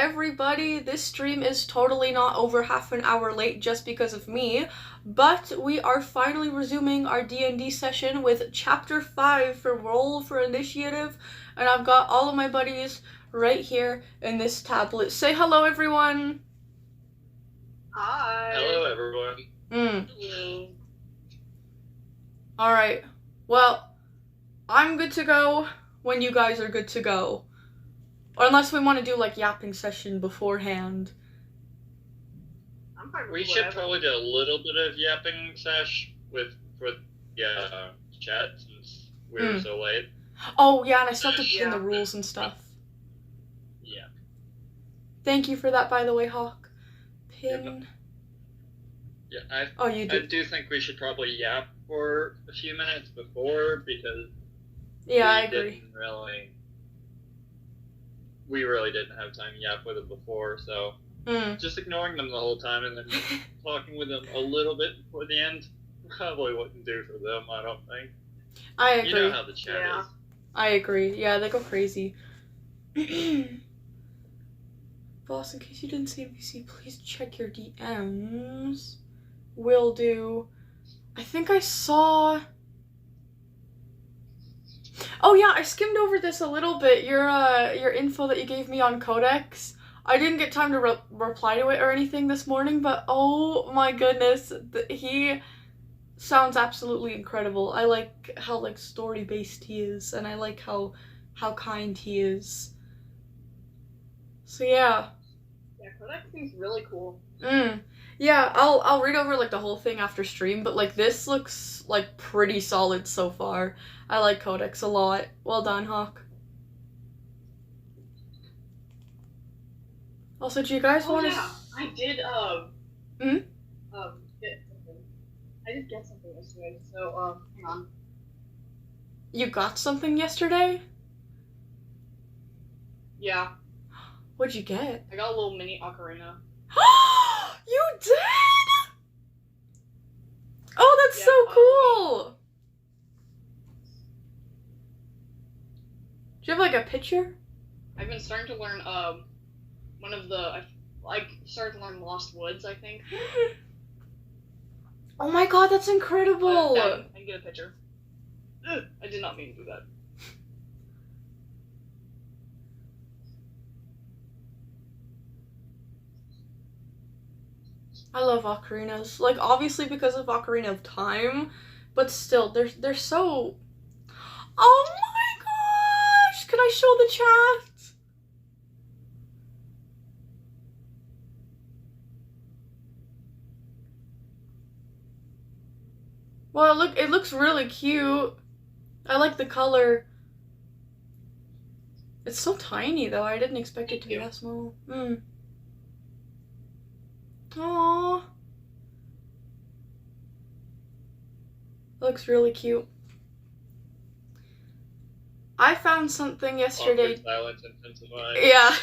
everybody. This stream is totally not over half an hour late just because of me, but we are finally resuming our D&D session with Chapter 5 for Roll for Initiative, and I've got all of my buddies right here in this tablet. Say hello, everyone! Hi! Hello, everyone. Hello. Alright, well, I'm good to go when you guys are good to go. Or unless we want to do, like, yapping session beforehand. I'm fine with We should whatever. probably do a little bit of yapping sesh for chat since we were so late. Oh, yeah, and I still have to pin Yeah. the rules and stuff. Yeah. Thank you for that, by the way, Hawk. Pin... Yeah, Oh, you I did. do think we should probably yap for a few minutes before because Yeah, I agree. We really didn't have time to yap with them before, so just ignoring them the whole time and then talking with them a little bit before the end probably wouldn't do for them, I don't think. I agree. You know how the chat is. I agree. Yeah, they go crazy. Boss, in case you didn't see VC, please check your DMs. Will do. I think I saw... Oh yeah, I skimmed over this a little bit. Your info that you gave me on Codex. I didn't get time to reply to it or anything this morning, but oh my goodness, he sounds absolutely incredible. I like how like story based he is, and I like how kind he is. So yeah. Yeah, Kodak seems really cool. Yeah, I'll read over like the whole thing after stream, but like this looks like pretty solid so far. I like Codex a lot. Well done, Hawk. Also, do you guys want to? Yeah, I did get something. I did get something yesterday, so hang on. You got something yesterday? Yeah, What'd you get? I got a little mini ocarina. You did? Oh, that's Yeah, so cool. Do you have like a picture? I've been starting to learn one of the I started to learn Lost Woods, I think. Oh my god, that's incredible. I can get a picture. Ugh, I did not mean to do that. I love ocarinas. Like, obviously because of Ocarina of Time, but still, they're so... Oh my gosh! Can I show the chat? Well, look, it looks really cute. I like the color. It's so tiny, though. I didn't expect it to be that small. Aww. Looks really cute. I found something yesterday. Awkward silence intensified. Yeah.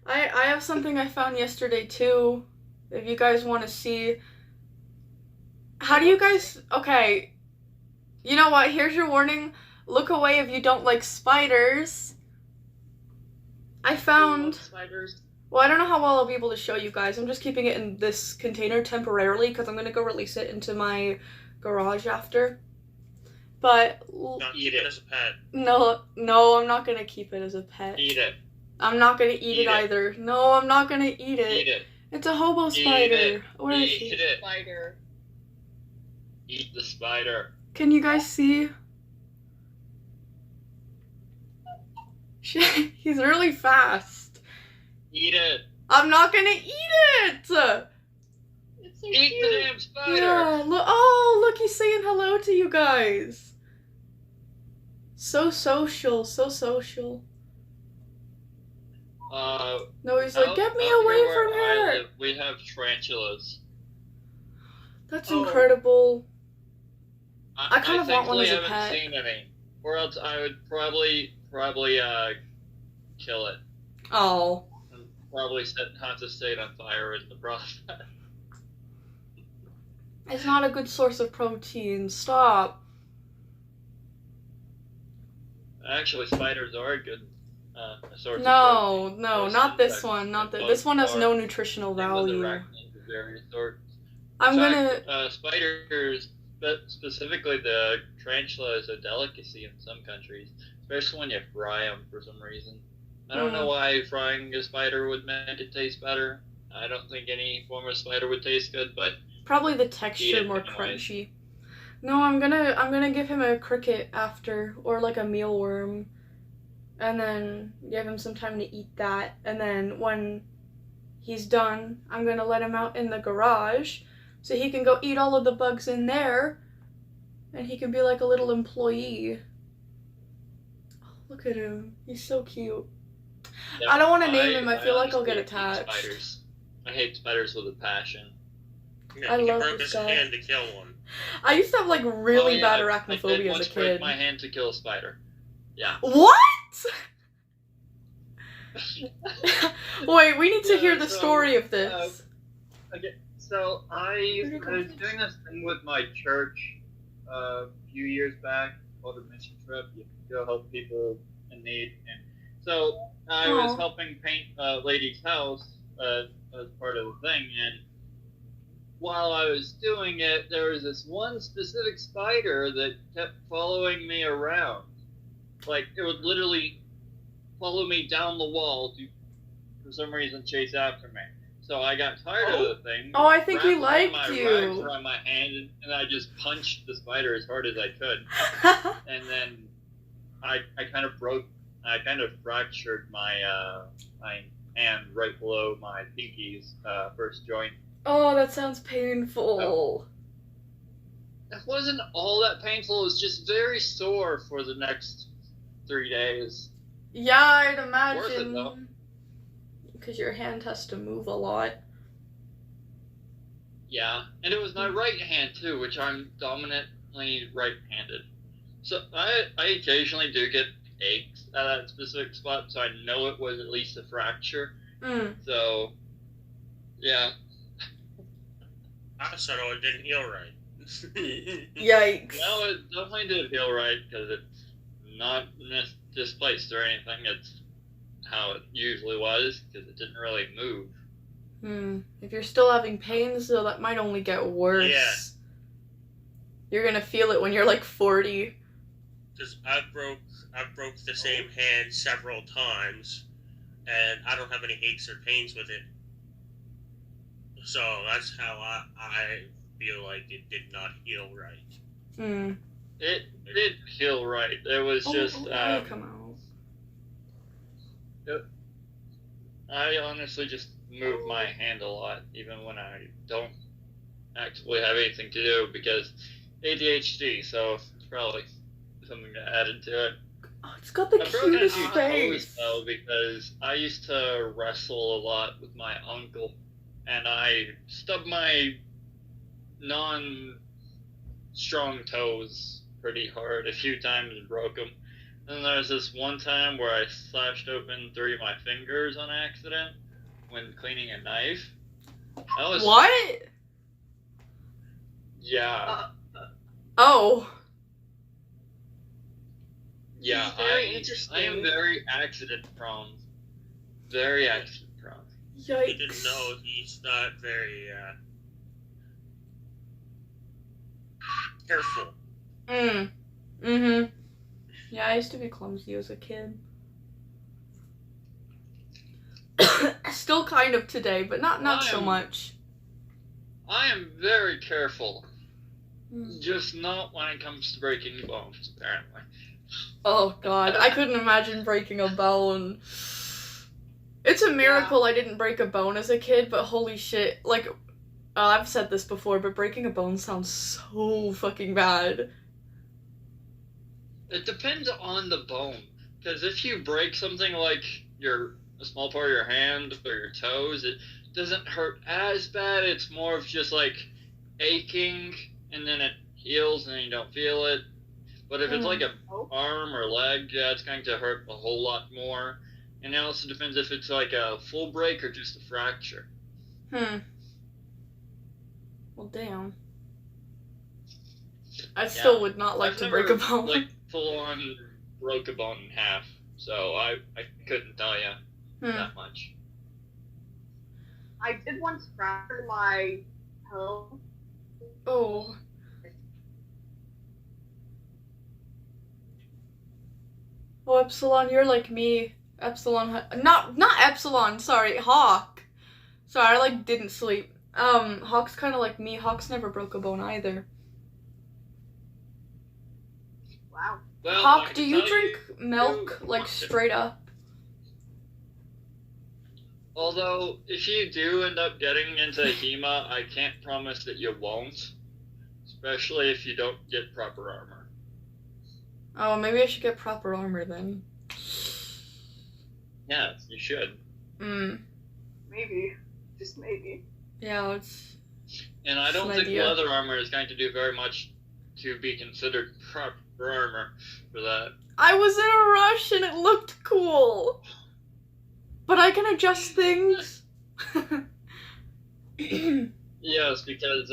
I have something I found yesterday too. If you guys want to see. How do you guys... Okay. You know what? Here's your warning. Look away if you don't like spiders. I found... Spiders. Well, I don't know how well I'll be able to show you guys. I'm just keeping it in this container temporarily because I'm going to go release it into my garage after. But... Not eat it as a pet. No, I'm not going to keep it as a pet. Eat it. I'm not going to eat it either. No, I'm not going to eat it. Eat it. It's a hobo spider. Where is she? Eat it. Spider. Eat the spider. Can you guys see? He's really fast. Eat it. I'm not gonna eat it! It's so Eat cute. the damn spider. Yeah, look, he's saying hello to you guys. So social, so social. No, he's like, get me away from her! We have tarantulas. That's incredible. I kind of want one as a haven't pet. seen any. Or else I would probably kill it. Oh. And probably set Hansa State on fire in the process. It's not a good source of protein. Stop. Actually, spiders are a good sorts of No, protein. no, Most not this insects one. Not and that. This bugs one has are. no nutritional Same with value. arachnids of various sorts. I'm In gonna. fact, spiders, but specifically the tarantula, is a delicacy in some countries, especially when you fry them for some reason. I don't know why frying a spider would make it taste better. I don't think any form of spider would taste good, but Probably the eat texture it more anyways. crunchy. No, I'm gonna give him a cricket after, or like a mealworm, and then give him some time to eat that, and then when he's done, I'm gonna let him out in the garage so he can go eat all of the bugs in there, and he can be like a little employee. Oh, look at him. He's so cute. Yep, I don't want to name him. I feel like I'll get honestly hate attached. spiders. I hate spiders with a passion. Yeah, I he love broke this his guy. hand to kill one. I used to have like really bad I did arachnophobia as once a break kid. my hand to kill a spider. Yeah. What? Wait, we need to hear the story of this. Okay, so I was doing this thing with my church a few years back called a mission trip. You go help people in need. And so I was helping paint a lady's house as part of the thing. And while I was doing it, there was this one specific spider that kept following me around. Like, it would literally follow me down the wall to, for some reason, chase after me. So I got tired of the thing. Oh, I think he wrapped liked my you. rags around my hand, and I just punched the spider as hard as I could. And then I kind of fractured my my hand right below my pinky's first joint. Oh, that sounds painful. It wasn't all that painful. It was just very sore for the next 3 days. Yeah, I'd Worth it, though. imagine. Because your hand has to move a lot. Yeah, and it was my right hand too, which I'm dominantly right-handed. So I occasionally do get aches at that specific spot, so I know it was at least a fracture. So, yeah. Also, it didn't heal right. Yikes. No, it definitely did feel right, because it's not displaced or anything. It's how it usually was, because it didn't really move. If you're still having pains, though, that might only get worse. Yeah. You're gonna feel it when you're like 40. Because I broke the same hand several times, and I don't have any aches or pains with it. So that's how I feel like it did not heal right. It did heal right. It was just Come out. I honestly just move my hand a lot, even when I don't actually have anything to do, because ADHD, so it's probably something that added to it. Oh, it's got the I've broken a cutest few face. toes, though, because I used to wrestle a lot with my uncle, and I stubbed my non-strong toes pretty hard a few times and broke them. And there's this one time where I slashed open 3 of my fingers on accident when cleaning a knife. That was... What? Yeah. Oh. Yeah, Very interesting. I am very accident prone. Very accident prone. Yikes. He didn't know he's not very careful. Yeah, I used to be clumsy as a kid. Still kind of today, but not so much. I am very careful. Just not when it comes to breaking bones, apparently. Oh god, I couldn't imagine breaking a bone. It's a miracle I didn't break a bone as a kid, but holy shit, like, I've said this before, but breaking a bone sounds so fucking bad. It depends on the bone, because if you break something like a small part of your hand or your toes, it doesn't hurt as bad. It's more of just like aching, and then it heals and you don't feel it. But if it's like an arm or leg, yeah, it's going to hurt a whole lot more. And it also depends if it's like a full break or just a fracture. Well, damn. I still would not like to break a bone. Like, full on broke a bone in half. so I couldn't tell you that much. I did once fracture my toe. Oh. Oh, Epsilon, you're like me. Epsilon, not Epsilon. Sorry, Hawk. Sorry, I like didn't sleep. Hawk's kind of like me. Hawk's never broke a bone either. Wow. Well, Hawk, do you drink milk like straight up? Although, if you do end up getting into HEMA, I can't promise that you won't. Especially if you don't get proper armor. Oh, maybe I should get proper armor then. Yeah, you should. Maybe. Just maybe. Yeah, it's... And I don't think idea. leather armor is going to do very much to be considered proper armor for that. I was in a rush and it looked cool. But I can adjust things. Yes, because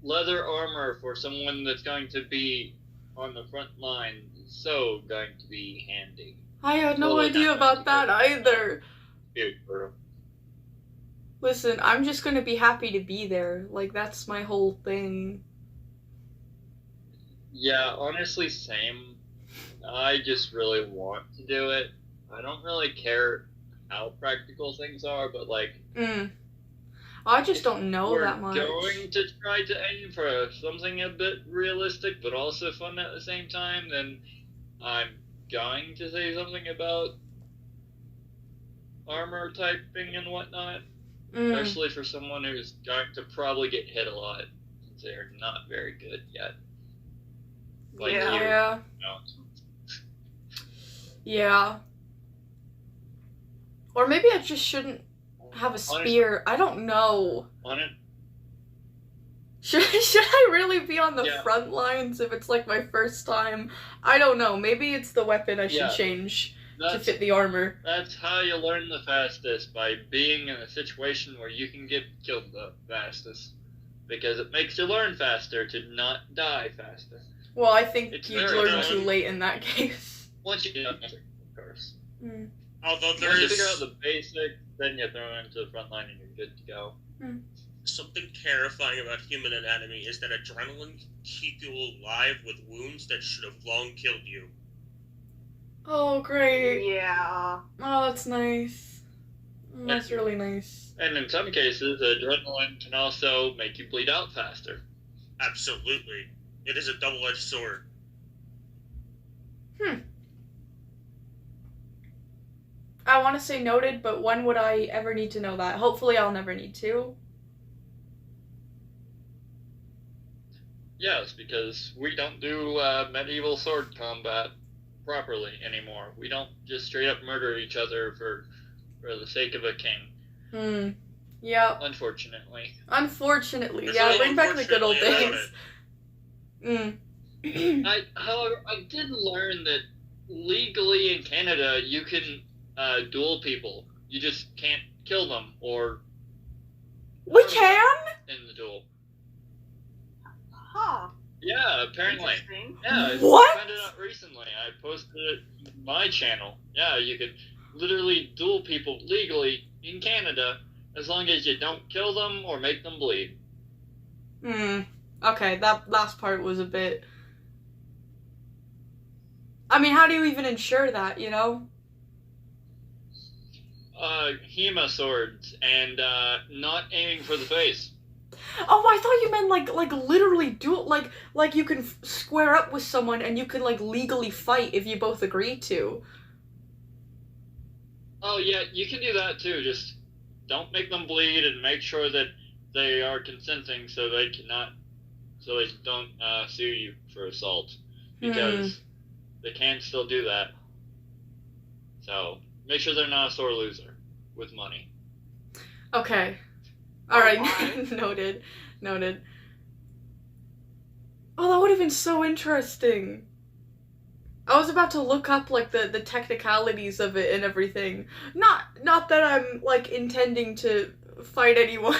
leather armor for someone that's going to be on the front line is so going to be handy. I had no Totally idea not about going that to be either. good. Listen, I'm just gonna be happy to be there. Like, that's my whole thing. Yeah, honestly, same. I just really want to do it. I don't really care how practical things are, but like... I just don't know we're that much. going to try to aim for something a bit realistic, but also fun at the same time, then I'm going to say something about armor typing and whatnot. Especially for someone who's going to probably get hit a lot, since they're not very good yet. Like yeah. Yeah. Or maybe I just shouldn't have a spear. I don't know. Should I really be on the front lines if it's like my first time? I don't know. Maybe it's the weapon I should change to fit the armor. That's how you learn the fastest, by being in a situation where you can get killed the fastest. Because it makes you learn faster to not die faster. Well, I think you'd learn too late in that case. Once you know, of course. Although Once you figure out the basics, then you throw it into the front line and you're good to go. Something terrifying about human anatomy is that adrenaline can keep you alive with wounds that should have long killed you. Oh, great. Yeah. Oh, that's nice. That's really nice. And in some cases, adrenaline can also make you bleed out faster. Absolutely. It is a double-edged sword. I want to say noted, but when would I ever need to know that? Hopefully I'll never need to. Yes, because we don't do medieval sword combat properly anymore. We don't just straight up murder each other for the sake of a king. Yeah. Unfortunately. Unfortunately, yeah. Bring back the good old days. However, I did learn that legally in Canada you can duel people. You just can't kill them or. We can? In the duel. Huh. Yeah, apparently. Yeah, what? I found it out recently. I posted it on my channel. Yeah, you could literally duel people legally in Canada as long as you don't kill them or make them bleed. Okay, that last part was a bit... I mean, how do you even ensure that, you know? HEMA swords and not aiming for the face. Oh, I thought you meant like literally duel, like you can square up with someone and you can like legally fight if you both agree to. Oh yeah, you can do that too. Just don't make them bleed and make sure that they are consenting so they don't sue you for assault, because they can still do that. So make sure they're not a sore loser with money. Okay. Alright, noted. Oh, that would have been so interesting. I was about to look up, like, the technicalities of it and everything. Not that I'm, like, intending to fight anyone.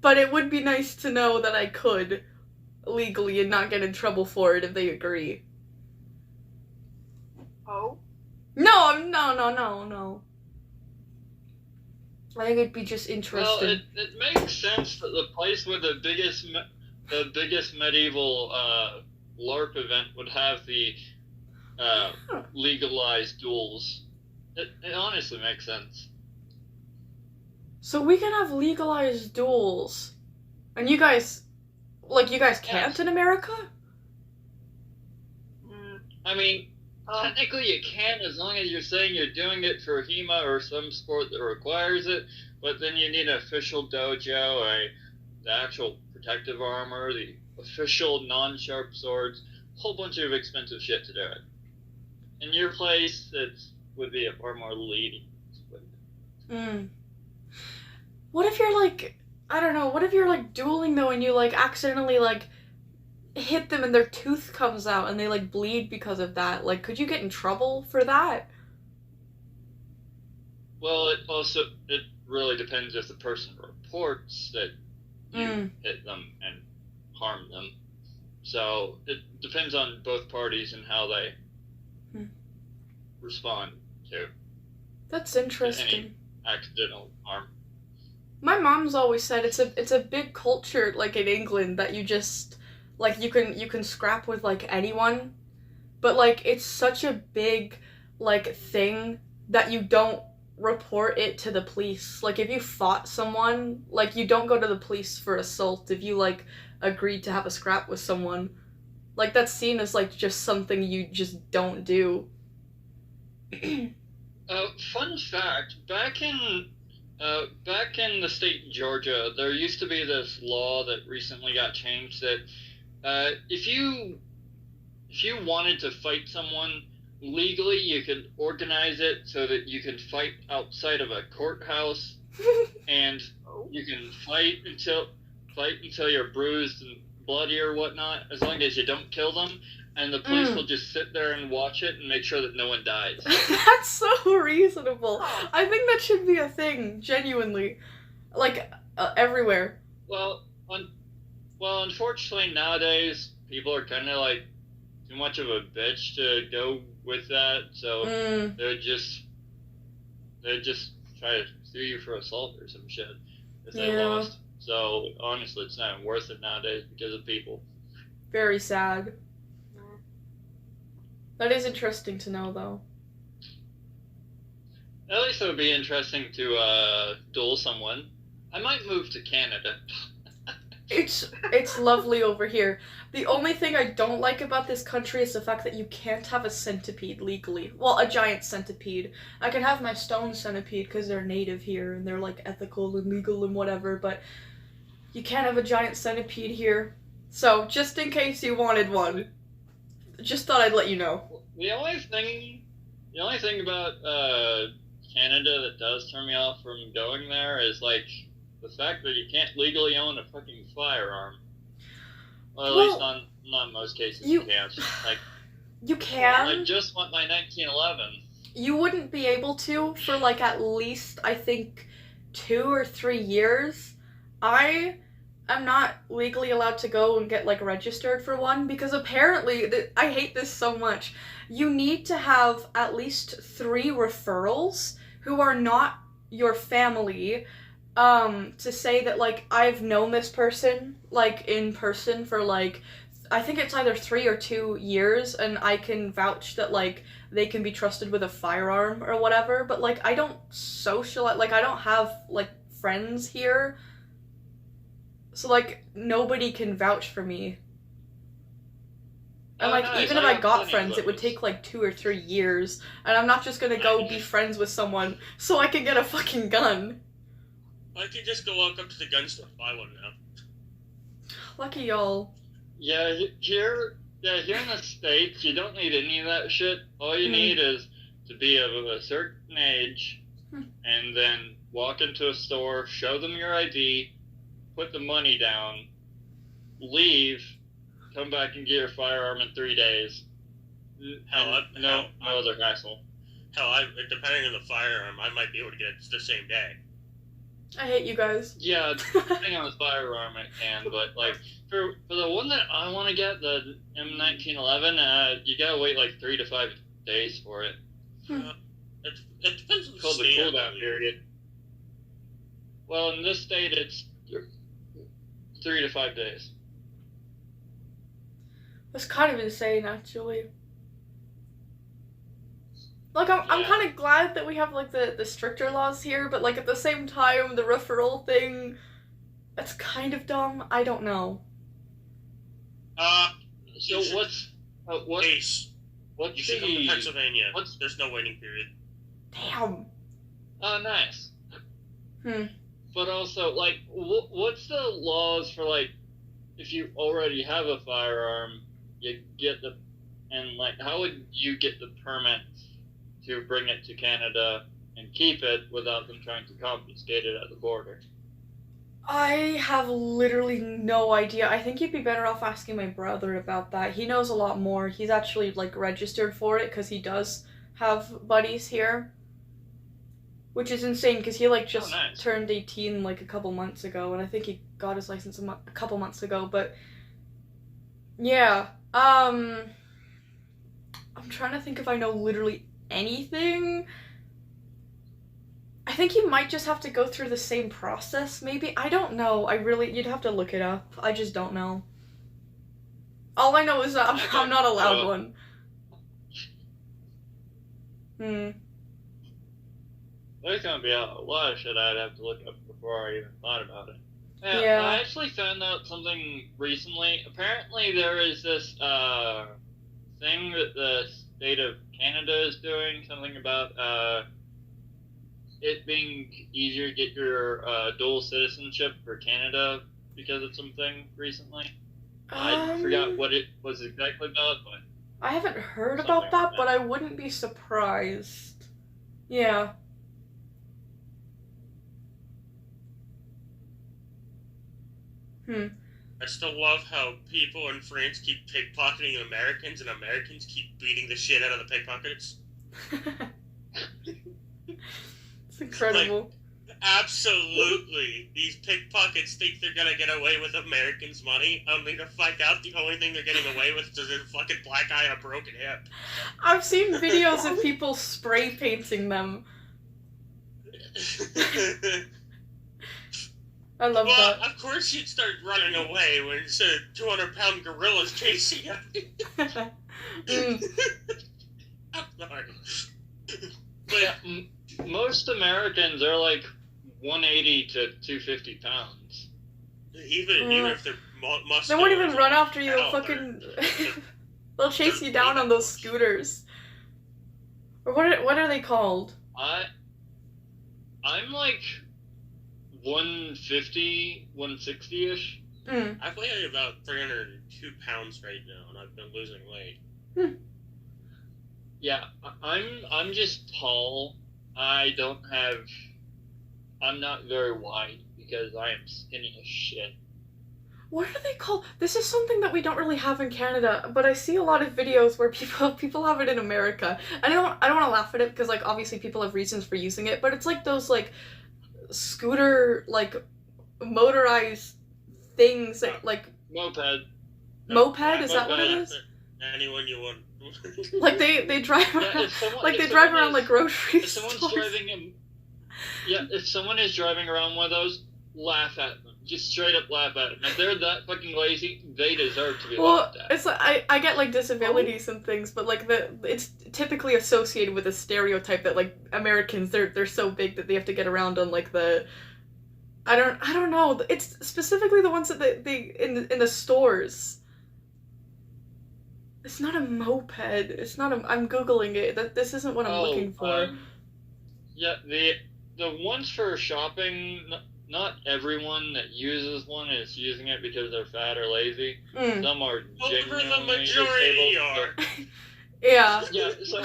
But it would be nice to know that I could legally and not get in trouble for it if they agree. Oh? No. I think it'd be just Well, interesting. it makes sense that the place where the biggest medieval LARP event would have the legalized duels. It honestly makes sense. So we can have legalized duels. And you guys can't Yes. in America? I mean, technically you can as long as you're saying you're doing it for HEMA or some sport that requires it, but then you need an official dojo, the actual protective armor, the official non-sharp swords, a whole bunch of expensive shit to do it. In your place, it would be a far more lenient. What if you're like, I don't know, what if you're like dueling though and you like accidentally like hit them and their tooth comes out and they like bleed because of that? Like, could you get in trouble for that? Well, it really depends if the person reports that you hit them and harmed them. So it depends on both parties and how they respond to That's interesting. any accidental harm. My mom's always said it's a big culture like in England that you just like you can scrap with like anyone, but like it's such a big like thing that you don't report it to the police. Like if you fought someone, like you don't go to the police for assault if you like agreed to have a scrap with someone. Like that's seen as like just something you just don't do. Fun fact: back in the state of Georgia, there used to be this law that recently got changed that if you wanted to fight someone legally, you could organize it so that you can fight outside of a courthouse, and you can fight until you're bruised and bloody or whatnot, as long as you don't kill them. And the police will just sit there and watch it and make sure that no one dies. That's so reasonable. I think that should be a thing, genuinely. Like, everywhere. Well, unfortunately nowadays people are kind of like too much of a bitch to go with that, so they just try to sue you for assault or some shit if they lost. So honestly, it's not even worth it nowadays because of people. Very sad. That is interesting to know, though. At least it would be interesting to duel someone. I might move to Canada. It's lovely over here. The only thing I don't like about this country is the fact that you can't have a centipede legally. Well, a giant centipede. I can have my stone centipede because they're native here and they're like ethical and legal and whatever, but you can't have a giant centipede here. So, just in case you wanted one, just thought I'd let you know. The only thing about Canada that does turn me off from going there is like the fact that you can't legally own a fucking firearm. Well, at least not most cases you can't. Like you can. I just want my 1911. You wouldn't be able to for like at least I think 2 or 3 years. I am not legally allowed to go and get like registered for one because apparently I hate this so much. You need to have at least 3 referrals who are not your family to say that like I've known this person like in person for like I think it's either 3 or 2 years and I can vouch that like they can be trusted with a firearm or whatever, but like I don't socialize, like I don't have like friends here. So, like, nobody can vouch for me. And, like, nice. even if I got friends, it would take, like, 2 or 3 years. And I'm not just gonna go be friends with someone so I can get a fucking gun. I could just go walk up to the gun store and buy one now. Lucky y'all. Yeah, here in the States, you don't need any of that shit. All you need is to be of a certain age, and then walk into a store, show them your ID, put the money down, leave, come back and get your firearm in 3 days. No other hassle. Hell, depending on the firearm, I might be able to get it the same day. I hate you guys. Yeah, depending on the firearm, it can, but like for the one that I want to get, the M1911, you gotta wait like 3 to 5 days for it. It depends on the Called the state. cooldown period. Well, in this state, it's 3 to 5 days. That's kind of insane, actually. Like, I'm kind of glad that we have, like, the stricter laws here, but, like, at the same time, the referral thing, that's kind of dumb. I don't know. So what's Ace, you should come to Pennsylvania. There's no waiting period. Damn. Oh, nice. Hmm. But also, like, what's the laws for, like, if you already have a firearm, you get and, like, how would you get the permit to bring it to Canada and keep it without them trying to confiscate it at the border? I have literally no idea. I think you'd be better off asking my brother about that. He knows a lot more. He's actually, like, registered for it because he does have buddies here. Which is insane because he, like, just turned 18, like, a couple months ago, and I think he got his license a couple months ago, but yeah. I'm trying to think if I know literally anything. I think you might just have to go through the same process, maybe. I don't know. You'd have to look it up. I just don't know. All I know is that I'm not allowed one. There's gonna be a lot of shit I'd have to look up before I even thought about it. Yeah. I actually found out something recently. Apparently there is this thing that the state of Canada is doing, something about it being easier to get your dual citizenship for Canada because of something recently. I forgot what it was exactly about, but I haven't heard about that, but I wouldn't be surprised. Yeah. I still love how people in France keep pickpocketing Americans, and Americans keep beating the shit out of the pickpockets. It's incredible. Like, absolutely. These pickpockets think they're gonna get away with Americans' money, only to find out the only thing they're getting away with is a fucking black eye and a broken hip. I've seen videos of people spray painting them. I love that. Well, of course you'd start running away when it's a 200-pound gorilla's chasing you. I'm sorry. But yeah, most Americans are like 180 to 250 pounds. Even if they're muscular. They won't even run after you. They'll chase you down on those scooters. Or what are they called? I'm like 150, 160-ish. I weigh about 302 pounds right now, and I've been losing weight. Yeah, I'm just tall. I'm not very wide because I am skinny as shit. What are they called? This is something that we don't really have in Canada, but I see a lot of videos where people have it in America. I don't want to laugh at it because, like, obviously people have reasons for using it, but it's like those, like, scooter, like, motorized things that, like... Moped. Is that what it is? Anyone you want. Like, they drive around, drive around, like, grocery stores. If someone is driving around one of those, laugh at them. Just straight up laugh at them. If they're that fucking lazy, they deserve to be laughed at. It's like, I get, like, disabilities and things, but, like, it's typically associated with a stereotype that, like, Americans, they're so big that they have to get around on, like, the... I don't know. It's specifically the ones that they in the stores. It's not a moped. It's not a... I'm Googling it. This isn't what I'm looking for. Yeah, the ones for shopping... Not everyone that uses one is using it because they're fat or lazy. Some are genuinely the majority are. Yeah. Yeah. So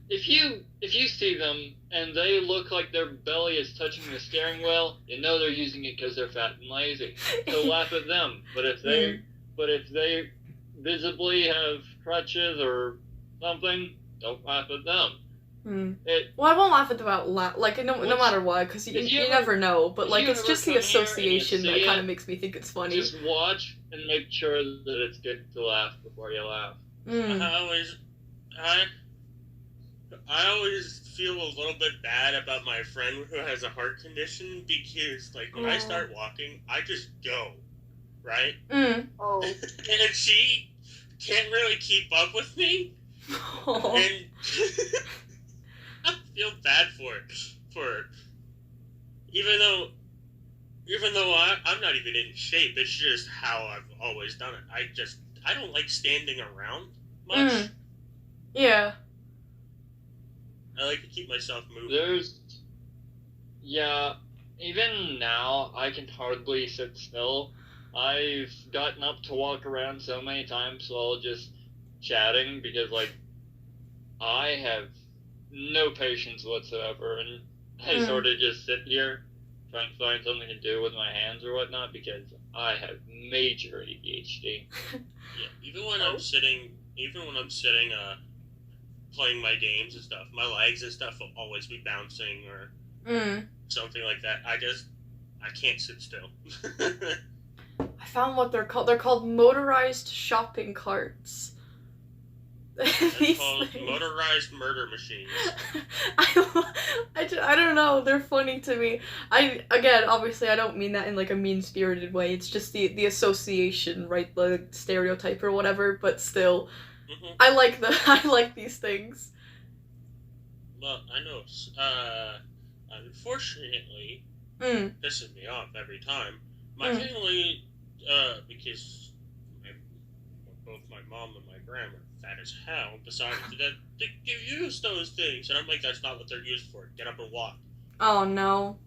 if you see them and they look like their belly is touching the steering wheel, you know they're using it because they're fat and lazy. So laugh at them. But if they visibly have crutches or something, don't laugh at them. Well, I won't laugh at them out loud, like, no matter what, because you never know, but, like, it's just the association that kind of makes me think it's funny. Just watch and make sure that it's good to laugh before you laugh. I I always feel a little bit bad about my friend who has a heart condition because, like, when I Oh. start walking, I just go, right? Oh. And she can't really keep up with me, Oh. and I feel bad for it. Even though, I'm not even in shape, it's just how I've always done it. I don't like standing around much. Yeah. I like to keep myself moving. Even now, I can hardly sit still. I've gotten up to walk around so many times while just chatting because, like, I have no patience whatsoever, and I sort of just sit here trying to find something to do with my hands or whatnot because I have major ADHD. Yeah, even when I'm sitting, playing my games and stuff, my legs and stuff will always be bouncing or something like that. I can't sit still. I found what they're called. They're called motorized shopping carts. They're called motorized murder machines. I don't know. They're funny to me. Obviously, I don't mean that in like a mean-spirited way. It's just the association, right? The stereotype or whatever. But still, I like these things. Well, I know. Unfortunately, pisses me off every time. My family, because both my mom and my grandma are fat as hell, decided to use those things, and I'm like, that's not what they're used for. Get up and walk. Oh no.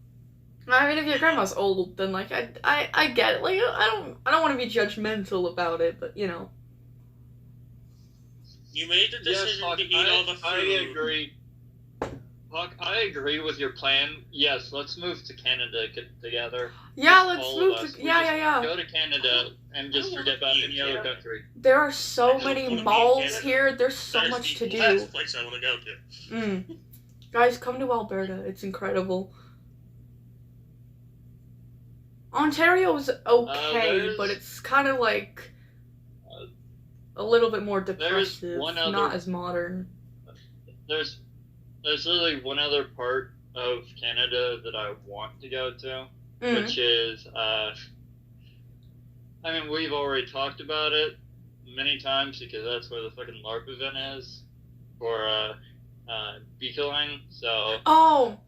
I mean, if your grandma's old, then like I get it. Like I don't want to be judgmental about it, but you know. You made the decision Hawk, to eat all the food. I agree. Hawk, I agree with your plan. Yes, let's move to Canada together. Yeah, let's move to yeah. Go to Canada and just forget about any other country. There are so many malls here. There's so much to do. That's the place I want to go to. Guys, come to Alberta. It's incredible. Ontario's okay, but it's kind of like a little bit more depressive, not as modern. There's literally one other part of Canada that I want to go to, which is, I mean, we've already talked about it many times because that's where the fucking LARP event is for Beakerline, so... Oh!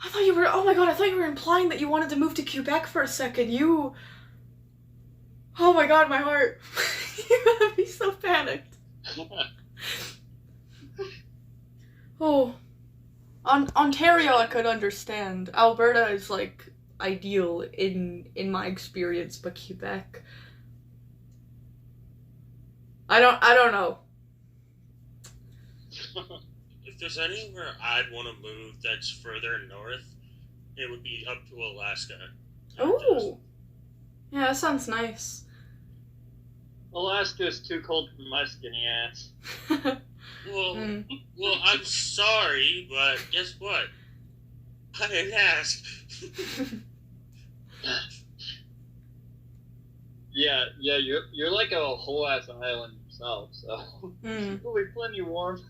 I thought you were implying that you wanted to move to Quebec for a second. Oh my god, my heart. You're gonna be so panicked. Oh. Ontario I could understand. Alberta is like ideal in my experience, but Quebec, I don't know. If there's anywhere I'd want to move that's further north, it would be up to Alaska. Oh. Yeah, that sounds nice. Alaska's too cold for my skinny ass. Well, I'm sorry, but guess what? I didn't ask. Yeah, you're like a whole ass island yourself, so it'll be plenty warm.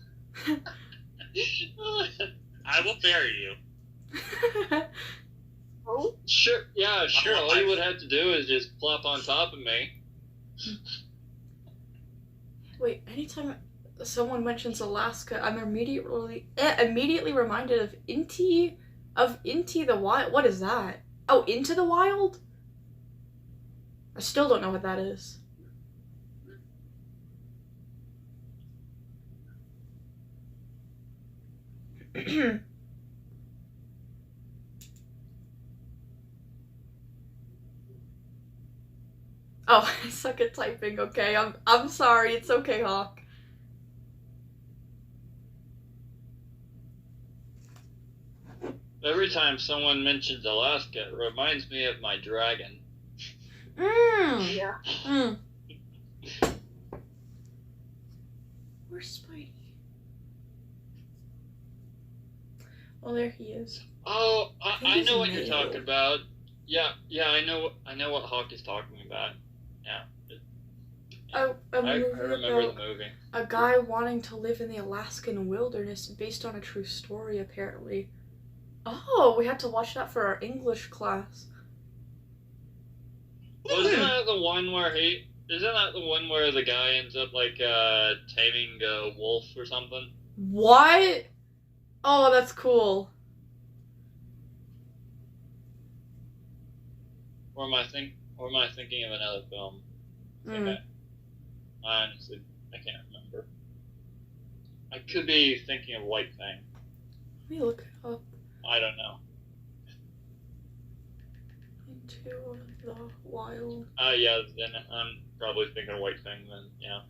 I will bury you. Oh, sure. Yeah, sure. All you would have to do is just plop on top of me. Wait, anytime someone mentions Alaska, I'm immediately reminded of Into the Wild. What is that? Oh, Into the Wild? I still don't know what that is. Oh, I suck at typing. Okay, I'm sorry. It's okay, Hawk. Every time someone mentions Alaska, it reminds me of my dragon. Yeah. Where's Spidey? Oh, there he is. Oh, I know what you're talking about. Yeah, I know what Hawk is talking about. Yeah. a I movie remember about the movie. a guy wanting to live in the Alaskan wilderness based on a true story, apparently. Oh, we had to watch that for our English class. Wasn't that the one where Isn't that the one where the guy ends up like taming a wolf or something? What? Oh, that's cool. Or am I thinking of another film? Honestly, I can't remember. I could be thinking of White Fang. Let me look it up. I don't know. Into the Wild. Yeah, then I'm probably thinking of White Fang then, yeah.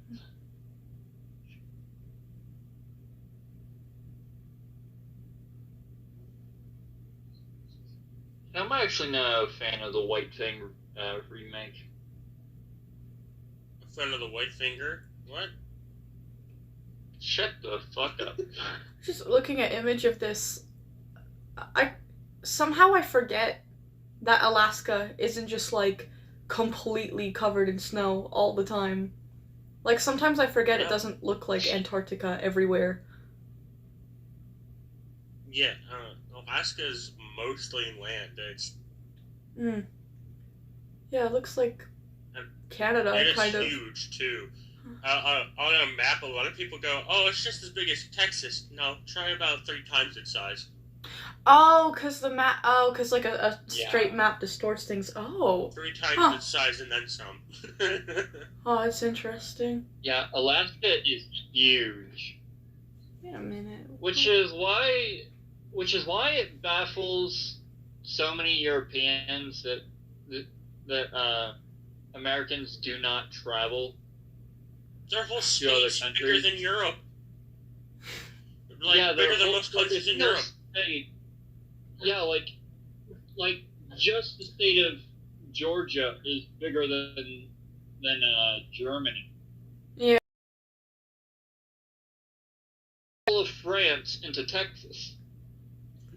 I'm actually not a fan of the White Fang remake. A fan of the White Finger? What? Shut the fuck up. Just looking at image of this, I forget that Alaska isn't just like completely covered in snow all the time. Like sometimes I forget it doesn't look like Antarctica everywhere. Yeah, Alaska's mostly land. It's Yeah, it looks like Canada, and kind of. It's huge too. On a map, a lot of people go, "Oh, it's just as big as Texas." No, try about 3 times its size. Oh, cause like a straight map distorts things. Oh. 3 times its size and then some. Oh, it's interesting. Yeah, Alaska is huge. Wait a minute. Which is why it baffles so many Europeans that Americans do not travel. Their whole to other state's bigger countries. than Europe. Like, Yeah, bigger than most countries in Europe. State, yeah, like just the state of Georgia is bigger than Germany. Yeah. All of France into Texas.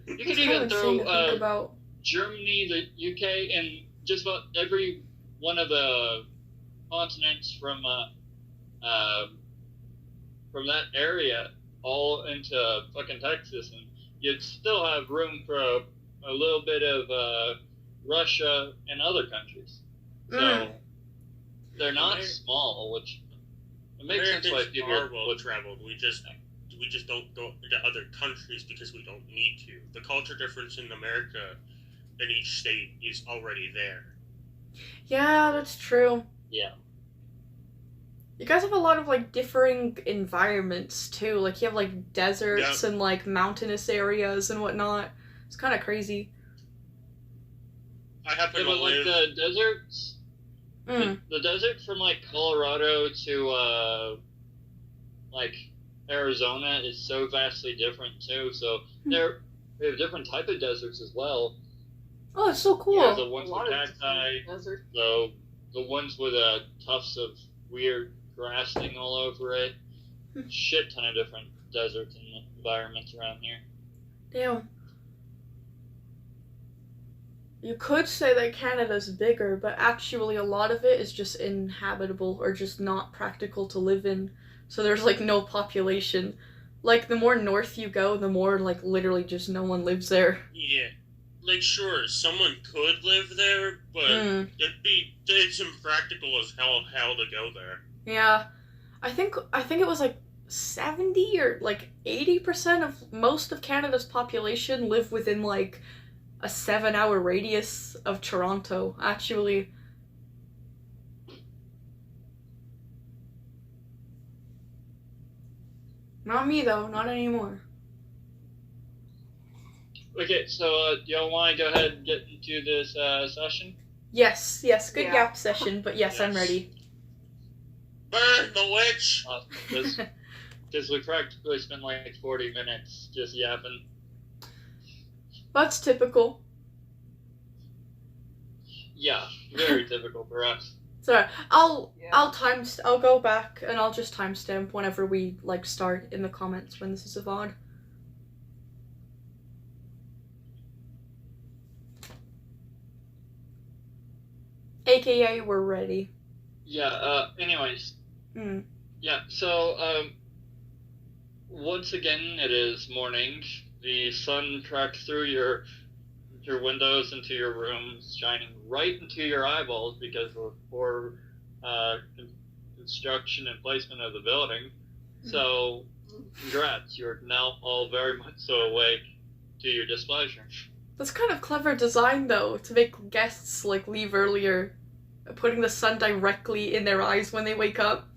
You It's could kind even of insane to think throw about. Germany, the UK, and just about every one of the continents from that area all into fucking Texas, and you'd still have room for a little bit of Russia and other countries. So they're not small, which it makes sense why people are well traveled. We just don't go to other countries because we don't need to. The culture difference in America in each state is already there. Yeah, that's true. Yeah. You guys have a lot of like differing environments too. Like you have like deserts and like mountainous areas and whatnot. It's kind of crazy. I happen to but like live. the deserts, the desert from like Colorado to like Arizona is so vastly different too. So we have different type of deserts as well. Oh, it's so cool. Yeah, the ones with cacti, the ones with tufts of weird grass thing all over it. Shit ton of different deserts and environments around here. Damn. You could say that Canada's bigger, but actually a lot of it is just inhabitable or just not practical to live in. So there's like no population. Like the more north you go, the more like literally just no one lives there. Yeah. Like sure, someone could live there, but it's impractical as hell to go there. Yeah. I think it was like 70 or like 80% of most of Canada's population live within like a 7-hour radius of Toronto, actually. Not me though, not anymore. Okay, so do y'all want to go ahead and get into this session? Yes, good yap session, but yes, I'm ready. Burn the witch! Because we practically spent like 40 minutes just yapping. That's typical. Yeah, very typical for us. So I'll go back and I'll just timestamp whenever we like start in the comments when this is a VOD. AKA we're ready. Yeah, anyways, Mm. Yeah, so, once again, it is morning. The sun tracks through your windows into your rooms, shining right into your eyeballs because of poor construction and placement of the building. So, congrats, you're now all very much so awake to your displeasure. That's kind of clever design, though, to make guests, like, leave earlier, putting the sun directly in their eyes when they wake up.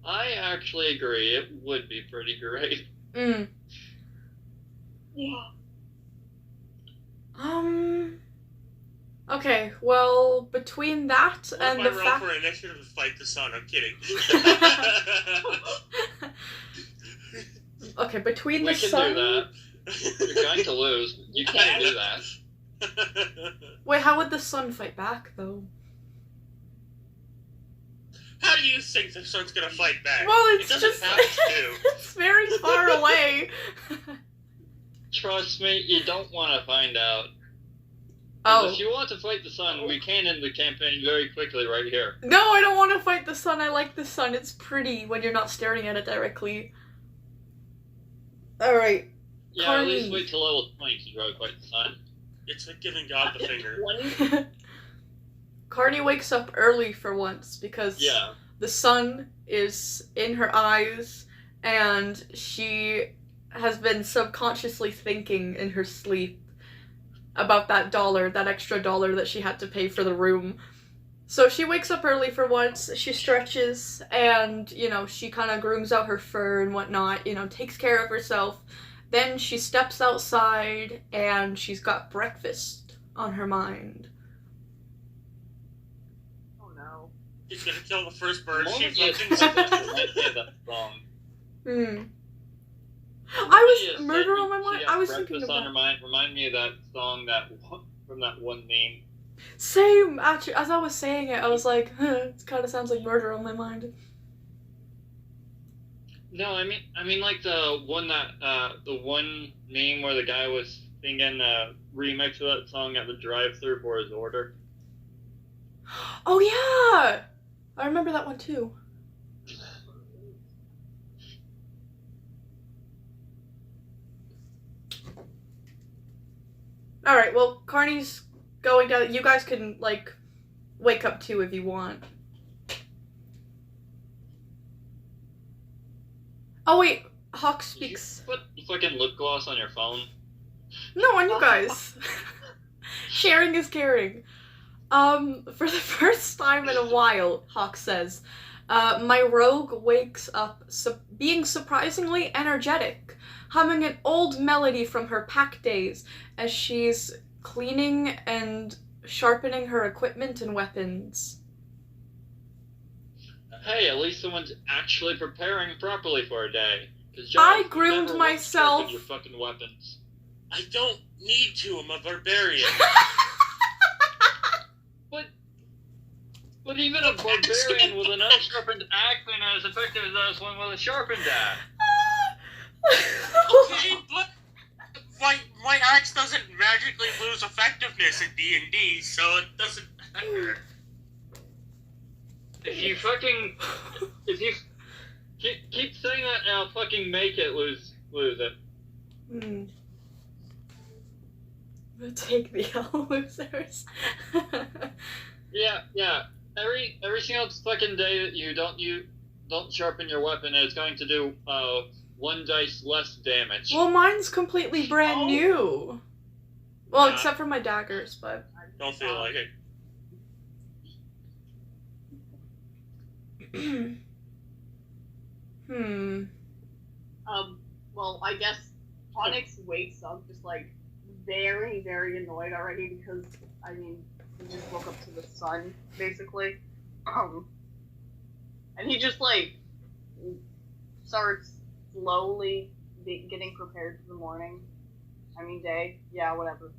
I actually agree, it would be pretty great. Mm. Yeah. Okay, well, between that What and if I the roll fact... for initiative to fight the sun? I'm kidding. Okay, between We the can sun... do that. You're going to lose. You can't do that. Wait, how would the sun fight back, though? How do you think the sun's gonna fight back? Well, it it's doesn't just... have to. It's very far away. Trust me, you don't want to find out. Oh. If you want to fight the sun, we can end the campaign very quickly right here. No, I don't want to fight the sun. I like the sun. It's pretty when you're not staring at it directly. Alright. Yeah, Carney. at least wait till level 20 to try to fight the sun. It's like giving God the finger. 20? Carney wakes up early for once because Yeah. the sun is in her eyes and she has been subconsciously thinking in her sleep about that extra dollar that she had to pay for the room. So she wakes up early for once, she stretches, and, you know, she kind of grooms out her fur and whatnot, you know, takes care of herself. Then she steps outside, and she's got breakfast on her mind. Oh no. She's gonna kill the first bird. The She moment you fucking... said that, I hear that song. I was murder on my mind. I was thinking breakfast on her about... mind. Remind me of that song from that one meme. Same, actually, as I was saying it, I was like, it kind of sounds like murder on my mind. No, I mean like the one meme where the guy was singing a remix of that song at the drive-thru for his order. Oh yeah! I remember that one too. Alright, well, Carney's going down. You guys can, like, wake up too if you want. Oh wait, Hawk speaks. Did you put fucking lip gloss on your phone? No, on you guys. Sharing is caring. For the first time in a while, Hawk says, my rogue wakes up being surprisingly energetic, humming an old melody from her pack days as she's cleaning and sharpening her equipment and weapons. Hey, at least someone's actually preparing properly for a day. I groomed myself. Your fucking weapons. I don't need to. I'm a barbarian. But even a barbarian with an unsharpened axe ain't as effective as one with a sharpened axe. Okay, but my axe doesn't magically lose effectiveness in D&D, so it doesn't matter. If you keep saying that and I'll fucking make it lose it. We'll take the L losers. Yeah. Every single fucking day that you don't sharpen your weapon, it's going to do 1 dice less damage. Well, mine's completely brand new. Well, except for my daggers, but... Don't feel like it. Well, I guess Onyx wakes up just, like, very, very annoyed already because, I mean, he just woke up to the sun, basically. And he just, like, starts slowly getting prepared for the morning. I mean, day. Yeah, whatever.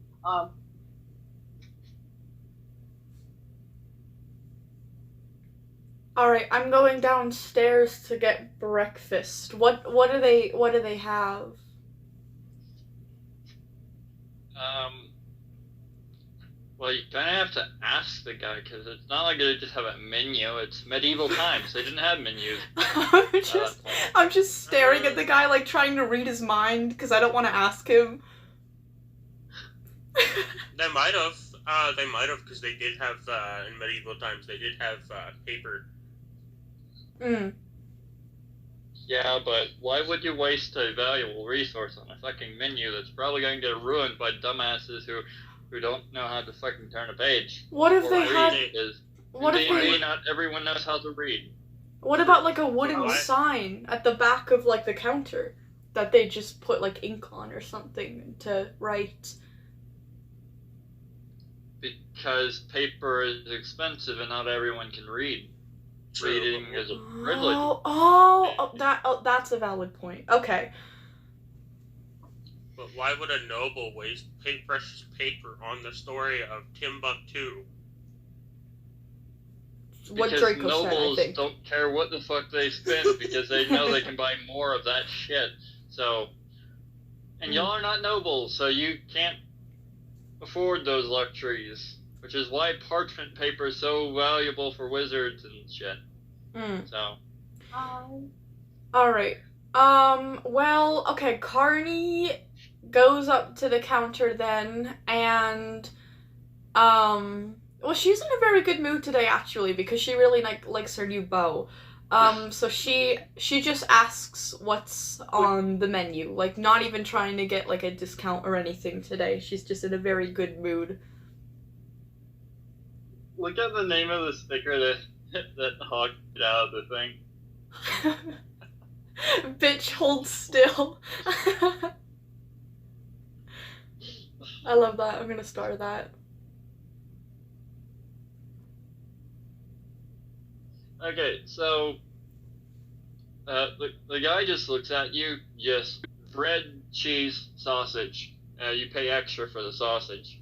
Alright, I'm going downstairs to get breakfast. What do they have? Well, you kind of have to ask the guy, because it's not like they just have a menu. It's medieval times. They didn't have menus. I'm just staring at the guy, like, trying to read his mind, because I don't want to ask him. They might have, because they did have, in medieval times, they did have, paper. Yeah, but why would you waste a valuable resource on a fucking menu that's probably going to get ruined by dumbasses who don't know how to fucking turn a page? What if they had... What if they... Not everyone knows how to read. What about, like, a wooden sign at the back of, like, the counter that they just put, like, ink on or something to write? Because paper is expensive and not everyone can read. Reading is a privilege. That's a valid point. Okay. But why would a noble waste precious paper on the story of Timbuktu? What because Draco nobles said, I think. don't care what the fuck they spend because they know they can buy more of that shit. So, and y'all are not nobles, so you can't afford those luxuries. Which is why parchment paper is so valuable for wizards and shit. So. Alright. Well, okay, Carney goes up to the counter then, and, well, she's in a very good mood today, actually, because she really, likes her new bow. So she just asks what's on the menu, like, not even trying to get, like, a discount or anything today. She's just in a very good mood. Look at the name of the sticker that hogged it out of the thing. Bitch, hold still. I love that. I'm gonna star that. Okay, so the guy just looks at you, just bread, cheese, sausage. You pay extra for the sausage.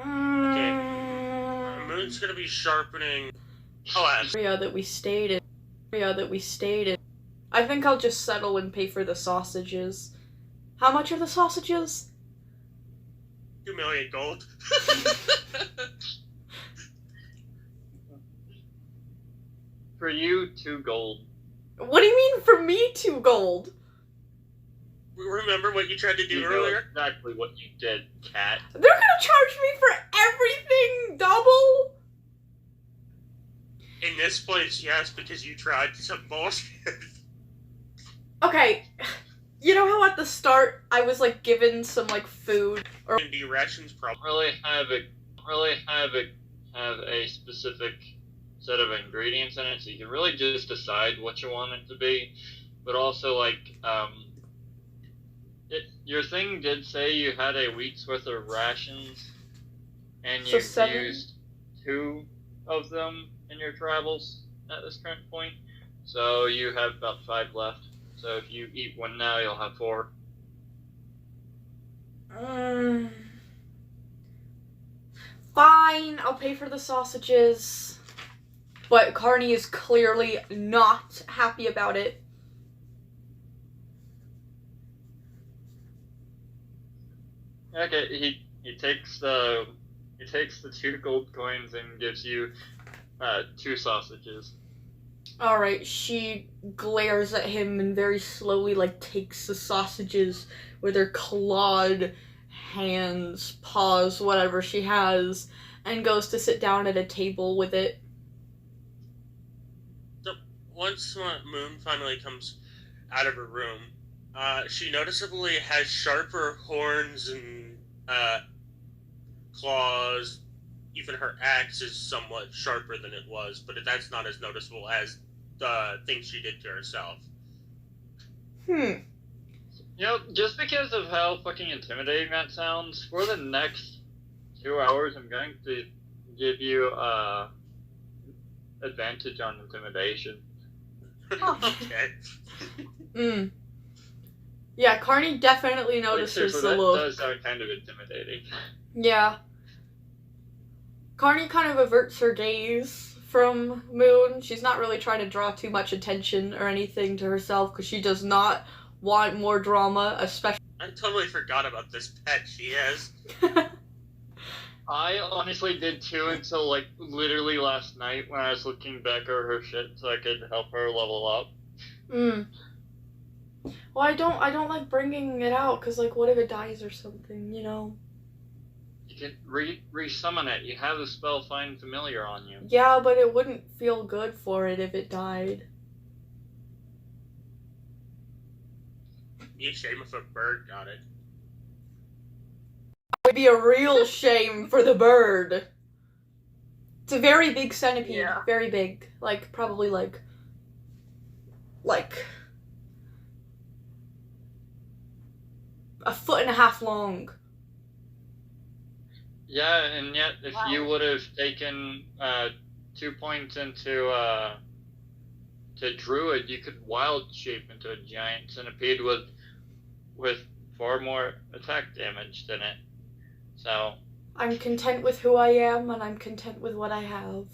Okay. Moon's gonna be sharpening. Area that we stayed in. I think I'll just settle and pay for the sausages. How much are the sausages? 2 million gold. For you, 2 gold. What do you mean for me 2 gold? Remember what you tried to do You earlier? know exactly what you did, cat. They're gonna charge me for everything double? In this place, yes, because you tried some bullshit. Okay, you know how at the start I was, like, given some, like, food? Or D&D rations probably. Really have a specific set of ingredients in it, so you can really just decide what you want it to be. But also, like, your thing did say you had a week's worth of rations, and So you've 7? used 2 of them in your travels at this current point. So you have about 5 left. So if you eat one now, you'll have 4. Fine, I'll pay for the sausages. But Carney is clearly not happy about it. Okay, he takes the 2 gold coins and gives you 2 sausages. Alright, she glares at him and very slowly, like, takes the sausages with her clawed hands, paws, whatever she has, and goes to sit down at a table with it. So, once Moon finally comes out of her room, she noticeably has sharper horns and claws. Even her axe is somewhat sharper than it was, but that's not as noticeable as the things she did to herself. You know, just because of how fucking intimidating that sounds, for the next 2 hours, I'm going to give you advantage on intimidation. Okay. Yeah, Carney definitely notices the look. That does sound kind of intimidating. Yeah. Carney kind of averts her gaze from Moon. She's not really trying to draw too much attention or anything to herself because she does not want more drama, especially I totally forgot about this pet she has. I honestly did too until like literally last night when I was looking back over her shit so I could help her level up. Well, I don't like bringing it out because, like, what if it dies or something, you know? You can re-summon it. You have the spell Find Familiar on you. Yeah, but it wouldn't feel good for it if it died. Be a shame if a bird got it. It would be a real shame for the bird. It's a very big centipede. Yeah. Very big. Like, probably like a 1.5 feet long. Yeah, and yet if Wow. you would have taken 2 points into to Druid, you could wild shape into a giant centipede with far more attack damage than it. So I'm content with who I am, and I'm content with what I have.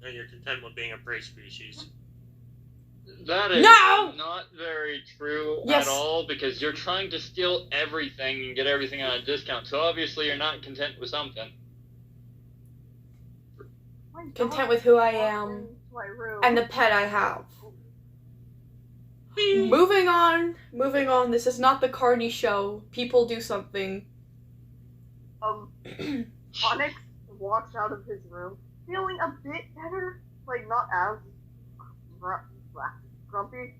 And you're content with being a prey species. that is No! not very true Yes. at all, because you're trying to steal everything and get everything on a discount. So obviously you're not content with something. My Content dog with who I walked am into my room. and the pet I have. Moving on. This is not the Carney show. People do something. Onyx walks out of his room feeling a bit better, like not as grumpy.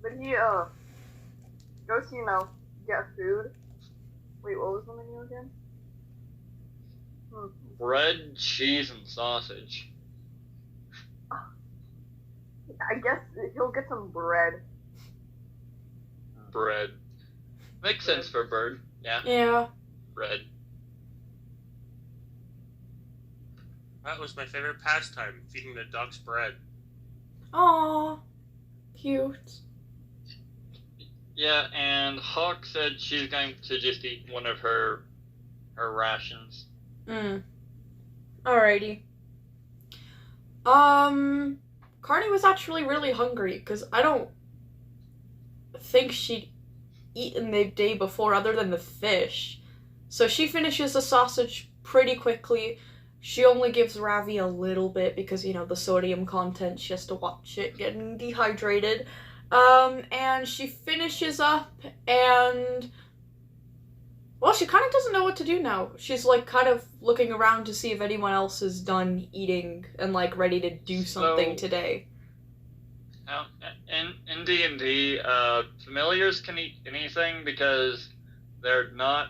But he goes to get food. Wait, what was the menu again? Bread, cheese, and sausage. I guess he'll get some bread. Bread. Makes sense for a bird. Yeah, Yeah. bread. That was my favorite pastime, feeding the ducks bread. Aww. Cute. Yeah, and Hawk said she's going to just eat one of her rations. Alrighty. Carney was actually really hungry, because I don't think she'd eaten the day before other than the fish. So she finishes the sausage pretty quickly. She only gives Ravi a little bit because, you know, the sodium content, she has to watch it getting dehydrated. And she finishes up and... Well, she kind of doesn't know what to do now. She's, like, kind of looking around to see if anyone else is done eating and, like, ready to do something today. In D&D, familiars can eat anything because they're not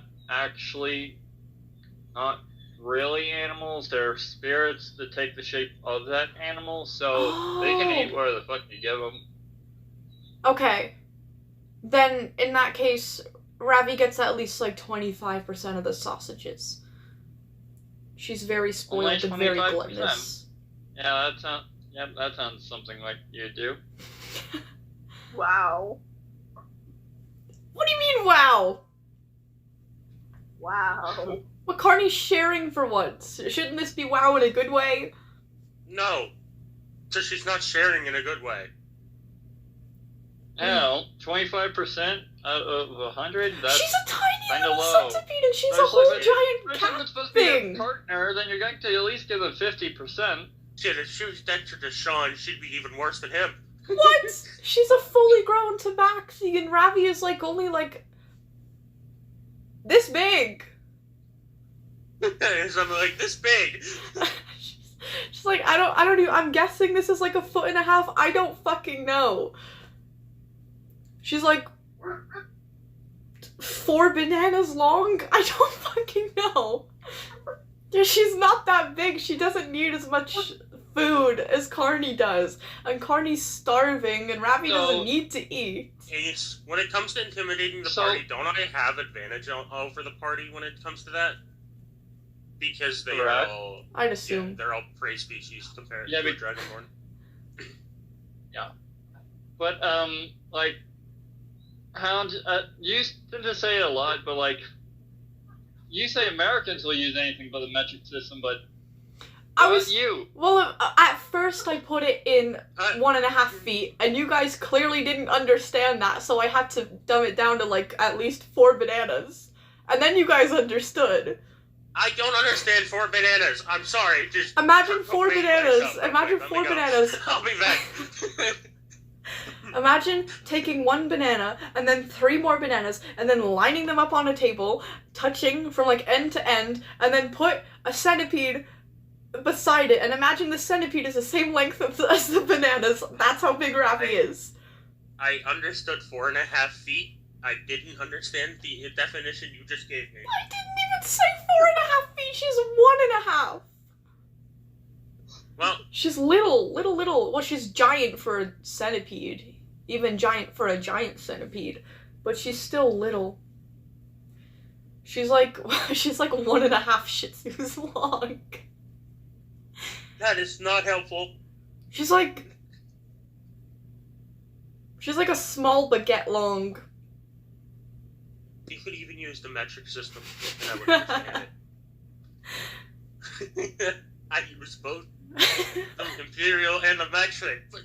really animals. They're spirits that take the shape of that animal, so they can eat whatever the fuck you give them. Okay. Then, in that case, Ravi gets at least, like, 25% of the sausages. She's very spoiled and very 25%. gluttonous. Yeah, that sounds something like you do. Wow. What do you mean, wow? Wow. What Carney's sharing for once? Shouldn't this be wow in a good way? No, because she's not sharing in a good way. Hell, 25% out of 100? That's She's a tiny kinda little low. centipede and she's a Especially whole if giant it's cat supposed to be thing. a partner, then you're going to at least give them 50%. Shit, if she was denture to Sean, she'd be even worse than him. What? She's a fully grown tabaxi and Ravi is, like, only, like, this big. Something like this big. She's like, I don't even, I'm guessing this is like 1.5 feet. I don't fucking know. She's like 4 bananas long? I don't fucking know. Yeah, she's not that big. She doesn't need as much food as Carney does. And Carney's starving and Ravi doesn't need to eat. Ace, when it comes to intimidating the party, don't I have advantage over the party when it comes to that? Because they are all... I'd Yeah, assume. they're all prey species compared Yeah, to a but- dragonborn. But, like, Hound, you tend to say it a lot, but, like, you say Americans will use anything but the metric system, but You. Well, at first I put it in 1.5 feet, and you guys clearly didn't understand that, so I had to dumb it down to, like, at least 4 bananas. And then you guys understood. I don't understand 4 bananas. I'm sorry. Just Imagine 4 wait bananas. myself. Imagine Wait, 4 let me go. bananas. I'll be back. Imagine taking 1 banana, and then 3 more bananas, and then lining them up on a table, touching from, like, end to end, and then put a centipede beside it, and imagine the centipede is the same length as the bananas. That's how big Ravi is. I understood 4.5 feet. I didn't understand the definition you just gave me. I didn't even say 4.5 feet. She's 1.5. Well, She's little. Well, she's giant for a centipede. Even giant for a giant centipede. But she's still little. She's like 1.5 Shih Tzus long. that is not helpful. She's like a small baguette long. You could even use the metric system, and I would understand it. I use both the imperial and the metric. But,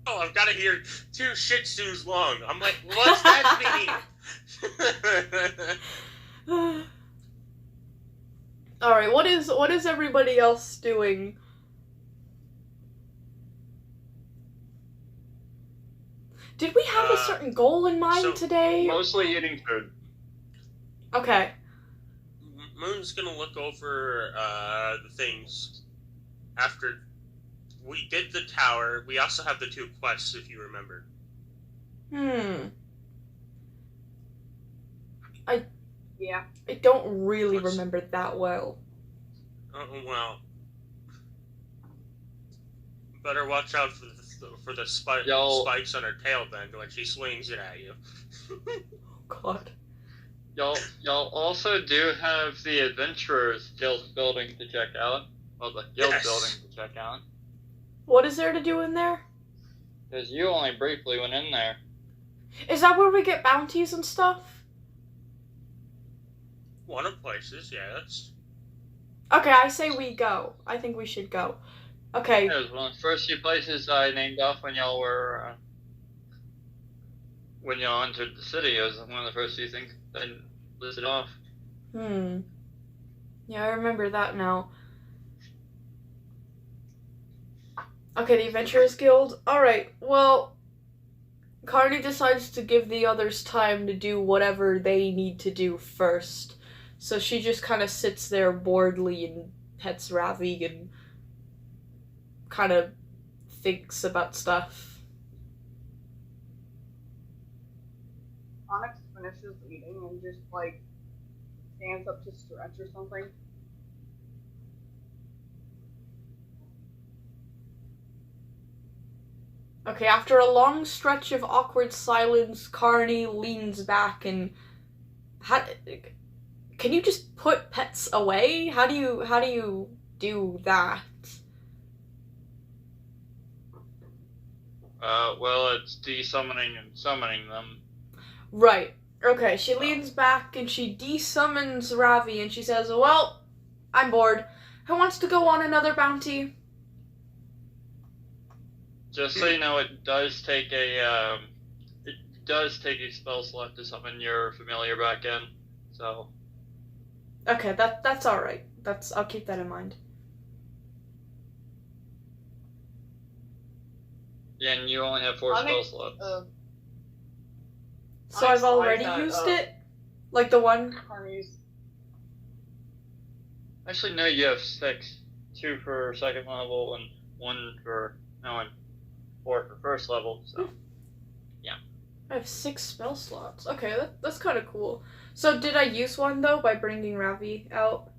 oh, I've got to hear 2 Shih Tzus long. I'm like, what's that mean? Alright, what is everybody else doing? Did we have a certain goal in mind today? Mostly eating food. Okay. Moon's gonna look over the things after we did the tower. We also have the 2 quests, if you remember. Yeah. I don't really remember that well. Oh, well. Better watch out for the spikes on her tail then when she swings it at you. Oh god. Y'all also do have the Adventurers Guild building to check out. Well, the guild building to check out. What is there to do in there? Because you only briefly went in there. Is that where we get bounties and stuff? One of places, yes. Okay, I say we go. I think we should go. Okay. It was one of the first few places I named off when y'all were when y'all entered the city. It was one of the first few things I listed off. Yeah, I remember that now. Okay, the Adventurers Guild. Alright, well, Carney decides to give the others time to do whatever they need to do first. So she just kind of sits there boredly and pets Ravi and kind of thinks about stuff. Onyx finishes eating and just, like, stands up to stretch or something. Okay, after a long stretch of awkward silence, Carney leans back and... Can you just put pets away? How do you do that? Well, it's de-summoning and summoning them. Right. Okay, she leans back and she de-summons Ravi and she says, well, I'm bored. Who wants to go on another bounty? Just so you know, it does take a spell slot to summon your familiar back in. So. Okay, that's all right. I'll keep that in mind. Yeah, and you only have 4 spell slots. So I've already used it? Like the one? Actually, no, you have 6. 2 for 2nd level and 1 for... No, and 4 for 1st level, so... Yeah. I have 6 spell slots. Okay, that's kind of cool. So did I use one, though, by bringing Ravi out?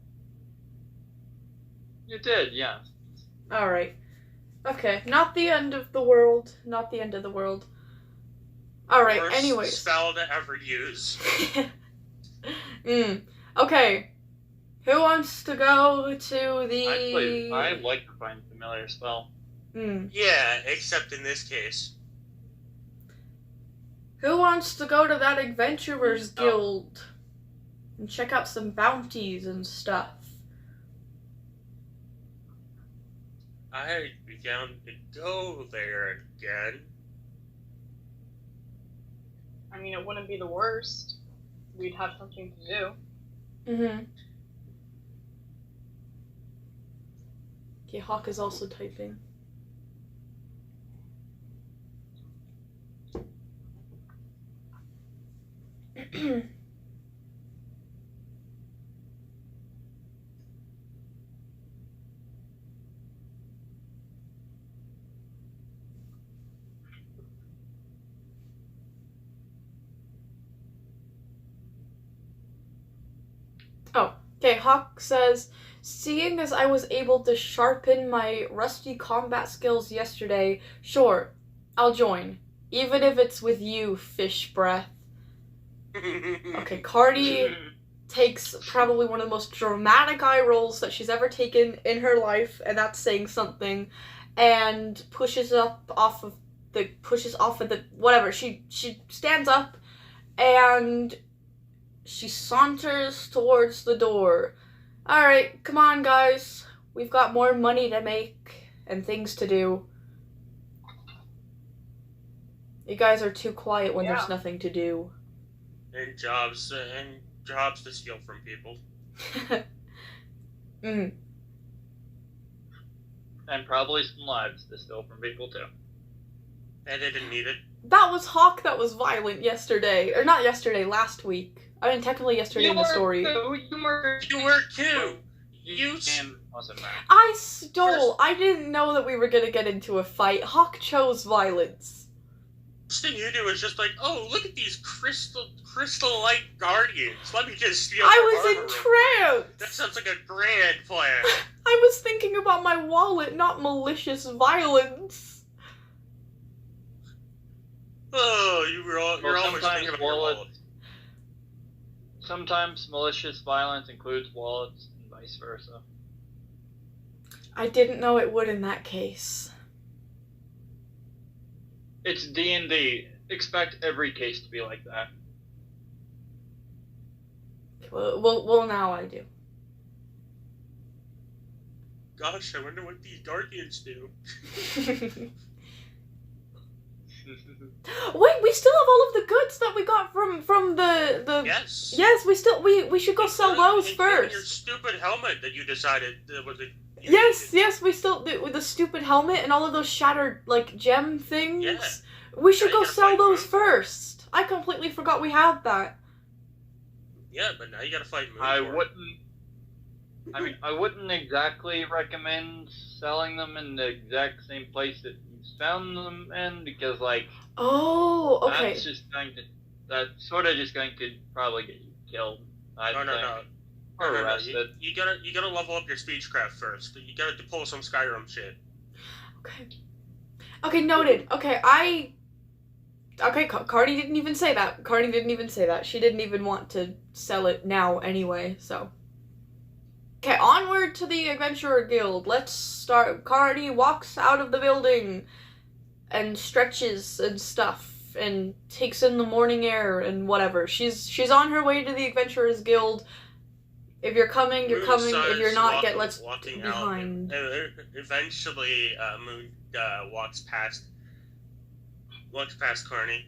You did, yeah. Alright. Okay, not the end of the world. Not the end of the world. Alright, anyways. Worst spell to ever use. Okay. Who wants to go to the... I'd like to find a familiar spell. Yeah, except in this case. Who wants to go to that Adventurers Guild and check out some bounties and stuff? I began to go there again. I mean, it wouldn't be the worst. We'd have something to do. Mm-hmm. Okay, Hawk is also typing. Okay, Hawk says, seeing as I was able to sharpen my rusty combat skills yesterday, sure, I'll join. Even if it's with you, fish breath. Okay, Cardi takes probably one of the most dramatic eye rolls that she's ever taken in her life, and that's saying something, and pushes off of the whatever. She stands up and she saunters towards the door. Alright, come on guys. We've got more money to make and things to do. You guys are too quiet when there's nothing to do. And jobs to steal from people. Mm. And probably some lives to steal from people too. And they didn't need it. That was Hawk that was violent yesterday. Or not yesterday, last week. I mean, technically yesterday in the story. You were too. You wasn't that. I stole. I didn't know that we were gonna get into a fight. Hawk chose violence. First thing you do is just like, oh, look at these crystal light guardians. Let me just steal. I was their in armor. trance. That sounds like a grand plan. I was thinking about my wallet, not malicious violence. Oh, you're always thinking about your wallet. Sometimes malicious violence includes wallets and vice versa. I didn't know it would in that case. It's D&D. Expect every case to be like that. Well, now I do. Gosh, I wonder what these guardians do. Wait, we still have all of the goods that we got from the. Yes. Yes, we should go sell those first. Your stupid helmet that you decided was it. Yes, we still with the stupid helmet and all of those shattered like gem things. Yeah. We should go you gotta sell fight those Moon. first. I completely forgot we had that. Yeah, but now you gotta fight Moon. I wouldn't exactly recommend selling them in the exact same place that you found them in, because like Oh, okay. That's sort of just going to probably get you killed. No. Or arrested. You gotta level up your speechcraft first. You gotta pull some Skyrim shit. Okay, noted. Okay, Cardi didn't even say that. She didn't even want to sell it now anyway, so. Okay, onward to the Adventurer Guild. Let's start. Cardi walks out of the building and stretches and stuff and takes in the morning air and whatever. She's on her way to the Adventurers Guild. If you're coming, you're coming. If you're not, let's walking behind. Out. Eventually, Moon walks past Carney.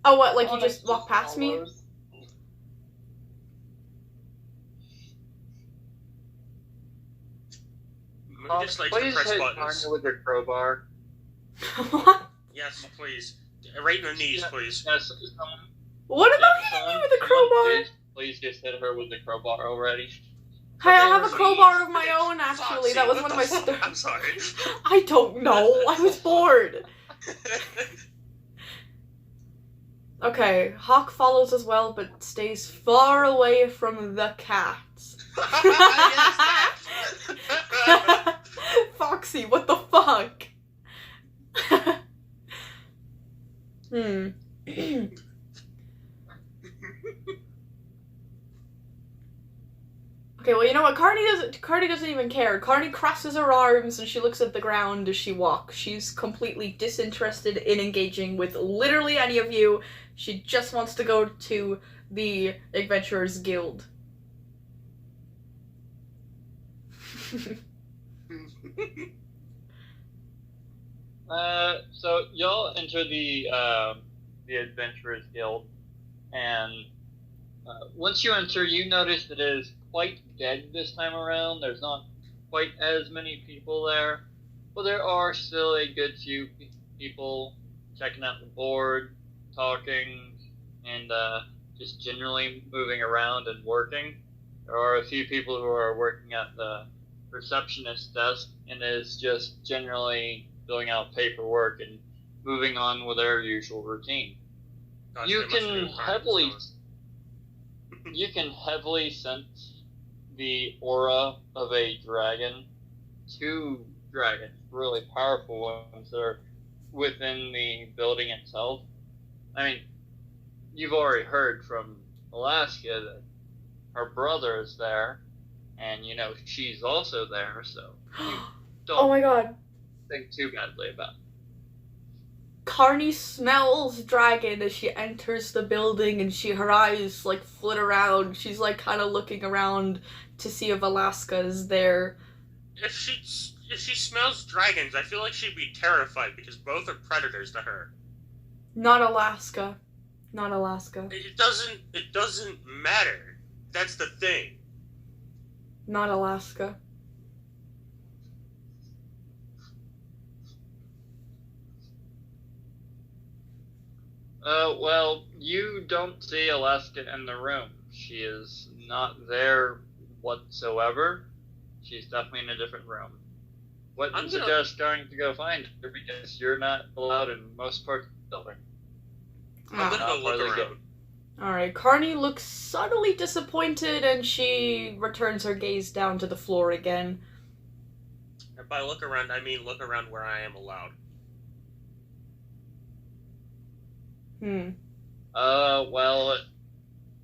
Oh, what? Like you just walk past me? Moon just likes to Please press hit buttons. Carney with your crowbar. What? Yes, please. Right in the knees, please. Yes, What about hitting me with a crowbar? Please just hit her with the crowbar already. Hey, I have a crowbar of my own, actually. That was one of my stuff. I'm sorry. I don't know. I was bored. Okay, Hawk follows as well, but stays far away from the cats. Foxy, what the fuck? Okay, well, you know what? Carney doesn't even care. Carney crosses her arms and she looks at the ground as she walks. She's completely disinterested in engaging with literally any of you. She just wants to go to the Adventurers Guild. So y'all enter the Adventurers Guild, and once you enter, you notice that it is quite dead this time around. There's not quite as many people there, but there are still a good few people checking out the board, talking, and just generally moving around and working. There are a few people who are working at the receptionist desk, and is just generally filling out paperwork and moving on with their usual routine. Gosh, You they must have can been heavily parties, you can heavily sense the aura of a dragon. Two dragons, really powerful ones that are within the building itself. I mean, you've already heard from Alaska that her brother is there, and you know she's also there, so you Oh don't my god. think too badly about it. Carney smells dragon as she enters the building, and her eyes like flit around. She's like kind of looking around to see if Alaska is there. If she smells dragons, I feel like she'd be terrified because both are predators to her. Not Alaska. Not Alaska. It doesn't matter. That's the thing. Not Alaska. Well, you don't see Alaska in the room. She is not there whatsoever. She's definitely in a different room. Wouldn't suggest going to go find her because you're not allowed in most parts of the building. I'm gonna go look around. Alright, Carney looks subtly disappointed and she returns her gaze down to the floor again. And by look around, I mean look around where I am allowed. Well,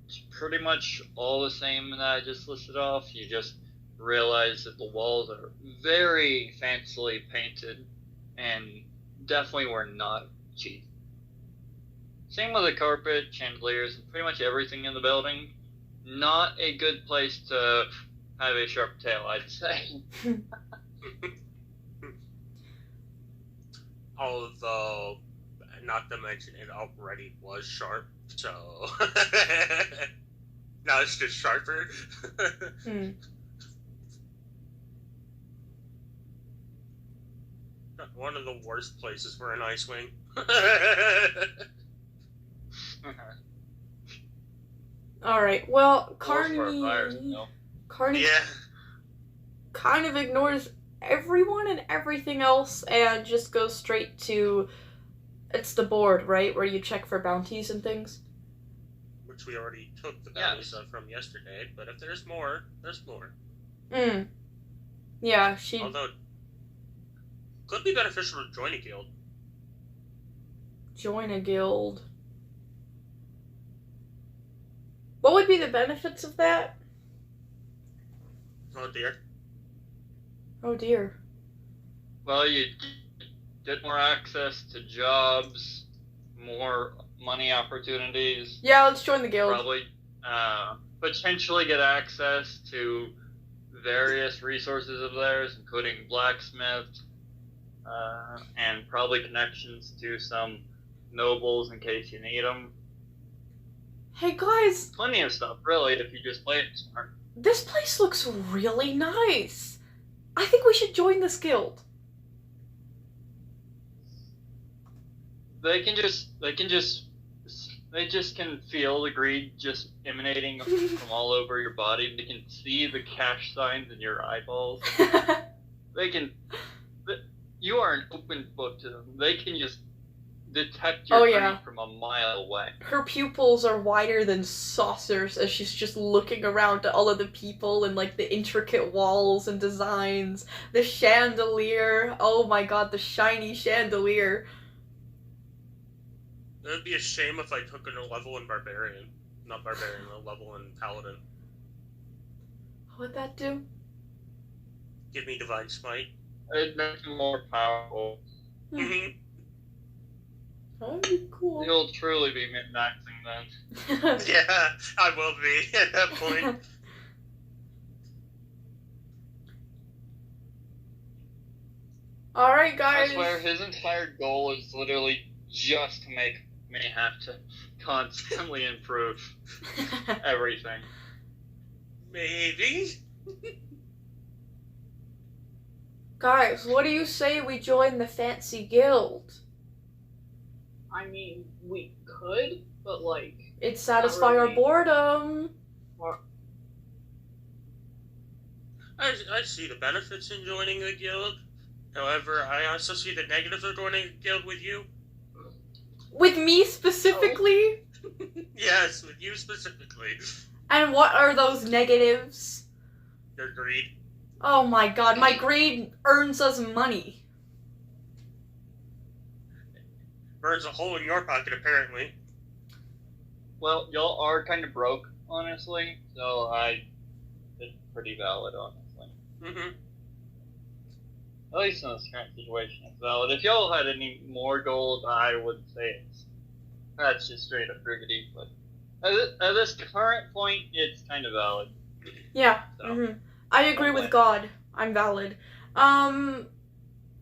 it's pretty much all the same that I just listed off. You just realize that the walls are very fancily painted and definitely were not cheap. Same with the carpet, chandeliers, and pretty much everything in the building. Not a good place to have a sharp tail, I'd say. Although, not to mention, it already was sharp, so... now it's just sharper. One of the worst places for an ice wing. Alright, well, Carney Yeah. kind of ignores everyone and everything else and just goes straight to... It's the board, right? Where you check for bounties and things? Which we already took the bounties from yesterday, but if there's more, there's more. Yeah, she... Although, could be beneficial to join a guild. Join a guild. What would be the benefits of that? Oh dear. Oh dear. Well, you get more access to jobs, more money opportunities. Yeah, let's join the guild. Probably potentially get access to various resources of theirs, including blacksmith, and probably connections to some nobles in case you need them. Hey guys, Plenty of stuff, really, if you just play it smart. this place looks really nice. I think we should join this guild. They just can feel the greed just emanating from all over your body. They can see the cash signs in your eyeballs. You are an open book to them. They can just detect your greed from a mile away. Her pupils are wider than saucers as she's just looking around at all of the people and like the intricate walls and designs. The chandelier. Oh my god, the shiny chandelier. It would be a shame if I took a level in Barbarian. Not Barbarian, a level in Paladin. What'd that do? Give me Divine Smite. It'd make you more powerful. Mm-hmm. That'd be cool. You'll truly be min-maxing then. Yeah, I will be at that point. Alright, I guys. swear his entire goal is literally just to make me have to constantly improve everything. Maybe. Guys, what do you say we join the fancy guild? I mean, we could, but like, It'd satisfy our really. boredom. I see the benefits in joining the guild. However, I also see the negatives of joining a guild with you. With me specifically? Yes, with you specifically. And what are those negatives? Your greed. Oh my god, my greed earns us money. Burns a hole in your pocket, apparently. Well, y'all are kind of broke, honestly, so it's pretty valid, honestly. Mm-hmm. At least in this current situation, it's valid. If y'all had any more gold, I would say that's just straight up riggedy, but at this current point, it's kind of valid. Yeah, So, I agree with God. I'm valid.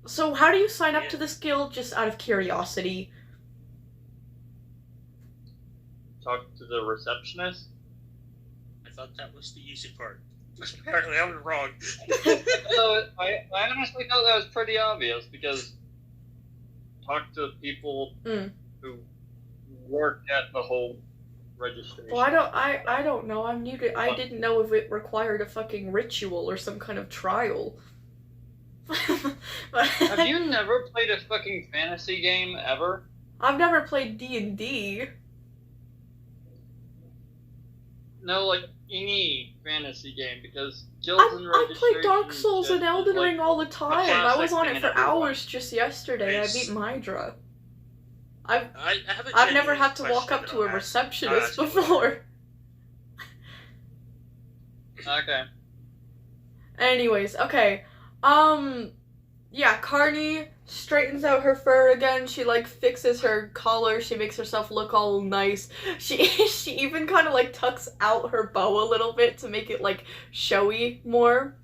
So how do you sign up to this guild, just out of curiosity? talk to the receptionist. I thought that was the easy part. Apparently, I was wrong. So I honestly thought that was pretty obvious because talk to people who work at the whole registration. Well, I don't know. I'm new to. I didn't know if it required a fucking ritual or some kind of trial. Have you never played a fucking fantasy game ever? I've never played D&D. No, like any fantasy game, because guilds and I play registration Dark Souls shit and is, Elden like, Ring all the time. I classic was on thing it in for everyone. hours just yesterday. I beat Mydra. I have a I've never genuine had to walk question up to that a I'll receptionist ask you before. Okay. Anyways, okay. Yeah, Carney straightens out her fur again. She, like, fixes her collar. She makes herself look all nice. She even kind of, like, tucks out her bow a little bit to make it, like, showy more.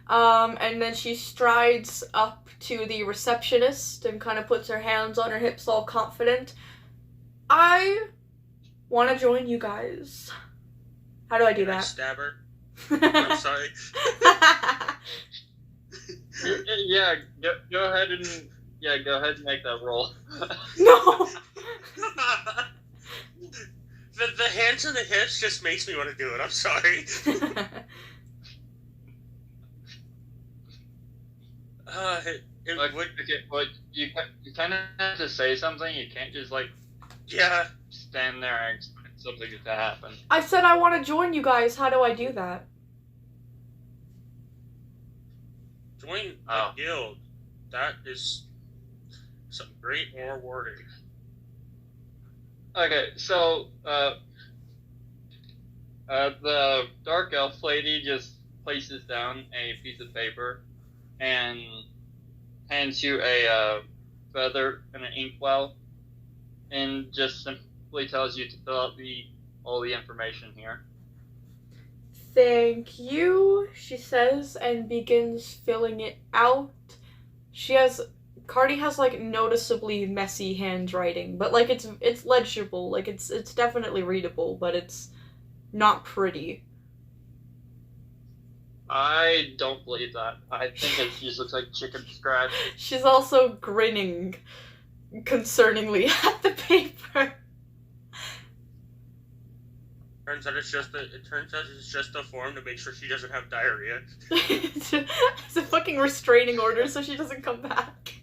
And then she strides up to the receptionist and kind of puts her hands on her hips all confident. I want to join you guys. How do I do Can I that? stab her? I'm sorry. Yeah, go ahead and make that roll. No! The hands and the hips just makes me want to do it. I'm sorry. It would. Okay, but you kind of have to say something. You can't just like Yeah. stand there and expect something to happen. I said I want to join you guys. How do I do that? Join Oh. a guild. That is some great wording. Okay, so the dark elf lady just places down a piece of paper and hands you a feather and an inkwell, and just simply tells you to fill out all the information here. Thank you, she says, and begins filling it out. Cardi has, like, noticeably messy handwriting, but, like, it's legible. Like, it's definitely readable, but it's not pretty. I don't believe that. I think it just looks like chicken scratch. She's also grinning concerningly at the paper. Turns out it's just a form to make sure she doesn't have diarrhea. It's a fucking restraining order so she doesn't come back.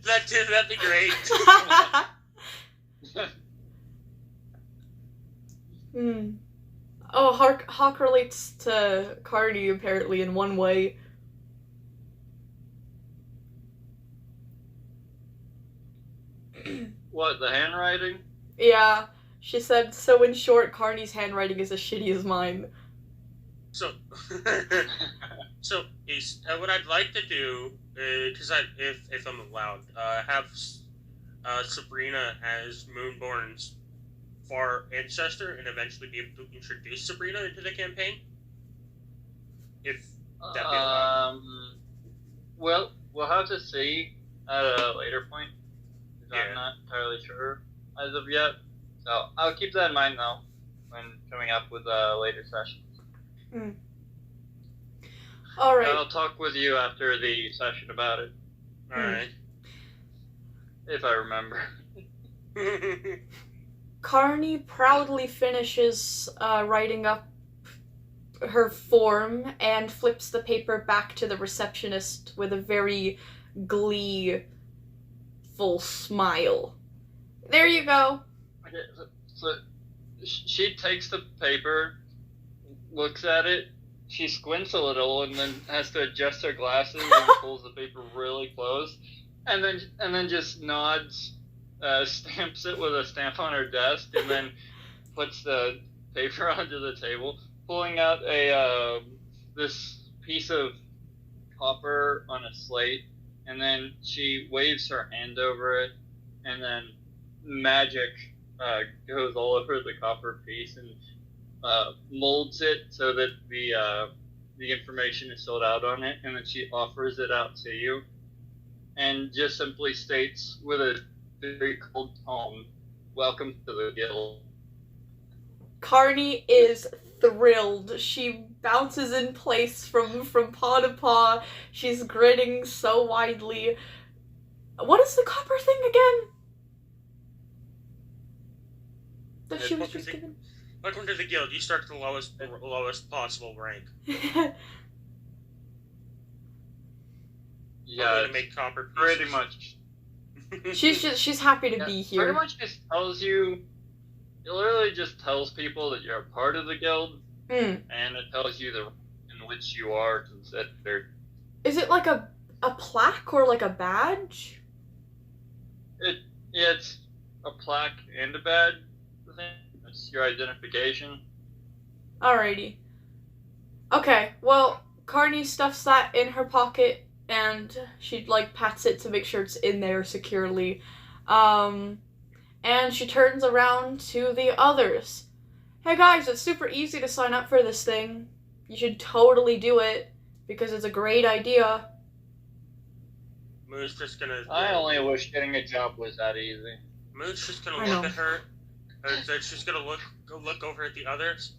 That'd be great. Oh, Hawk relates to Cardi apparently in one way. What, the handwriting? Yeah, she said, so in short, Carney's handwriting is as shitty as mine. So, what I'd like to do, because if I'm allowed, have Sabrina as Moonborn's far ancestor, and eventually be able to introduce Sabrina into the campaign. If that be allowed. Well, we'll have to see at a later point. Because Yeah. I'm not entirely sure as of yet. So I'll keep that in mind though when coming up with later sessions. All right. I'll talk with you after the session about it, Alright. if I remember. Carney proudly finishes writing up her form and flips the paper back to the receptionist with a very gleeful smile. There you go. Okay, so she takes the paper, looks at it, she squints a little, and then has to adjust her glasses and pulls the paper really close, and then just nods, stamps it with a stamp on her desk, and then puts the paper onto the table, pulling out this piece of copper on a slate, and then she waves her hand over it, and then magic goes all over the copper piece and molds it so that the information is filled out on it, and then she offers it out to you, and just simply states with a very cold tone, "Welcome to the guild." Carney is thrilled. She bounces in place from paw to paw. She's grinning so widely. What is the copper thing again? That she was just given? Welcome to the guild. You start at the lowest possible rank. Yeah, To make copper pieces. pretty much. She's happy to be here. Pretty much just tells you. It literally just tells people that you're a part of the guild, and it tells you the rank in which you are considered. Is it like a plaque or like a badge? It's a plaque and a badge. It's your identification. Alrighty. Okay, well, Carney stuffs that in her pocket, and she, pats it to make sure it's in there securely. And she turns around to the others. Hey guys, it's super easy to sign up for this thing. You should totally do it, because it's a great idea. Moon's just gonna... I only wish getting a job was that easy. Moon's just gonna look at her, and then she's gonna look over at the others,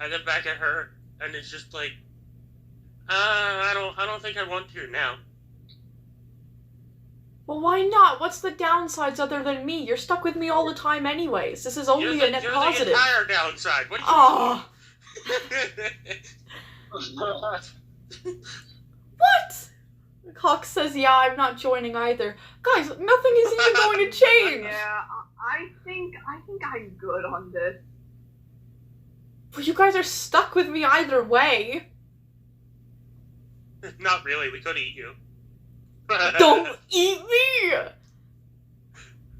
and then back at her, and it's just like, I don't think I want to now. Well, why not? What's the downsides other than me? You're stuck with me all the time anyways. This is only a net positive. You're the entire downside. What do you mean? What? Hawk says, yeah, I'm not joining either. Guys, nothing is even going to change. Yeah, I think I'm good on this. But you guys are stuck with me either way. Not really. We could eat you. Don't eat me!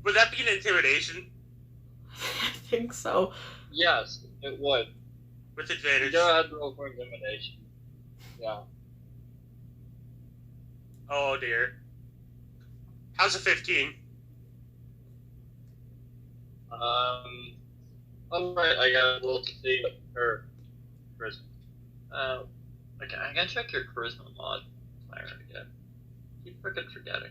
Would that be an intimidation? I think so. Yes, it would. With advantage. You don't have to roll for intimidation. Yeah. Oh dear. How's a 15? Alright, I gotta look to see her charisma. Okay, I gotta check your charisma mod. Fire again. Keep freaking forgetting.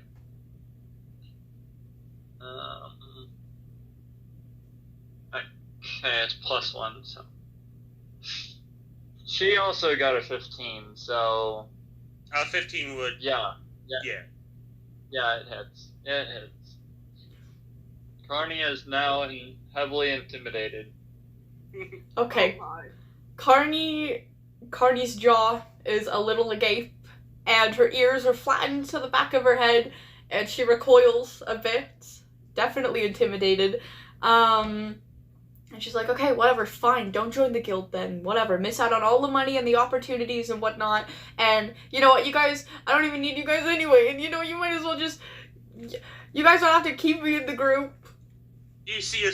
Okay, it's +1, so. She also got a 15, so. 15 would. Yeah. Yeah. Yeah, it hits. It hits. Carney is now heavily intimidated. Okay. Oh my. Carney's jaw is a little agape, and her ears are flattened to the back of her head, and she recoils a bit, definitely intimidated. And she's like, okay, whatever, fine, don't join the guild then, whatever, miss out on all the money and the opportunities and whatnot, and you know what, you guys, I don't even need you guys anyway, and you know, you might as well just, you guys don't have to keep me in the group. You see a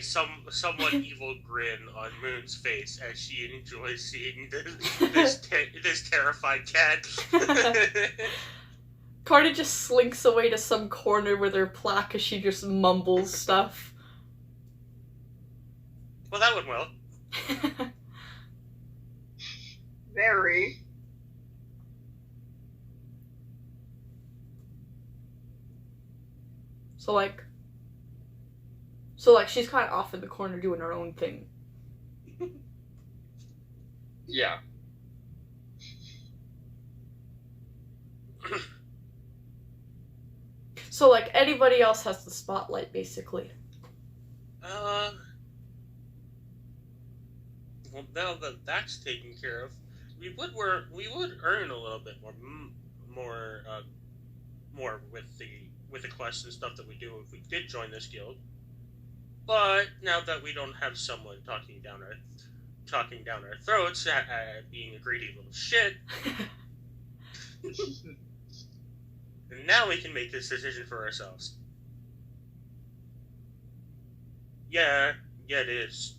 somewhat evil grin on Moon's face as she enjoys seeing this terrified cat. Carter just slinks away to some corner with her plaque as she just mumbles stuff. Well, that went well. Very. So like she's kind of off in the corner doing her own thing. Yeah. So like anybody else has the spotlight, basically. Well, now that that's taken care of, we would earn a little bit more with the quests and stuff that we do if we did join this guild. But now that we don't have someone talking down our throats, being a greedy little shit, and now we can make this decision for ourselves. Yeah, it is.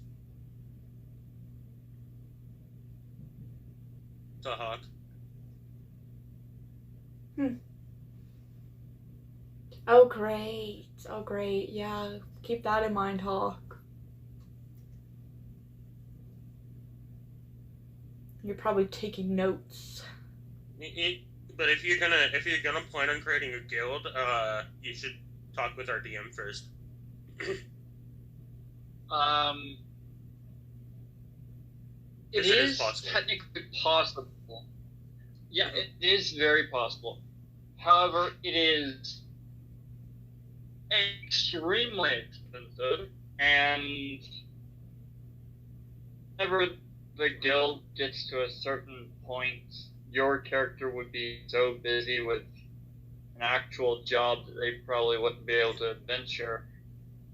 It's a hawk. Oh great, yeah. Keep that in mind, Hawk. You're probably taking notes. But if you're gonna plan on creating a guild, you should talk with our DM first. It is technically possible. Yeah, it is very possible. However, it is extremely expensive, and whenever the guild gets to a certain point, your character would be so busy with an actual job that they probably wouldn't be able to venture.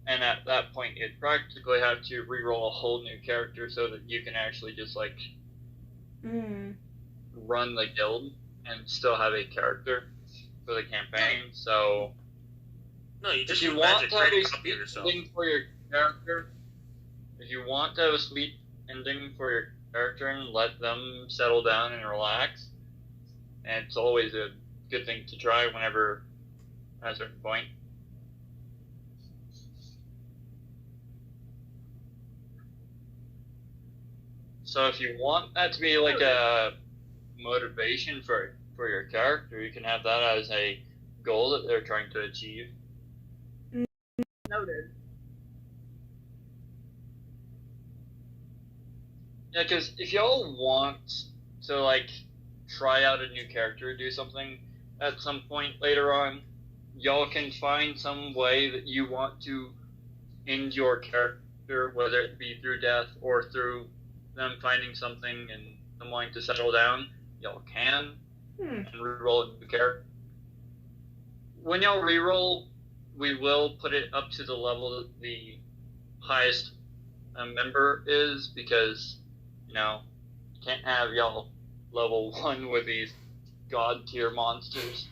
And at that point, you'd practically have to re-roll a whole new character so that you can actually just, like, run the guild and still have a character for the campaign. So, no, you just if you want to have a sweet ending for your character, and let them settle down and relax, and it's always a good thing to try whenever at a certain point. So if you want that to be like a motivation for your character, you can have that as a goal that they're trying to achieve. Noted. Yeah, because if y'all want to, like, try out a new character, do something at some point later on, y'all can find some way that you want to end your character, whether it be through death or through them finding something and them wanting to settle down. Y'all can and reroll a new character. When y'all reroll, we will put it up to the level that the highest member is, because you can't have y'all level 1 with these god tier monsters.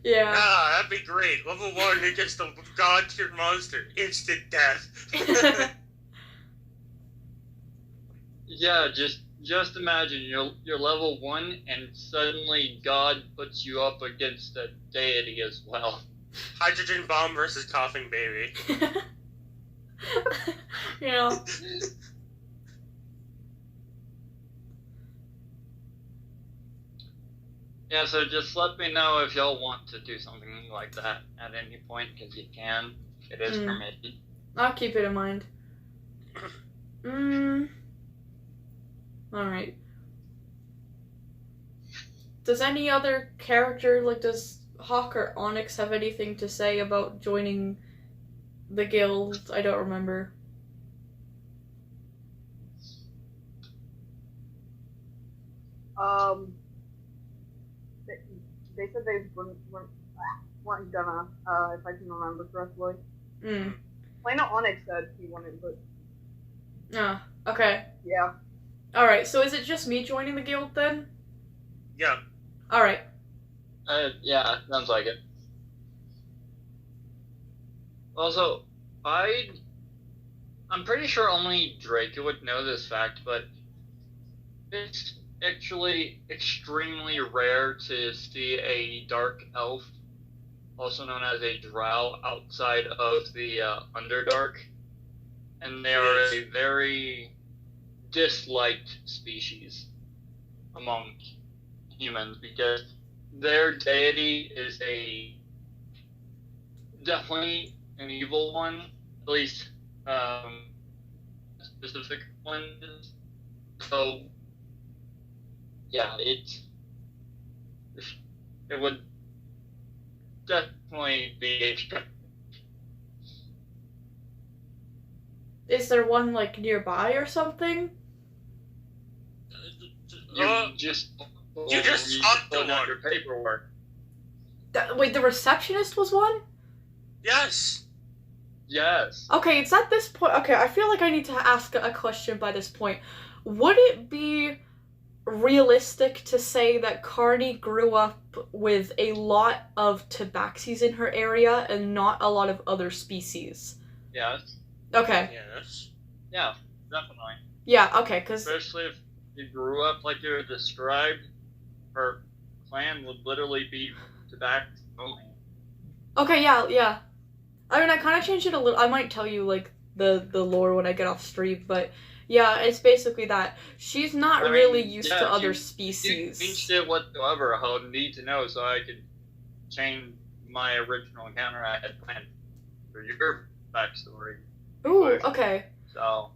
Yeah. Ah, that'd be great. Level 1 against a god tier monster. Instant death. Yeah, just imagine you're level 1 and suddenly God puts you up against a deity as well. Hydrogen bomb versus coughing baby. Yeah, so just let me know if y'all want to do something like that at any point, because you can. It is permitted. I'll keep it in mind. Alright. Does any other character, like, does Hawk or Onyx have anything to say about joining the guild? I don't remember. They said they weren't gonna, if I can remember correctly. Plain Onyx said he wanted, but... Ah, okay. Yeah. Alright, so is it just me joining the guild then? Yeah. Alright. Yeah, sounds like it. Also, I'm pretty sure only Draco would know this fact, but it's actually extremely rare to see a dark elf, also known as a drow, outside of the Underdark, and they are a very disliked species among humans, because their deity is definitely an evil one, at least specific ones. So yeah, it would definitely be Is there one like nearby or something? you just talked to fill out one. your paperwork. Wait, the receptionist was one? Yes. Yes. Okay, it's at this point. Okay, I feel like I need to ask a question by this point. Would it be realistic to say that Carney grew up with a lot of tabaxis in her area and not a lot of other species? Yes. Okay. Yes. Yeah, definitely. Yeah, okay, because... Especially if you grew up like you were described, her clan would literally be tobacco only. Okay, yeah. I mean, I kind of changed it a little. I might tell you, like, the lore when I get off stream, but yeah, it's basically that. She's not really used to other species. You changed it whatsoever. I'll need to know so I could change my original encounter I had planned for your backstory. Ooh, okay. So...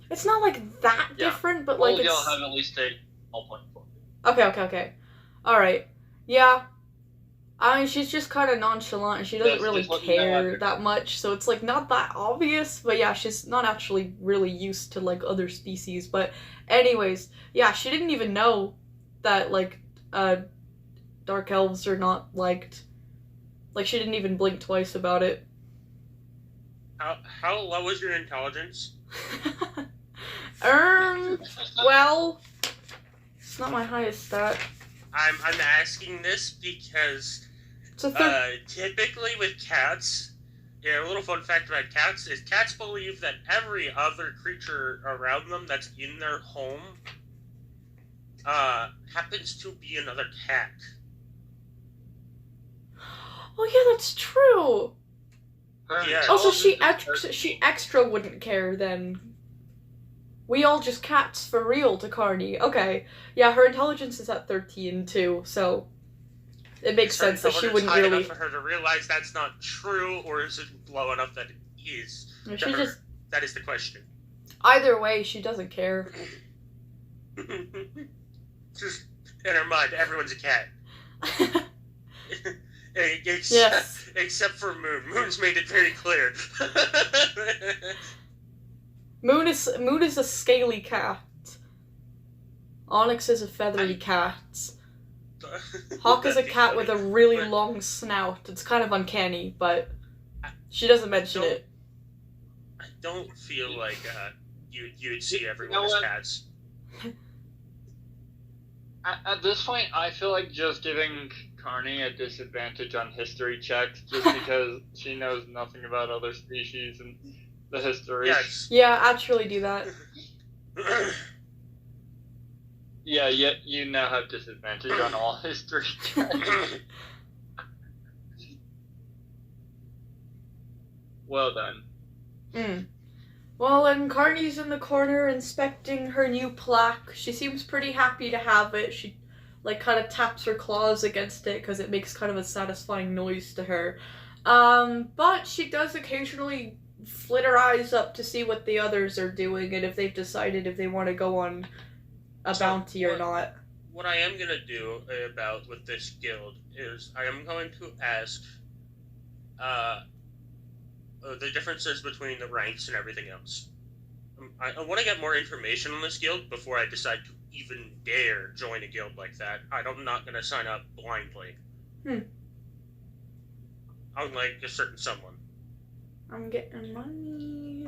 It's not, like, that different, but, like, it's... You'll have at least a small point for it. Okay. Alright. Yeah. I mean, she's just kind of nonchalant, and she doesn't really care that much, so it's, like, not that obvious, but yeah, she's not actually really used to, like, other species, but anyways, yeah, she didn't even know that, like, dark elves are not liked. Like, she didn't even blink twice about it. How low is your intelligence? Well, it's not my highest stat. I'm asking this because typically with cats, a little fun fact about cats is cats believe that every other creature around them that's in their home happens to be another cat. Oh yeah, that's true. Yeah. Also, she extra wouldn't care then. We all just cats for real to Carney. Okay. Yeah, her intelligence is at 13 too, so it makes sense that she wouldn't high really... enough for her to realize that's not true, or is it low enough that it is? That is the question. Either way, she doesn't care. Just in her mind, everyone's a cat. Yes. Except for Moon. Moon's made it very clear. Moon is a scaly cat. Onyx is a feathery cat. Hawk is a cat with a really long snout. It's kind of uncanny, but she doesn't mention it. I don't feel like you'd see everyone as cats. At this point, I feel like just giving Carney a disadvantage on history checks just because she knows nothing about other species and the history. Yes. Yeah, actually do that. Yeah, you now have disadvantage on all history checks. Well done. Well, and Carney's in the corner inspecting her new plaque. She seems pretty happy to have it. She, like, kind of taps her claws against it because it makes kind of a satisfying noise to her. But she does occasionally flit her eyes up to see what the others are doing and if they've decided if they want to go on a bounty or not. What I am going to do with this guild is I am going to ask the differences between the ranks and everything else. I want to get more information on this guild before I decide to even dare join a guild like that. I'm not going to sign up blindly. Unlike a certain someone. I'm getting money.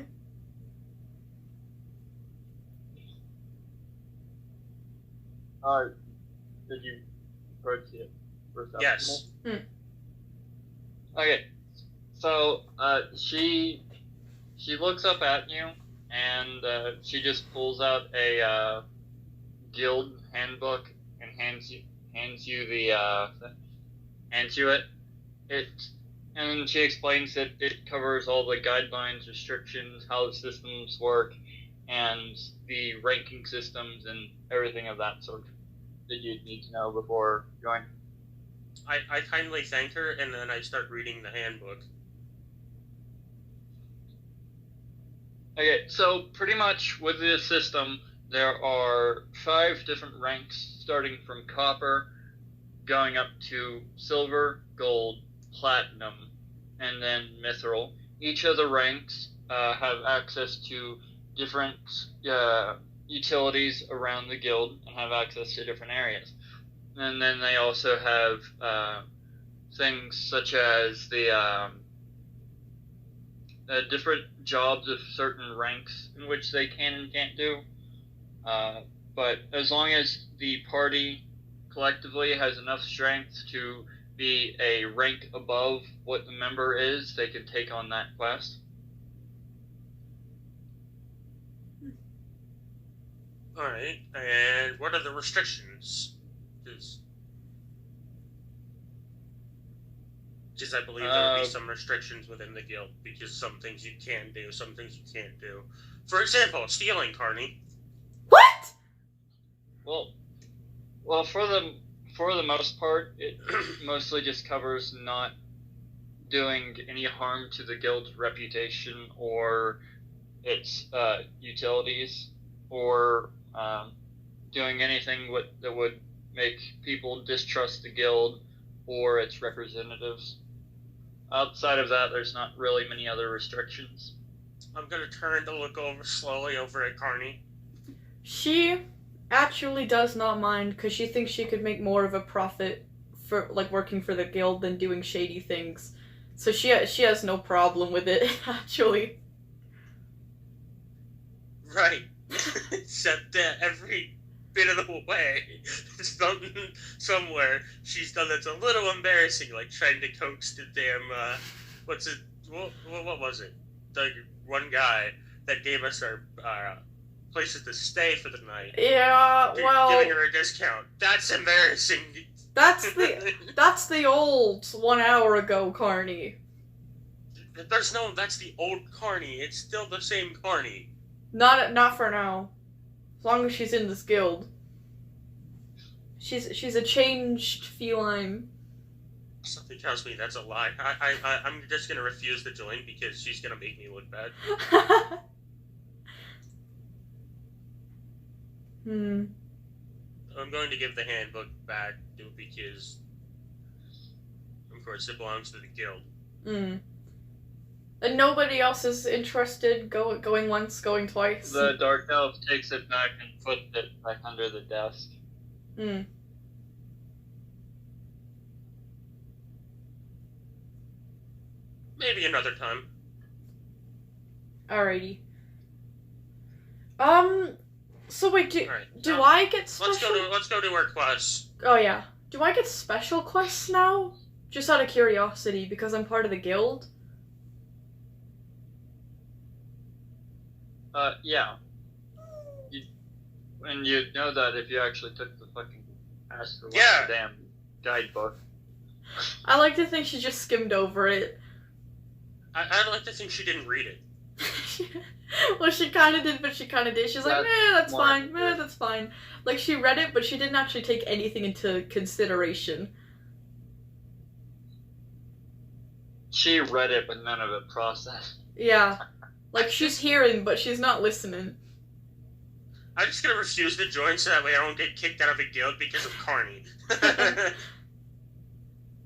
Did you approach it for something? Yes. Okay. So, she looks up at you, and she just pulls out a guild handbook and hands you it. And she explains that it covers all the guidelines, restrictions, how the systems work, and the ranking systems and everything of that sort that you'd need to know before joining. I kindly thank her, and then I start reading the handbook. Okay, so pretty much with this system, there are 5 different ranks, starting from copper, going up to silver, gold, platinum, and then mithril. Each of the ranks have access to different utilities around the guild and have access to different areas. And then they also have things such as the different jobs of certain ranks in which they can and can't do. But as long as the party collectively has enough strength to be a rank above what the member is, they can take on that quest. Alright, and what are the restrictions? Because I believe there will be some restrictions within the guild, because some things you can do, some things you can't do. For example, stealing, Carney. What? Well, for the most part, it mostly just covers not doing any harm to the guild's reputation or its utilities, or doing anything that would make people distrust the guild or its representatives. Outside of that, there's not really many other restrictions. I'm gonna turn to look slowly over at Carney. She actually does not mind, because she thinks she could make more of a profit for working for the guild than doing shady things. So she has no problem with it, actually. Right. Except that every bit of the way, somewhere she's done that's a little embarrassing, like trying to coax the damn, what was it? The one guy that gave us our places to stay for the night. Yeah, well, giving her a discount. That's embarrassing. That's the old 1 hour ago Carney. That's the old Carney. It's still the same Carney. Not for now. As long as she's in this guild. She's a changed feline. Something tells me that's a lie. I'm just gonna refuse to join because she's gonna make me look bad. I'm going to give the handbook back because, of course, it belongs to the guild. And nobody else is interested going once, going twice? The Dark Elf takes it back and puts it back under the desk. Maybe another time. Alrighty. So wait, do Right, I get special? Let's go to our quests. Oh yeah. Do I get special quests now? Just out of curiosity, because I'm part of the guild? Yeah. And you'd know that if you actually took the fucking ask for one of the damn guidebook. I like to think she just skimmed over it. I'd like to think she didn't read it. Well, she kind of did, but she kind of did. She's like, that's fine. That's fine. Like, she read it, but she didn't actually take anything into consideration. She read it, but none of it processed. Yeah. Like, she's hearing, but she's not listening. I'm just gonna refuse to join so that way I don't get kicked out of a guild because of Carney.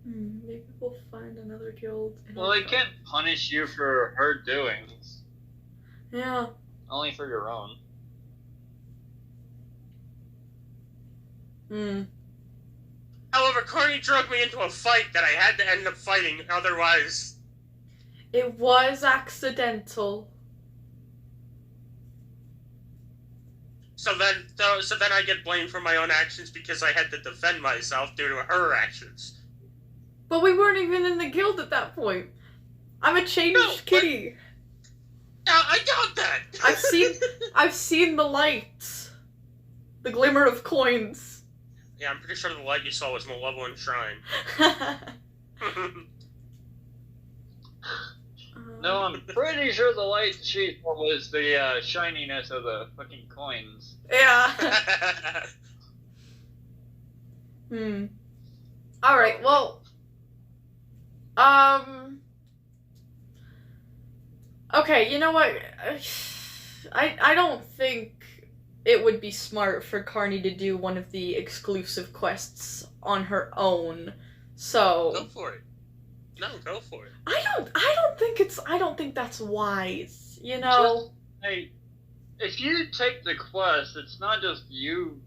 Maybe we'll find another guild. Well, they can't punish you for her doings. Yeah. Only for your own. However, Carney drug me into a fight that I had to end up fighting, otherwise... It was accidental. So then I get blamed for my own actions because I had to defend myself due to her actions. But we weren't even in the guild at that point. I'm a changed kitty. I got that. I've seen the lights. The glimmer of coins. Yeah, I'm pretty sure the light you saw was Malevolent Shrine. No, I'm pretty sure the light she saw was the shininess of the fucking coins. Yeah. Alright, well... Okay, you know what? I don't think it would be smart for Carney to do one of the exclusive quests on her own. So Go for it. No, go for it. I don't think that's wise, you know? Hey, if you take the quest, it's not just you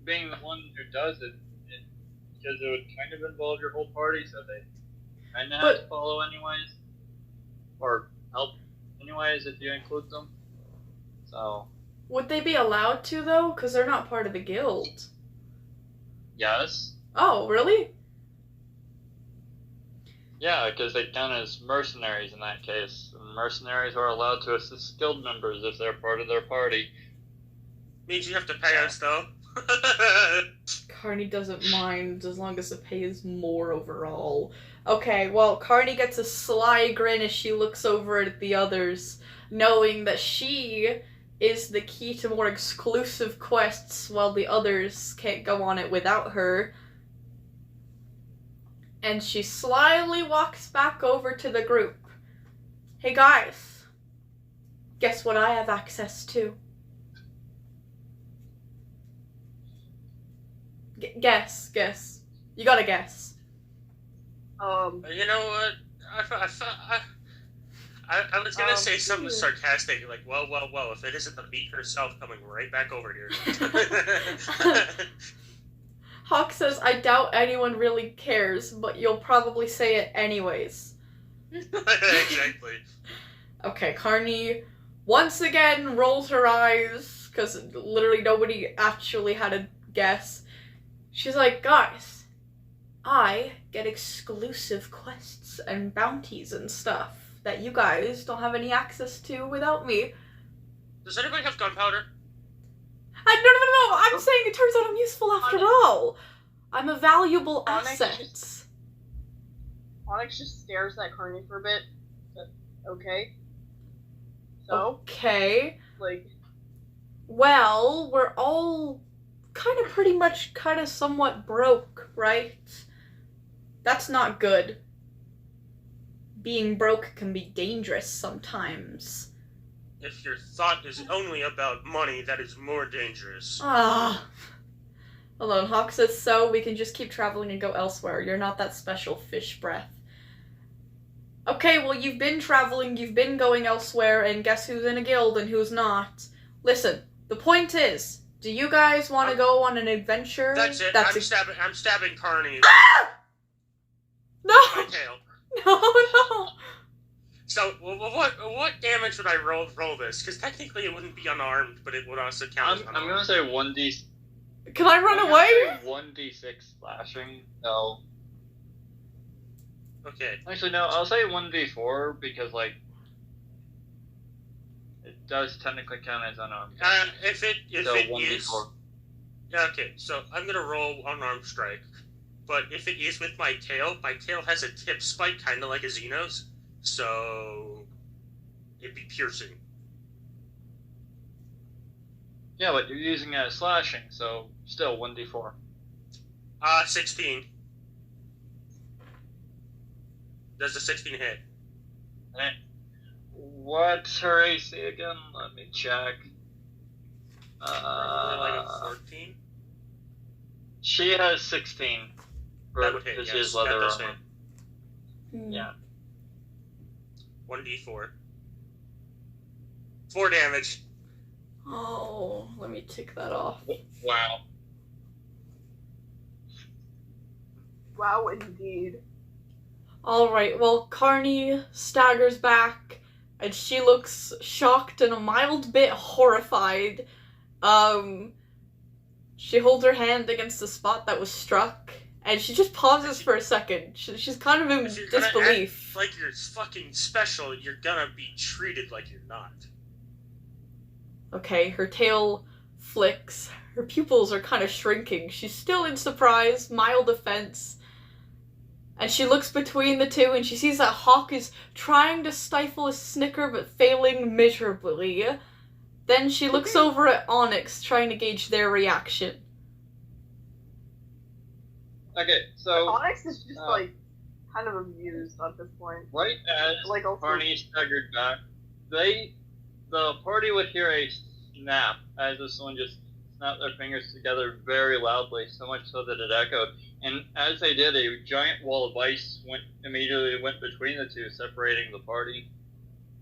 being the one who does it, because it would kind of involve your whole party, so they kind of have to follow anyways, or help anyways if you include them. So Would they be allowed to, though? Because they're not part of the guild. yes, Oh, really? yeah, because they count as mercenaries in that case. And mercenaries are allowed to assist guild members if they're part of their party. Means you have to pay us, though. Carney doesn't mind as long as the pay is more overall. Okay, well, Carney gets a sly grin as she looks over at the others, knowing that she is the key to more exclusive quests while the others can't go on it without her. And she slyly walks back over to the group. Hey guys, guess what I have access to? Guess. You gotta guess. You know what? I was gonna say something sarcastic, like, well, if it isn't the meat herself coming right back over here. Hawk says, I doubt anyone really cares, but you'll probably say it anyways. Exactly. Okay, Carney once again rolls her eyes, because literally nobody actually had a guess. She's like, guys, I get exclusive quests and bounties and stuff that you guys don't have any access to without me. Does anybody have gunpowder? No, I'm saying it turns out I'm useful after all. I'm a valuable asset. Onyx just stares at Carney for a bit. Okay. So? Okay. Like... Well, we're all kind of somewhat broke, right? That's not good. Being broke can be dangerous sometimes. If your thought is only about money, that is more dangerous. Ah. Alone Hawk says, so we can just keep traveling and go elsewhere. You're not that special, fish breath. Okay, well, you've been traveling, you've been going elsewhere, and guess who's in a guild and who's not? Listen, the point is, do you guys want to go on an adventure? That's it. I'm stabbing Carney. Ah! No! My tail. No. So, what damage would I roll this? Because technically it wouldn't be unarmed, but it would also count as unarmed. I'm gonna say 1d. Can I run away? 1d6 slashing. No. Okay. Actually, no. I'll say 1d4 because like it does technically count as unarmed. If it 1d4. is. Okay, so I'm gonna roll unarmed strike, but if it is with my tail has a tip spike, kind of like a Xenos, so it'd be piercing. Yeah, but you're using it as slashing, so still 1d4. 16. Does the 16 hit? What's her AC again? Let me check. Like a 14? She has 16. That would hit, yes. She has leather That does armor. hit. Yeah. 1d4. 4 damage. Oh, let me tick that off. Wow. Wow, indeed. Alright, well, Carney staggers back, and she looks shocked and a mild bit horrified. She holds her hand against the spot that was struck, and she just pauses for a second. She's kind of in disbelief. Like you're fucking special, you're gonna be treated like you're not. Okay, her tail flicks. Her pupils are kind of shrinking. She's still in surprise, mild offense. And she looks between the two and she sees that Hawk is trying to stifle a snicker but failing miserably. Then she looks over at Onyx, trying to gauge their reaction. Okay, so Onyx is just like kind of amused at this point. right as Like also... Carney staggered back, the the party would hear a snap as if someone just snapped their fingers together very loudly, so much so that it echoed. And as they did, a giant wall of ice immediately went between the two, separating the party,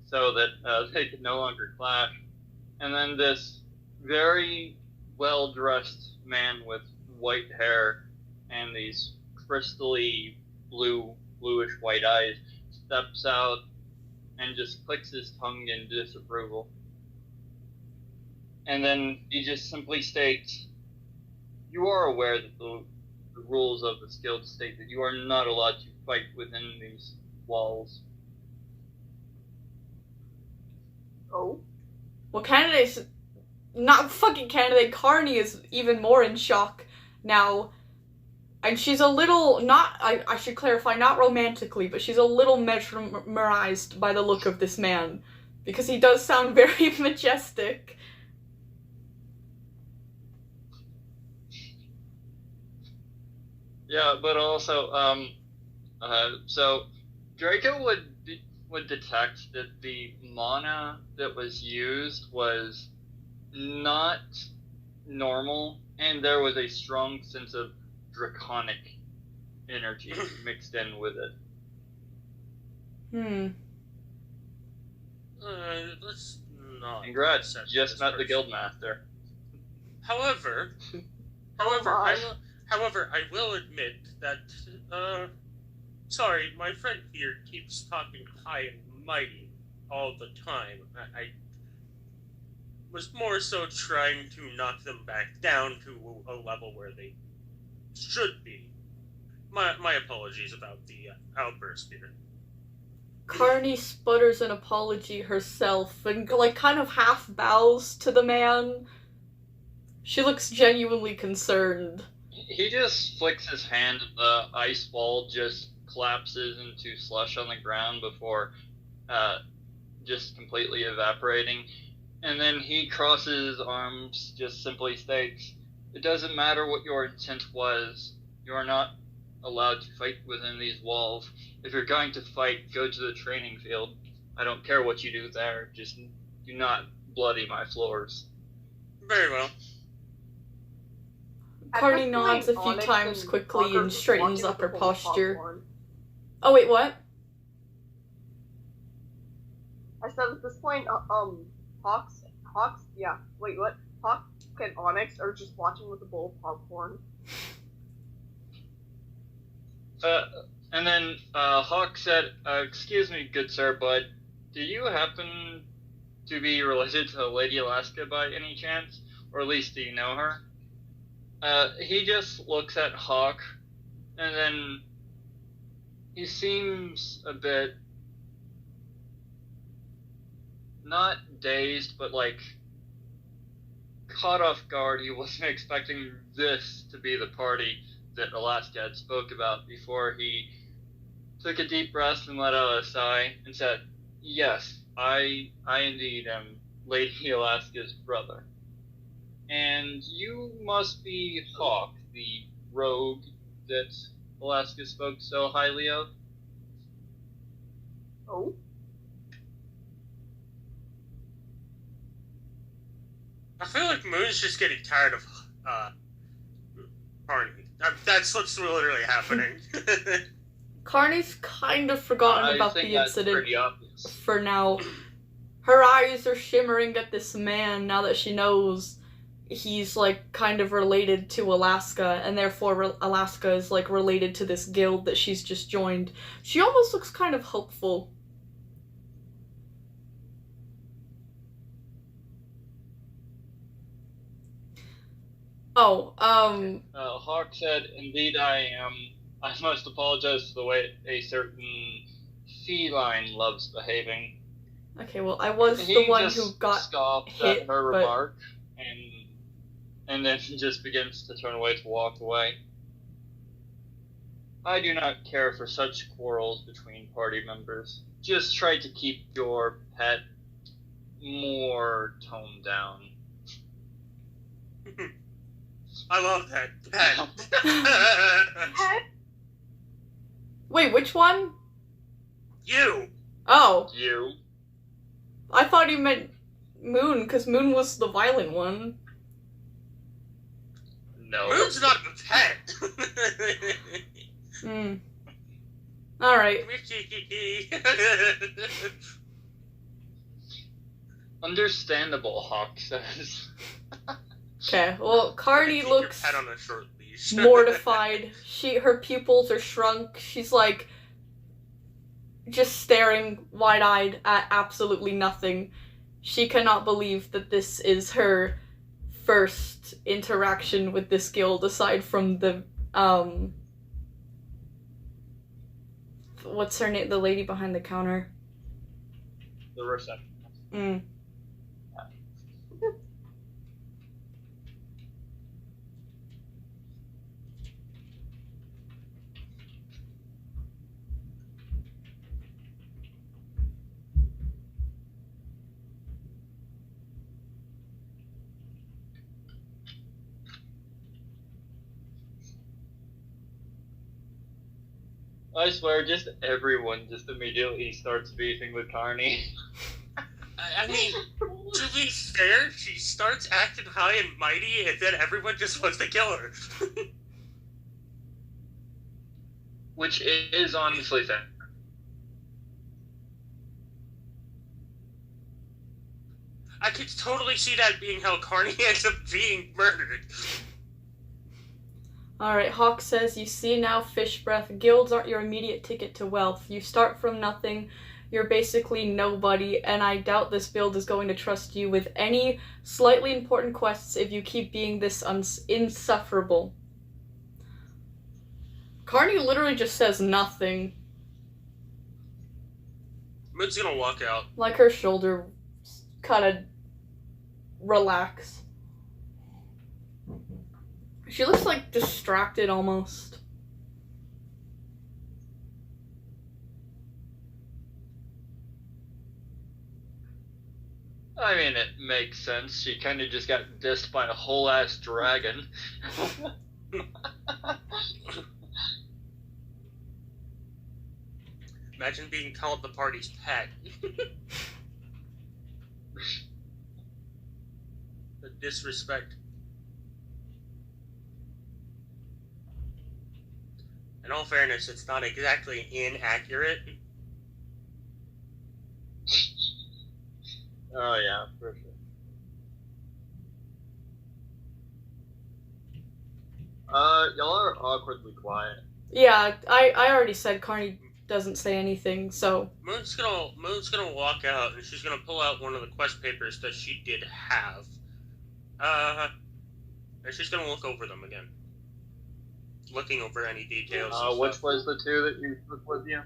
so that they could no longer clash. And then this very well-dressed man with white hair and these crystally bluish white eyes steps out and just clicks his tongue in disapproval. And then he just simply states, "You are aware that the rules of this guild state that you are not allowed to fight within these walls." Oh. Well, candidate's not fucking candidate. Carney is even more in shock now. And she's a little, I should clarify, not romantically, but she's a little mesmerized by the look of this man. Because he does sound very majestic. Yeah, but also, so Draco would detect that the mana that was used was not normal, and there was a strong sense of draconic energy mixed in with it. Let's not. Congrats, just met the guildmaster. However, I will admit that, sorry, my friend here keeps talking high and mighty all the time. I was more so trying to knock them back down to a level where they should be. My apologies about the outburst here. Carney sputters an apology herself and, like, kind of half bows to the man. She looks genuinely concerned. He just flicks his hand and the ice wall just collapses into slush on the ground before just completely evaporating. And then he crosses his arms, just simply states, "It doesn't matter what your intent was. You are not allowed to fight within these walls. If you're going to fight, go to the training field. I don't care what you do there. Just do not bloody my floors." Very well. Carney nods a few times quickly and straightens up her posture. Oh, wait, what? I said at this point, Hawks, yeah, wait, what? Hawk and Onyx are just watching with a bowl of popcorn. And then Hawk said, "Excuse me, good sir, but do you happen to be related to Lady Alaska by any chance? Or at least do you know her?" He just looks at Hawk, and then he seems a bit not dazed, but like caught off guard. He wasn't expecting this to be the party that Alaska had spoke about before he took a deep breath and let out a sigh and said, "Yes, I indeed am Lady Alaska's brother. And you must be Hawk, the rogue that Alaska spoke so highly of." Oh? I feel like Moon's just getting tired of Carney. That's what's literally happening. Carney's kind of forgotten about the incident pretty obvious. for now. Her eyes are shimmering at this man now that she knows he's, like, kind of related to Alaska, and therefore Alaska is, like, related to this guild that she's just joined. She almost looks kind of hopeful. Oh, Hawk said, "Indeed I am. I must apologize for the way a certain feline loves behaving." Okay, well, I was He the one just who got scoffed hit, at her but- remark, and then just begins to turn away to walk away. "I do not care for such quarrels between party members. Just try to keep your pet more toned down." I love that. Heck? Wait, which one? You! Oh, You? I thought he meant Moon, because Moon was the violent one. No. Moon's not a pet. Alright. Understandable, Hawk says. Okay, well, Carney Keep looks your pet on a short leash. mortified. Her pupils are shrunk. She's like just staring wide-eyed at absolutely nothing. She cannot believe that this is her first interaction with this guild aside from the what's her name? The lady behind the counter. The receptionist. I swear, just everyone just immediately starts beefing with Carney. I mean, to be fair, she starts acting high and mighty, and then everyone just wants to kill her. Which is honestly fair. I could totally see that being how Carney ends up being murdered. Alright, Hawk says, you see now, fish breath, guilds aren't your immediate ticket to wealth. You start from nothing, you're basically nobody, and I doubt this build is going to trust you with any slightly important quests if you keep being this insufferable. Carney literally just says nothing. Moon's gonna walk out. Like her shoulder kind of relax. She looks like distracted almost. I mean, it makes sense. She kind of just got dissed by a whole ass dragon. Imagine being called the party's pet. The disrespect. In all fairness, it's not exactly inaccurate. Oh yeah, for sure. Y'all are awkwardly quiet. Yeah, I already said Carney doesn't say anything, so... Moon's gonna walk out, and she's gonna pull out one of the quest papers that she did have. And she's gonna look over them again. Looking over any details. Which was the two that you took with you?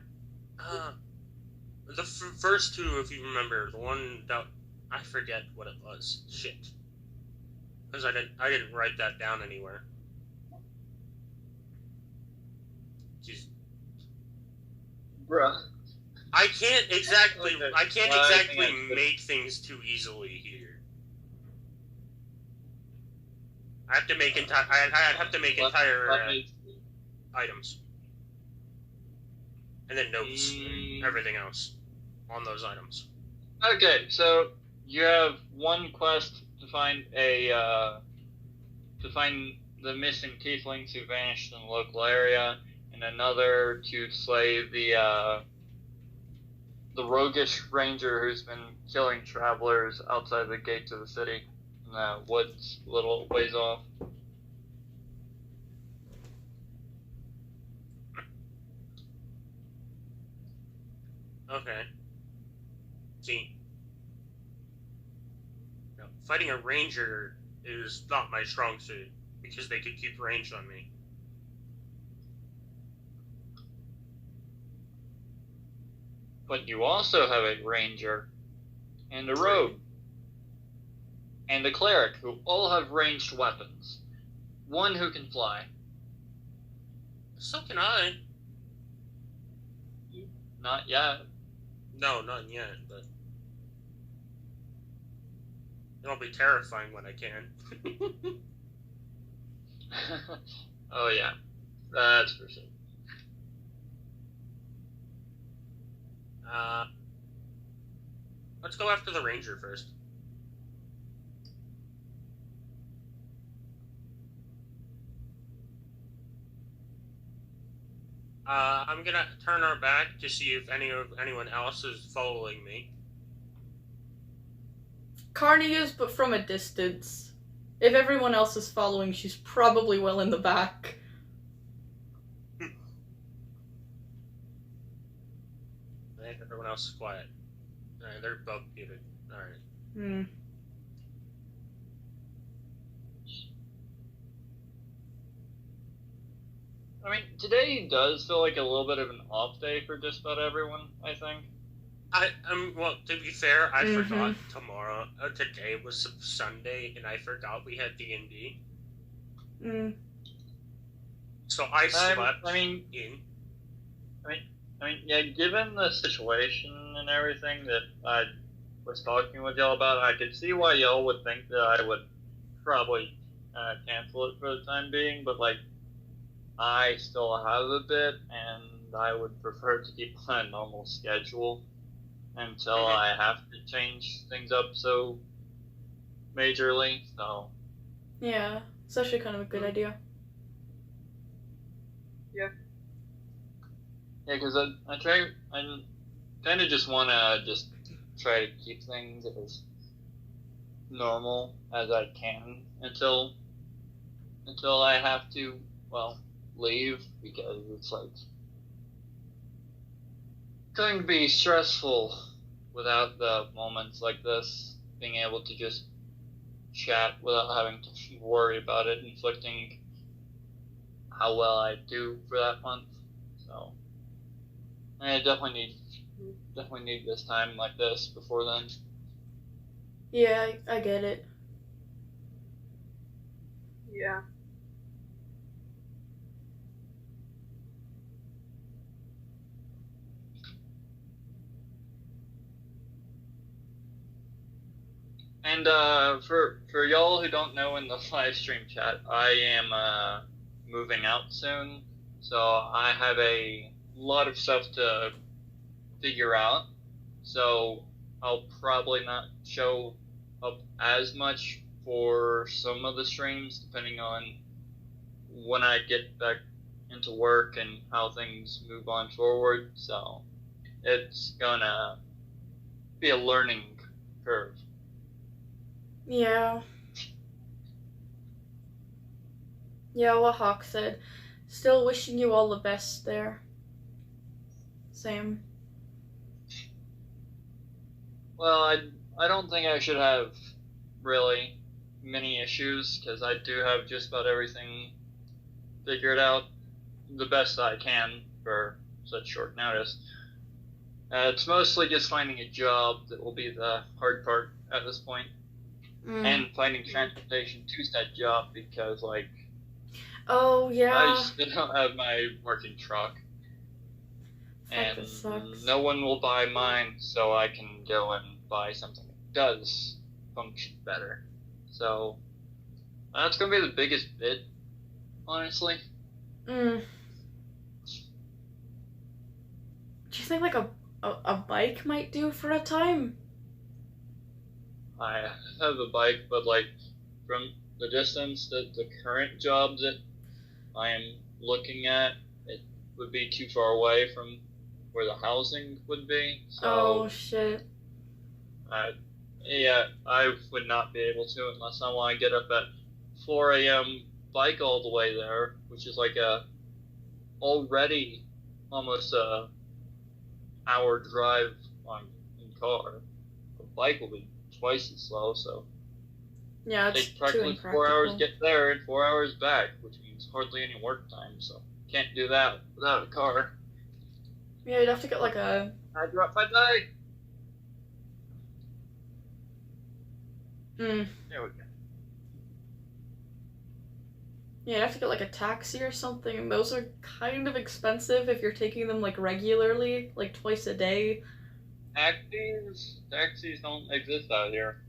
The first two, if you remember, the one that I forget what it was. Shit, because I didn't write that down anywhere. Jeez. Bruh. I can't exactly Okay. make things too easily here. I have to make entire items, and then notes, everything else on those items. Okay, so you have one quest to find the missing tieflings who vanished in the local area, and another to slay the roguish ranger who's been killing travelers outside the gates of the city in the woods a little ways off. Okay. See, now, fighting a ranger is not my strong suit because they could keep range on me. But you also have a ranger, and a rogue, and a cleric who all have ranged weapons. One who can fly. So can I. Not yet. No, not yet, but it'll be terrifying when I can. Oh yeah, that's for sure. Let's go after the ranger first. I'm gonna turn our back to see if anyone else is following me. Carney is, but from a distance. If everyone else is following, she's probably well in the back. I think everyone else is quiet. Alright, they're both muted. Alright. Hmm. I mean, today does feel like a little bit of an off day for just about everyone, I think. Well, to be fair, I Mhm. forgot today was Sunday, and I forgot we had D&D. Hmm. So I slept I mean, yeah, given the situation and everything that I was talking with y'all about, I could see why y'all would think that I would probably cancel it for the time being, but, like, I still have a bit, and I would prefer to keep on a normal schedule until Mhm. I have to change things up so majorly, so... Yeah, it's actually kind of a good idea. Yeah, because I kind of just want to just try to keep things as normal as I can until I have to, well, leave, because it's like going to be stressful without the moments like this, being able to just chat without having to worry about it inflicting how well I do for that month. So I definitely need this time like this before then. Yeah, I get it. Yeah. And for y'all who don't know, in the live stream chat, I am moving out soon, so I have a lot of stuff to figure out. So I'll probably not show up as much for some of the streams, depending on when I get back into work and how things move on forward. So it's gonna be a learning curve. Yeah. Yeah, what Hawk said. Still wishing you all the best there. Same. Well, I don't think I should have really many issues, because I do have just about everything figured out the best I can for such short notice. It's mostly just finding a job that will be the hard part at this point, and finding transportation to said job, because, like, Oh, yeah. I still don't have my working truck. Fuck, And this sucks. no one will buy mine, so I can go and buy something that does function better. So that's gonna be the biggest bit, honestly. Do you think like a bike might do for a time? I have a bike, but, like, from the distance that the current job that I am looking at, it would be too far away from where the housing would be. So Oh shit. yeah, I would not be able to unless I want to get up at 4 a.m., bike all the way there, which is like already almost a hour drive in car. The bike will be twice as slow, so Yeah, it it's takes too practically 4 hours to impractical. get there and 4 hours back, which means hardly any work time, so can't do that without a car. Yeah, you'd have to get like a... I dropped my bike! There we go. Yeah, you'd have to get like a taxi or something, and those are kind of expensive if you're taking them like regularly, like twice a day. Taxis don't exist out here.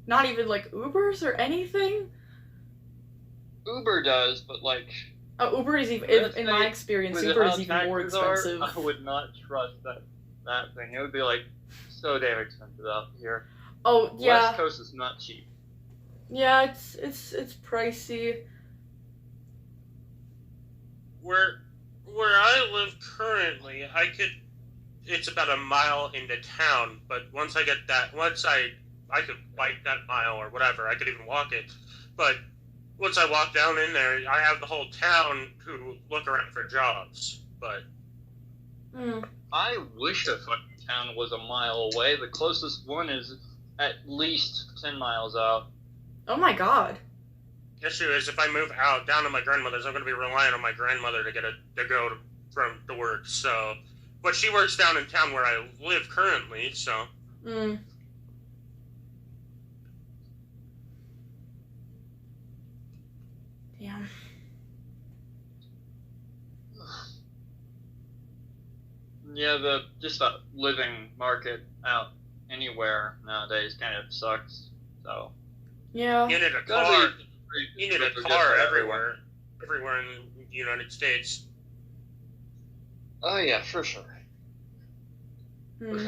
Not even like Ubers or anything? Uber does, but, like, Oh, Uber is even, Let's in say my experience, with Uber how is even more taxes are, expensive. I would not trust that thing. It would be, like, so damn expensive out here. Oh, yeah. West Coast is not cheap. Yeah, it's pricey. where I live currently, it's about a mile into town, but I could bike that mile or whatever, I could even walk it. But once I walk down in there, I have the whole town to look around for jobs. But I wish a fucking town was a mile away. The closest one is at least 10 miles out. Oh my god. the issue is if I move out down to my grandmother's, I'm going to be relying on my grandmother to go from to work. So, but she works down in town where I live currently. So. Mm. Damn. Yeah, the living market out anywhere nowadays kind of sucks. So Yeah. You need a car. You need a car everywhere in the United States. Oh yeah, for sure. Hmm.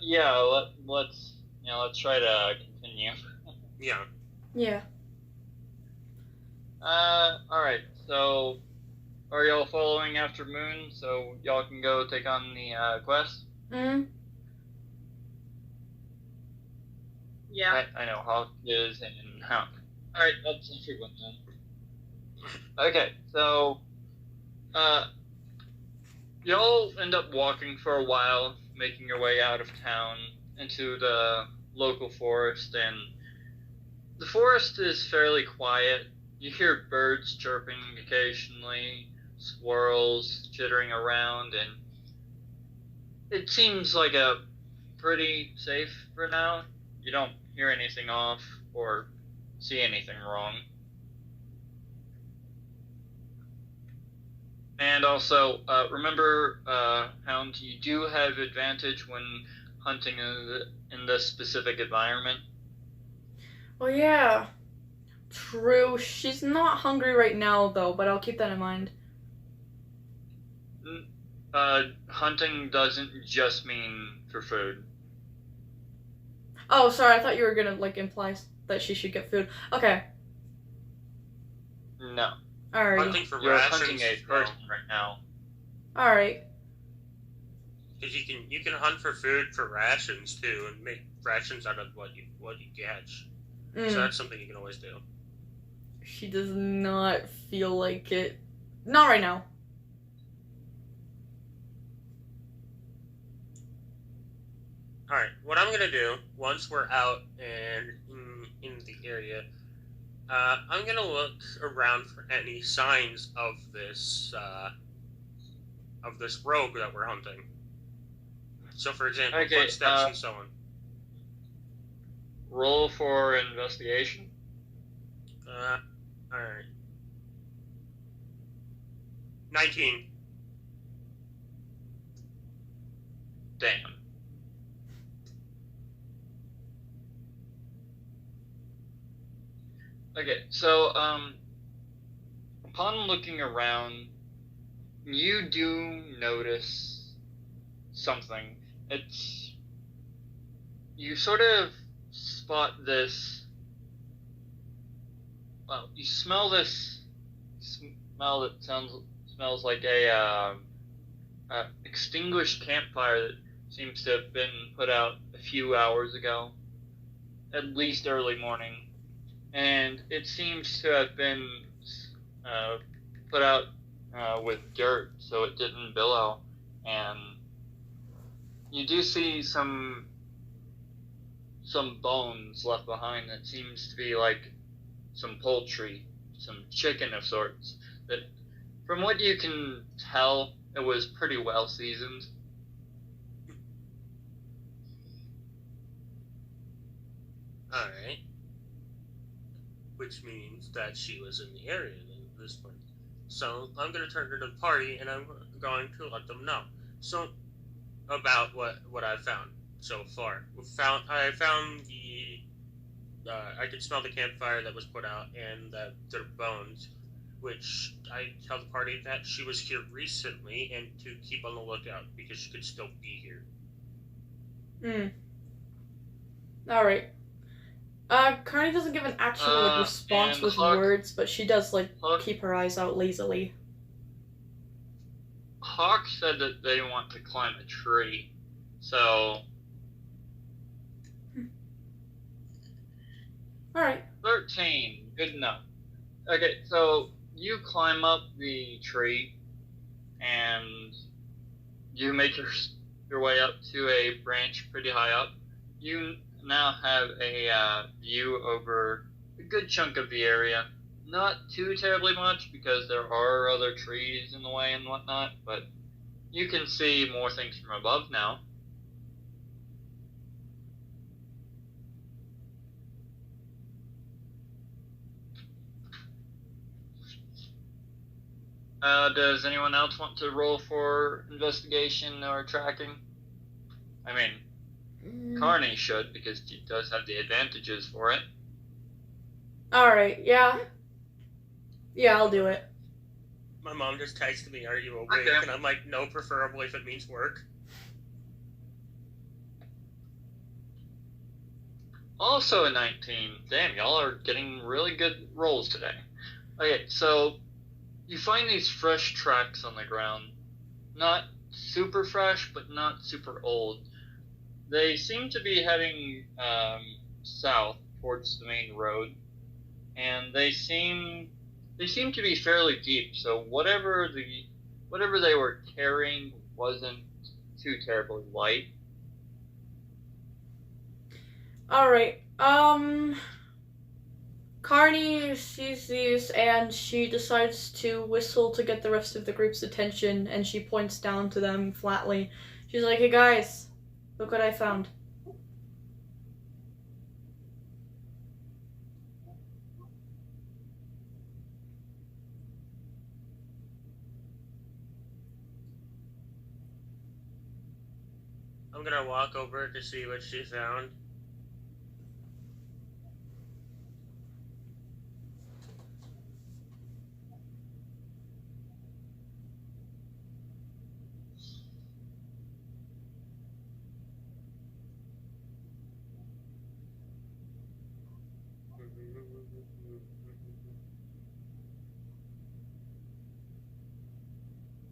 Yeah. Let's try to continue. Yeah. Yeah. All right. So, are y'all following after Moon so y'all can go take on the quest? Mm. Yeah. I know Hawk is and Hawk. All right, that's everyone then. Okay, so y'all end up walking for a while, making your way out of town into the local forest, and the forest is fairly quiet. You hear birds chirping occasionally, squirrels chittering around, and it seems like a pretty safe for now. You don't hear anything off or see anything wrong. And also, remember, Hound, you do have advantage when hunting in this specific environment. Oh yeah. True. She's not hungry right now though, but I'll keep that in mind. Hunting doesn't just mean for food. Oh, sorry. I thought you were gonna imply that she should get food. Okay. No. Alright. Hunting for You're rations. hunting a person right now. Alright. Because you can hunt for food for rations too, and make rations out of what you catch. Mm. So that's something you can always do. She does not feel like it. Not right now. Alright, what I'm going to do, once we're out and in the area, I'm going to look around for any signs of this rogue that we're hunting. So, for example, Okay, footsteps and so on. Roll for investigation. Alright. 19. Damn. Okay, so, upon looking around, you do notice something. You sort of spot this, well, you smell this smell that smells like a extinguished campfire that seems to have been put out a few hours ago, at least early morning. And it seems to have been put out with dirt so it didn't billow. And you do see some bones left behind that seems to be like some poultry, some chicken of sorts. That, from what you can tell, it was pretty well seasoned. Alright. Which means that she was in the area at this point. So I'm going to turn to the party and I'm going to let them know. So about what I've found so far. I found I could smell the campfire that was put out and their bones, which I tell the party that she was here recently and to keep on the lookout because she could still be here. Alright. Carney doesn't give an actual like response and with Hawk- words, but she does like Hawk- keep her eyes out lazily. Hawk said that they want to climb a tree, so All right. 13, good enough. Okay, so you climb up the tree, and you make your way up to a branch pretty high up. You now have a view over a good chunk of the area. Not too terribly much, because there are other trees in the way and whatnot, but you can see more things from above now. Does anyone else want to roll for investigation or tracking? I mean, Carney should, because she does have the advantages for it. Alright, yeah. Yeah, I'll do it. My mom just texted me, "Are you awake?" Okay. And I'm like, "No, preferably if it means work." Also a 19. Damn, y'all are getting really good rolls today. Okay, so you find these fresh tracks on the ground. Not super fresh, but not super old. They seem to be heading south towards the main road, and they seem to be fairly deep. So whatever they were carrying wasn't too terribly light. Alright, Carney sees these and she decides to whistle to get the rest of the group's attention, and she points down to them flatly. She's like, "Hey guys, look what I found." I'm gonna walk over to see what she found.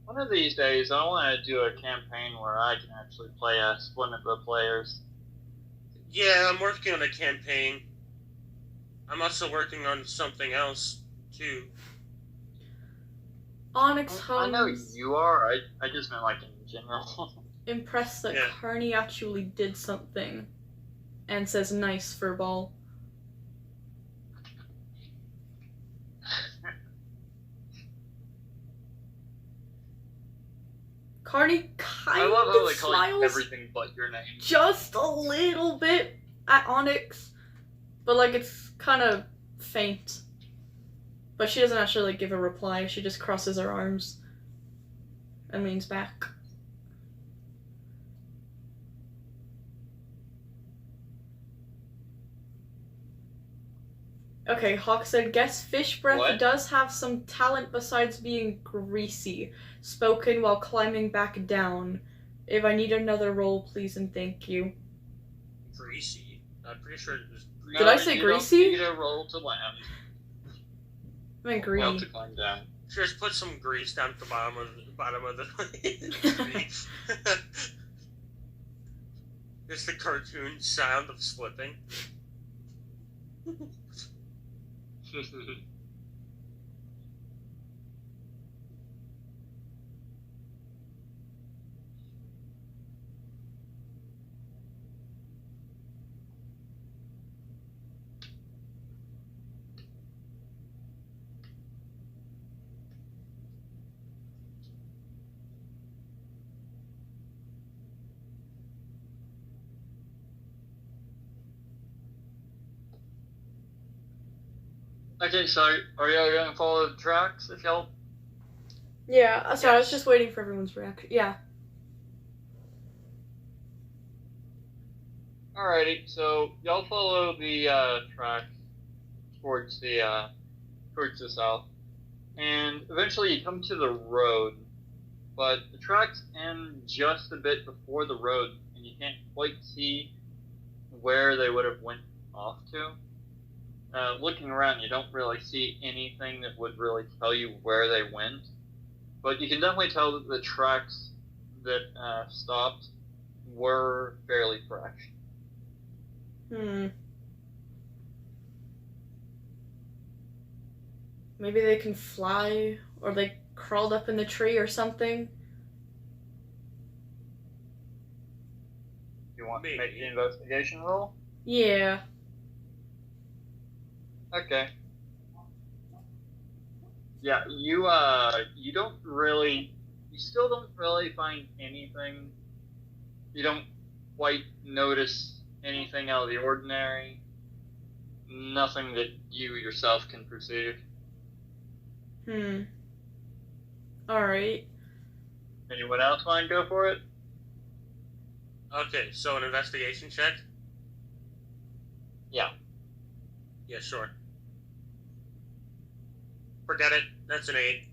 One of these days, I want to do a campaign where I can actually play as one of the players. Yeah, I'm working on a campaign. I'm also working on something else, too. Onyx I know hums, you are. I just meant like in general. impressed that Yeah. Carney actually did something, and says nice for ball. Carney kind I love how of they call you smiles everything but your name. just a little bit at Onyx, but like it's kind of faint. But she doesn't actually like give a reply. She just crosses her arms and leans back. Okay, Hawk said, "Guess fish breath What? does have some talent besides being greasy. Spoken while climbing back down. If I need another roll, please and thank you." Greasy. I'm pretty sure it was greasy. Did I say you greasy? Don't need a roll to land. I meant Well, green. to climb down. Just put some grease down at the bottom of the tree. Just the cartoon sound of slipping. Okay, so are y'all going to follow the tracks if y'all? Yeah, sorry, I was Yes. just waiting for everyone's reaction. Yeah. Alrighty, so y'all follow the track towards the south, and eventually you come to the road, but the tracks end just a bit before the road, and you can't quite see where they would have went off to. looking around, you don't really see anything that would really tell you where they went. But you can definitely tell that the tracks that stopped were fairly fresh. Maybe they can fly, or they crawled up in the tree or something. You want Maybe. to make the investigation roll? Yeah. Okay. Yeah, you still don't really find anything. You don't quite notice anything out of the ordinary. Nothing that you yourself can perceive. Alright. Anyone else want to go for it? Okay, so an investigation check? Yeah. Yeah, sure. Forget it. That's an 8.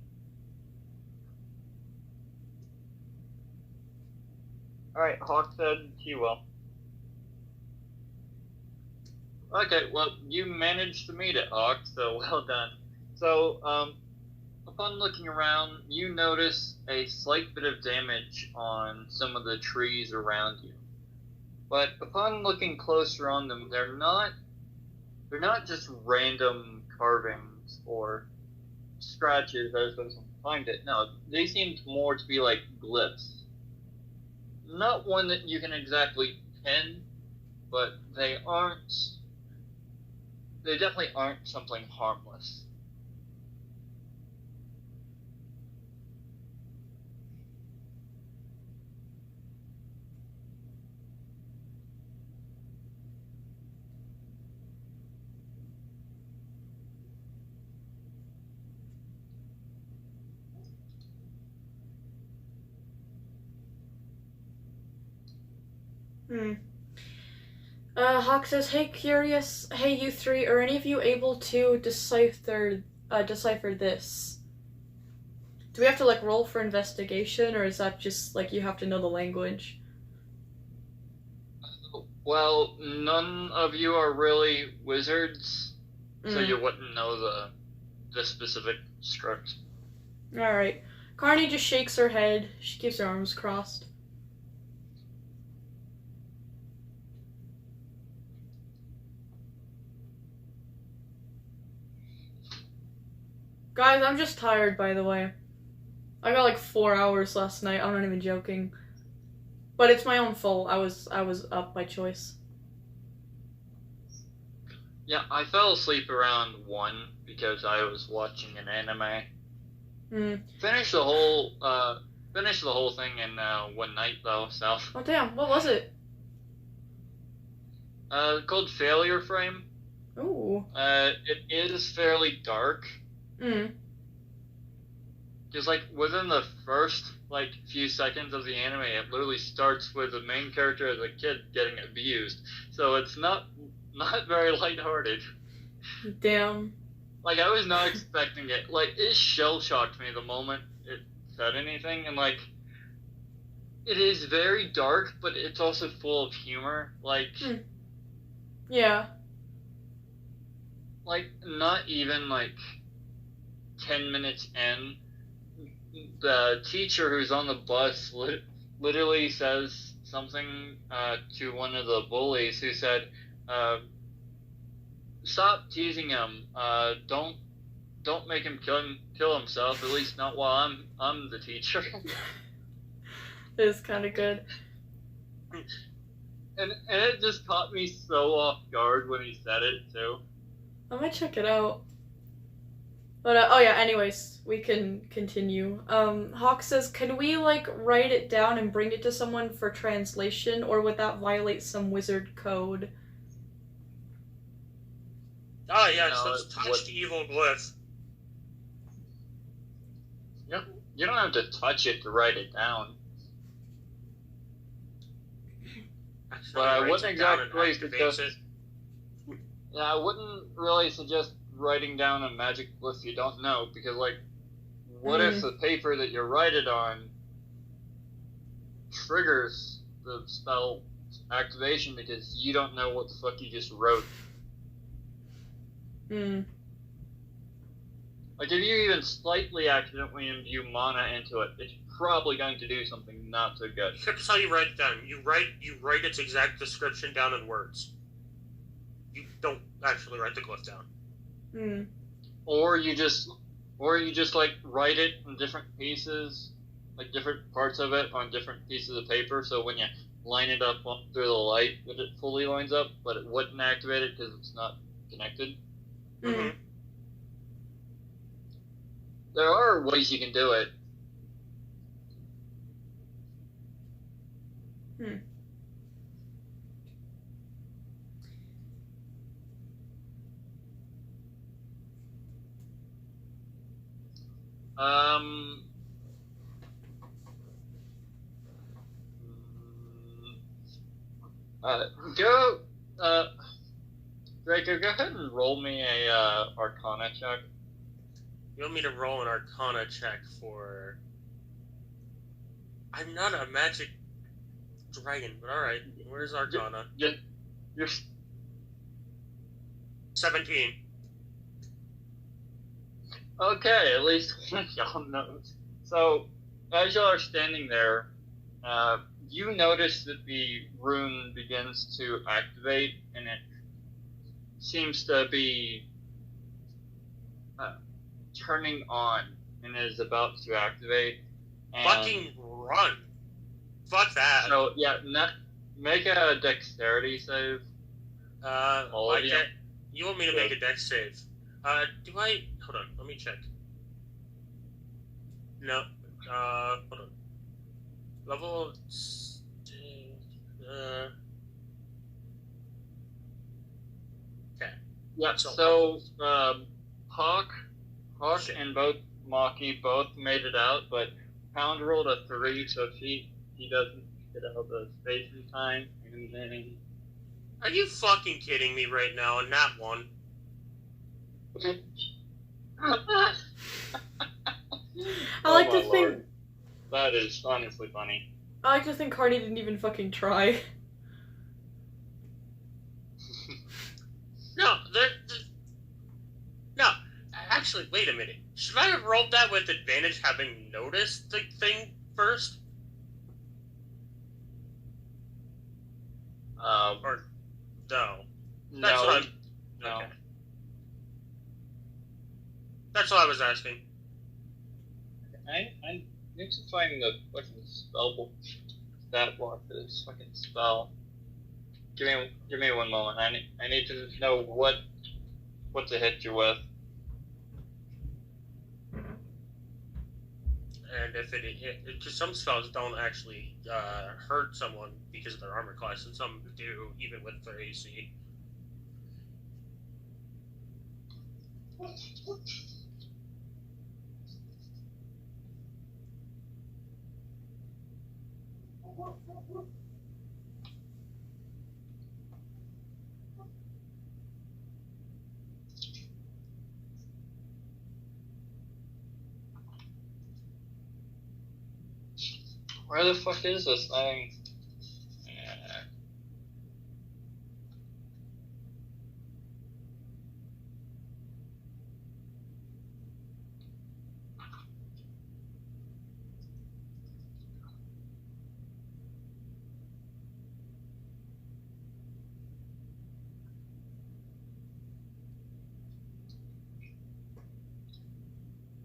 Alright, Hawk said he will. Okay, well, you managed to meet it, Hawk, so well done. So, upon looking around, you notice a slight bit of damage on some of the trees around you. But upon looking closer on them, they're not just random carvings or scratches as those find it. No, they seem more to be like glyphs. Not one that you can exactly pin, but they definitely aren't something harmless. Hawk says, "Hey, curious. Hey, you three. Are any of you able to decipher this? Do we have to like roll for investigation, or is that just like you have to know the language?" Well, none of you are really wizards, so you wouldn't know the specific script. All right. Carney just shakes her head. She keeps her arms crossed. Guys, I'm just tired, by the way. I got like 4 hours last night. I'm not even joking. But it's my own fault. I was up by choice. Yeah, I fell asleep around 1 because I was watching an anime. Finished the whole thing in 1 night though. So. Oh damn! What was it? Called Failure Frame. Ooh. It is fairly dark. Because like within the first like few seconds of the anime, it literally starts with the main character as a kid getting abused. So it's not very lighthearted. Damn. Like I was not expecting it. Like it shell shocked me the moment it said anything, and like it is very dark, but it's also full of humor. Like. Yeah. Like not even like 10 minutes in, the teacher who's on the bus literally says something to one of the bullies who said, "Stop teasing him. Don't make him kill himself. At least not while I'm the teacher." It is kind of good. And it just caught me so off guard when he said it too. I might check it out. But, oh yeah, anyways, we can continue. Hawk says, "Can we, like, write it down and bring it to someone for translation, or would that violate some wizard code?" Oh, yes, that's touched evil glyph. You don't have to touch it to write it down. But I wouldn't exactly suggest... Yeah, I wouldn't really suggest writing down a magic glyph you don't know, because, like, what if the paper that you write it on triggers the spell activation because you don't know what the fuck you just wrote? Hmm. Like, if you even slightly accidentally imbue mana into it, it's probably going to do something not so good. Here's how you write it down. You write its exact description down in words. You don't actually write the glyph down. Hmm. Or you just like write it in different pieces, like different parts of it on different pieces of paper. So when you line it up through the light, it fully lines up, but it wouldn't activate it because it's not connected. Mm-hmm. There are ways you can do it. Hmm. Go, Draco, go ahead and roll me a Arcana check. You want me to roll an Arcana check for... I'm not a magic dragon, but alright. Where's Arcana? You're 17. okay. At least one of y'all knows. So, as y'all are standing there, you notice that the rune begins to activate, and it seems to be turning on, and is about to activate. And Fucking run! Fuck that! so, yeah, make a dexterity save. All of you. You want me to make a dex save? Do I... Hold on, let me check. No, hold on. Level... okay. Yeah, So- so, Hawk Shit. and both Maki both made it out, but Pound rolled a 3, so if he doesn't get out of the space in time, and then... Are you fucking kidding me right now? And not one. I like Oh to my think. lord. That is honestly funny. I like to think Carney didn't even fucking try. No, no. Actually, wait a minute. Should I have rolled that with advantage, having noticed the thing first? Or no? That's No, what I'm. no. Okay. That's what I was asking. I need to find the fucking spell stat block for this fucking spell. Give me one moment. I need to know what to hit you with. And if because some spells don't actually hurt someone because of their armor class, and some do, even with their AC. Where the fuck is this thing?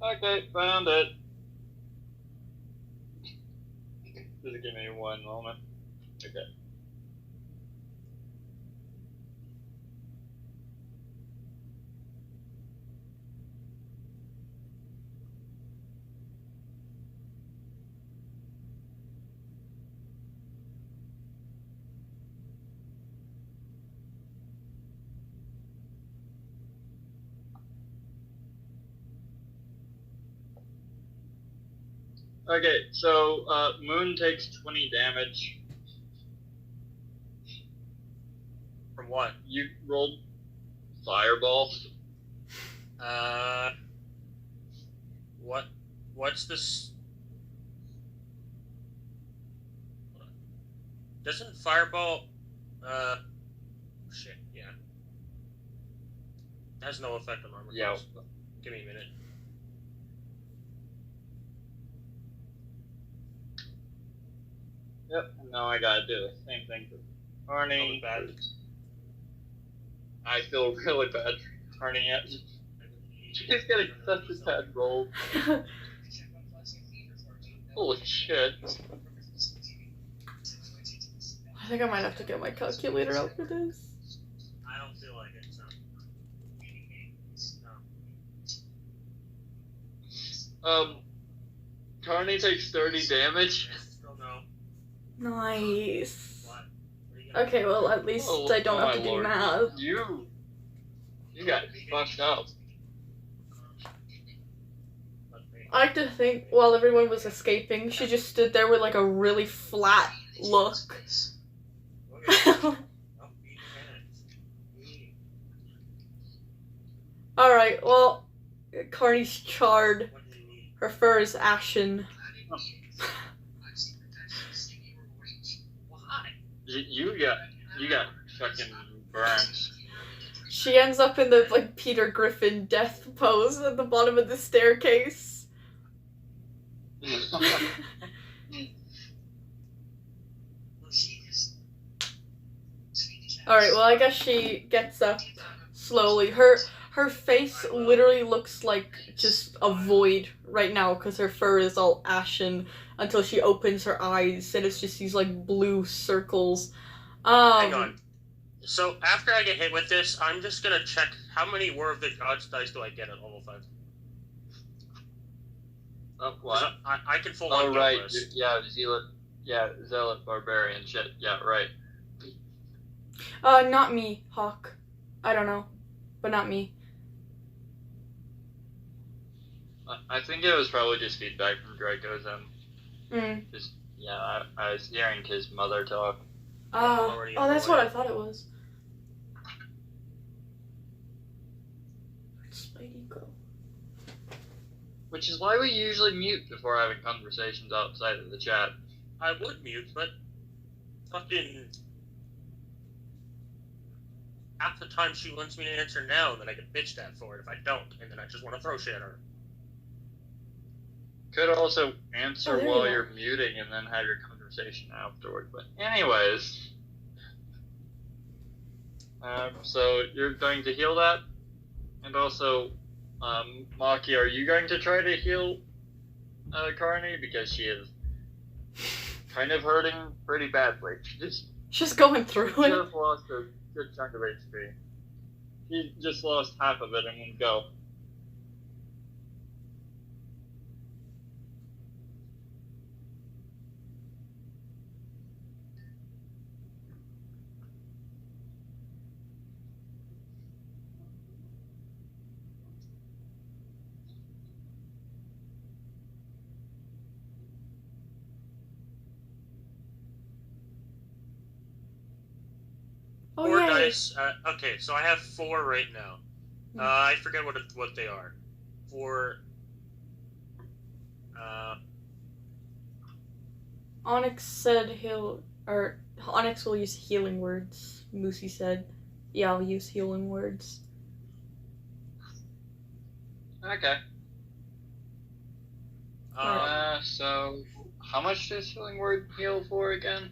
Okay, found it. Just give me one moment. Okay. Okay, so Moon takes 20 damage. From what? You rolled Fireball. What's this? Doesn't Fireball, shit, yeah. Has no effect on armor Yeah. class. Give me a minute. Yep. And now I gotta do the same thing for Carney. Bad. I feel really bad for Carney yet. She's getting such a bad roll. Holy shit. I think I might have to get my calculator out for this. I don't feel like it, so. Carney takes 30 damage. Still no. Nice. What? What are you gonna Okay, well, at least I don't have to do math. You got fucked up. I like to think while everyone was escaping, she just stood there with like a really flat look. Alright, well, Carney's charred. Her fur is ashen. You got fucking burned. She ends up in the like Peter Griffin death pose at the bottom of the staircase. Alright, well I guess she gets up slowly. Her face literally looks like just a void right now because her fur is all ashen until she opens her eyes and it's just these like blue circles. Hang on. So after I get hit with this, I'm just gonna check how many War of the Gods dice do I get at level 5. What? I can full on right. this. Zealot barbarian shit. Yeah, right. Not me, Hawk. I don't know. But not me. I think it was probably just feedback from Draco's Mm. Just, yeah, I was hearing his mother talk. Oh, that's what I thought it was. Spidey go. Which is why we usually mute before having conversations outside of the chat. I would mute, but fucking half the time she wants me to answer now, and then I get bitched at for it if I don't, and then I just want to throw shit at her. Could also answer there while you you're muting and then have your conversation afterward. But anyways, so you're going to heal that, and also, Maki, are you going to try to heal Carney because she is kind of hurting pretty badly? She's going through it. Just lost a good chunk of HP. He just lost half of it in one go. Oh, 4 yay. dice. Okay, so I have 4 right now. I forget what they are. 4. Onyx said Onyx will use healing words. Moosey said, yeah, I'll use healing words. Okay. So how much does healing word heal for again?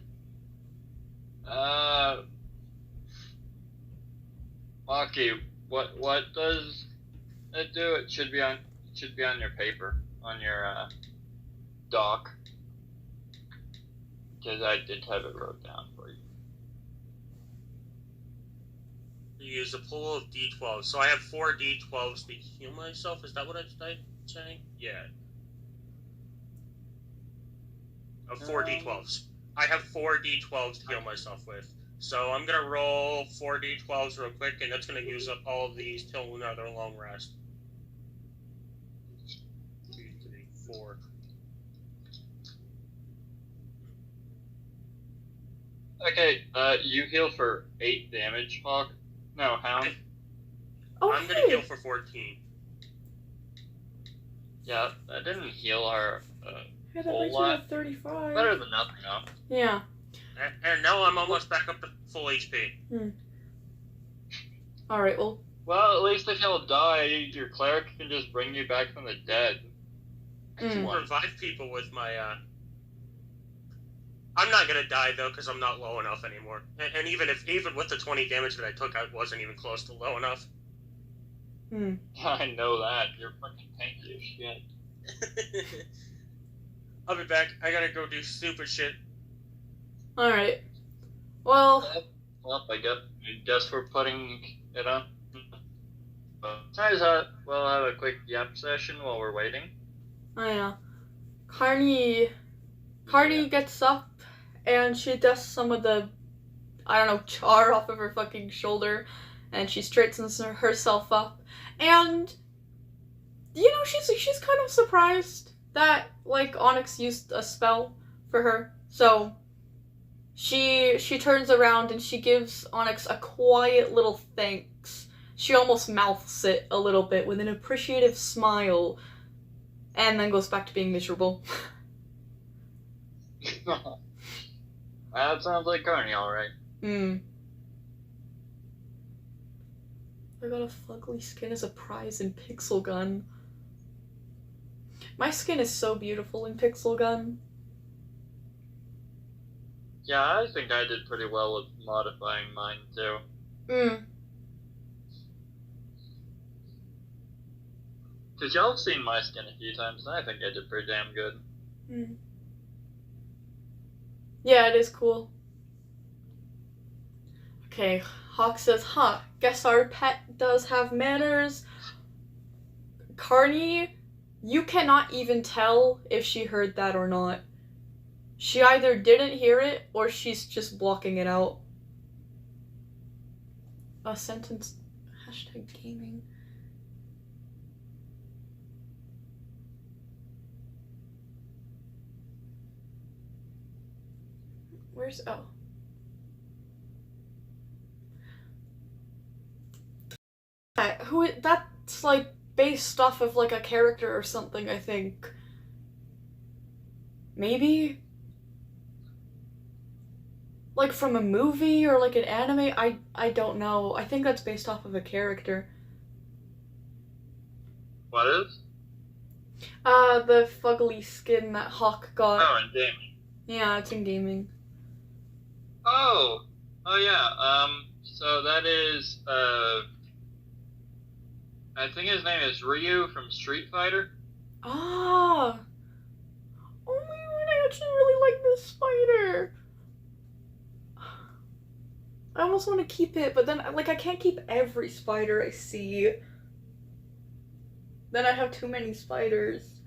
Maki, what does it do? It should be on your paper, on your doc, because I did have it wrote down for you. You use a pool of d12. So I have 4 d12s to heal myself. Is that what I'm saying? Yeah. Of 4 d12s. I have 4 d12s to heal myself with. So I'm gonna roll 4 d12s real quick, and that's gonna use up all of these till another long rest. 2, 3, 4. Okay, you heal for 8 damage, Hawk. No, Hound. Oh, I'm gonna hey. heal for 14. Yeah, that didn't heal her Had whole that lot. at 35. Better than nothing, though. Yeah. And now I'm almost back up to full HP. Alright, well, Well, at least if he'll die, your cleric can just bring you back from the dead. Revive people with my, I'm not gonna die, though, because I'm not low enough anymore. And even with the 20 damage that I took, I wasn't even close to low enough. I know that. You're fucking tanky as shit. I'll be back. I gotta go do stupid shit. Alright. Well, I guess we're putting it on. We'll have a quick yap session while we're waiting. oh yeah. Carney gets up and she dusts some of the, I don't know, char off of her fucking shoulder, and she straightens herself up. And, you know, she's kind of surprised that, like, Onyx used a spell for her. So, she turns around and she gives Onyx a quiet little thanks. She almost mouths it a little bit with an appreciative smile, and then goes back to being miserable. That sounds like Carney, alright. I got a fugly skin as a prize in Pixel Gun. My skin is so beautiful in Pixel Gun. Yeah, I think I did pretty well with modifying mine, too. Because y'all have seen my skin a few times, and I think I did pretty damn good. Yeah, it is cool. Okay, Hawk says, guess our pet does have manners. Carney, you cannot even tell if she heard that or not. She either didn't hear it, or she's just blocking it out. A sentence, #gaming. Where's, that's like based off of like a character or something, I think. Maybe? Like from a movie or like an anime? I don't know. I think that's based off of a character. What is? The fugly skin that Hawk got. Oh, in gaming. Yeah, it's in gaming. Oh yeah, so that is, I think his name is Ryu from Street Fighter. Ah! Oh my god, I actually really like this spider! I almost want to keep it, but then, like, I can't keep every spider I see. Then I have too many spiders.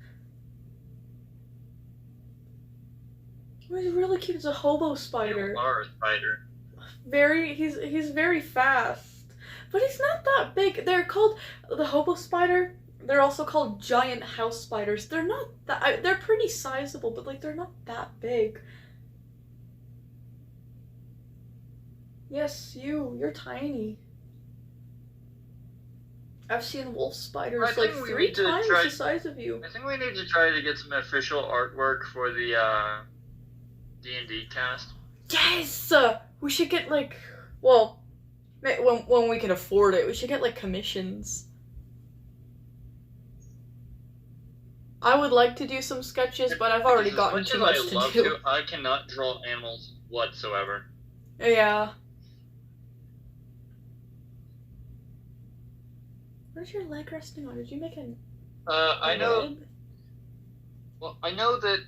He's really cute. It's a hobo spider. You are a spider. He's very fast. But he's not that big. They're called the hobo spider. They're also called giant house spiders. They're not that, they're pretty sizable, but like they're not that big. Yes, you're tiny. I've seen wolf spiders like 3 times the size of you. I think we need to try to get some official artwork for the D&D cast. Yes! We should get like, well, when we can afford it, we should get like commissions. I would like to do some sketches, but I've already gotten too much to do. I cannot draw animals whatsoever. Yeah. Where's your leg resting on? Did you make an? I know. Well, I know that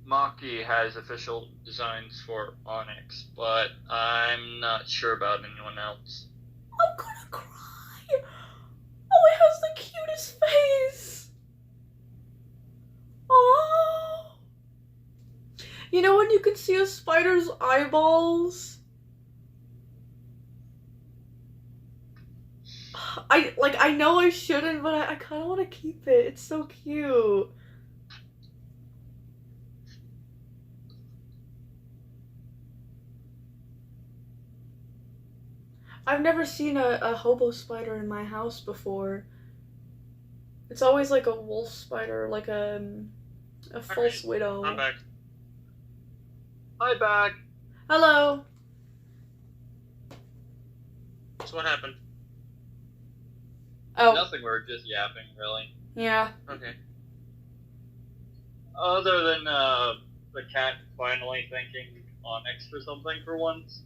Maki has official designs for Onyx, but I'm not sure about anyone else. I'm gonna cry. Oh, it has the cutest face. Oh. You know when you can see a spider's eyeballs? I know I shouldn't, but I kind of want to keep it. It's so cute. I've never seen a hobo spider in my house before. It's always like a wolf spider, like a false widow. I'm back. Hi, back. Hello. So what happened? Oh, Nothing, we're just yapping, really. yeah. Okay. Other than the cat finally thinking Onyx for something for once.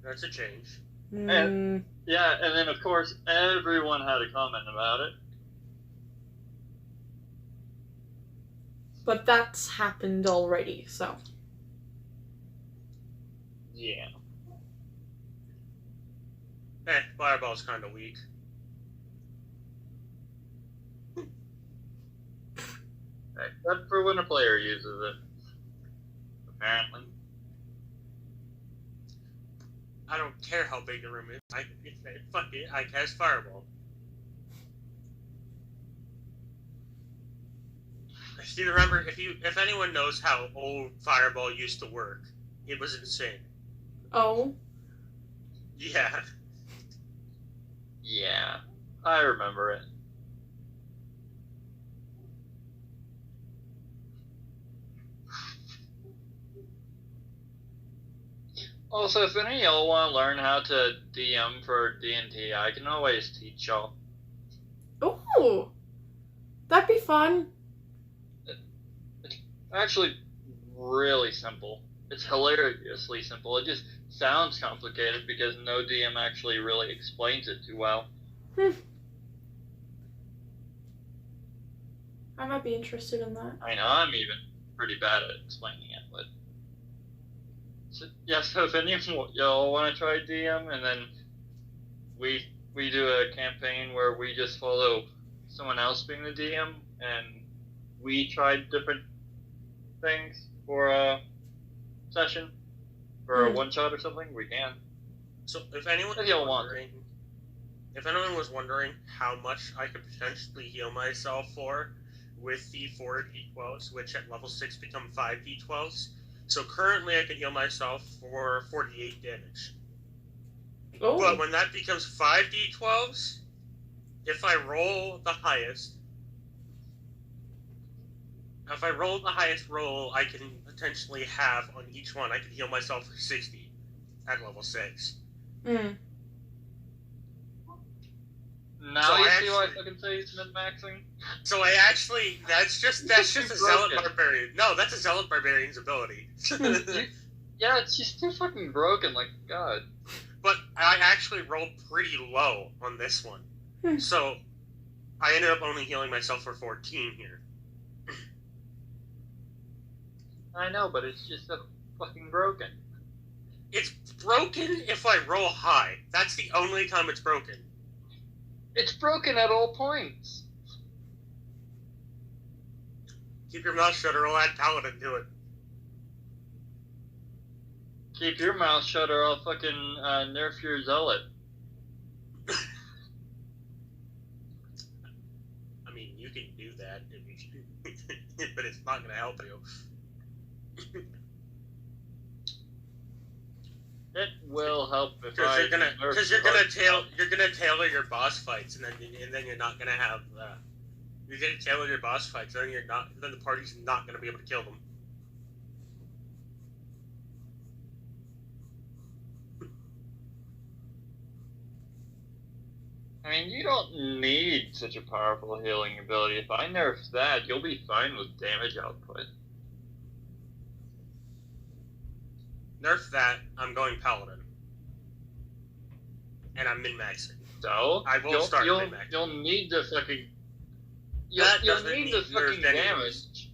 That's a change. Mm, Yeah, and then of course everyone had a comment about it. but that's happened already, so. Yeah. Fireball's kind of weak. Except for when a player uses it. Apparently. I don't care how big the room is. Fuck it, I cast Fireball. If you remember, if anyone knows how old Fireball used to work, it was insane. Oh. Yeah. Yeah. I remember it. Also, if any of y'all want to learn how to DM for D&D, I can always teach y'all. Ooh. That'd be fun. It's actually really simple. It's hilariously simple. It just sounds complicated because no DM actually really explains it too well. I might be interested in that. I know, I'm even pretty bad at explaining it, but... So if any of y'all want to try DM, and then we do a campaign where we just follow someone else being the DM, and we try different things for a session, for a one-shot or something, we can. So if anyone was wondering how much I could potentially heal myself for with the 4 d12s, which at level 6 become 5 d12s, so currently I can heal myself for 48 damage. Oh. But when that becomes 5 d12s, if I roll the highest roll I can potentially have on each one, I can heal myself for 60 at level 6. Mm. Now you see why I fucking say he's min-maxing? So that's just a Zealot Barbarian. No, that's a Zealot Barbarian's ability. Yeah, it's just too fucking broken, like, God. But I actually rolled pretty low on this one. So I ended up only healing myself for 14 here. I know, but it's just so fucking broken. It's broken if I roll high. That's the only time it's broken. It's broken at all points. Keep your mouth shut or I'll add Paladin to it. Keep your mouth shut or I'll fucking nerf your Zealot. I mean, you can do that, but it's not going to help you. It will help if Because you're gonna tailor your boss fights, and then you're not gonna have. You're gonna tailor your boss fights, then the party's not gonna be able to kill them. I mean, you don't need such a powerful healing ability. If I nerf that, you'll be fine with damage output. Nerf that, I'm going Paladin. And I'm min-maxing. So, I will start min-maxing. You'll need the fucking... You'll need the fucking damage.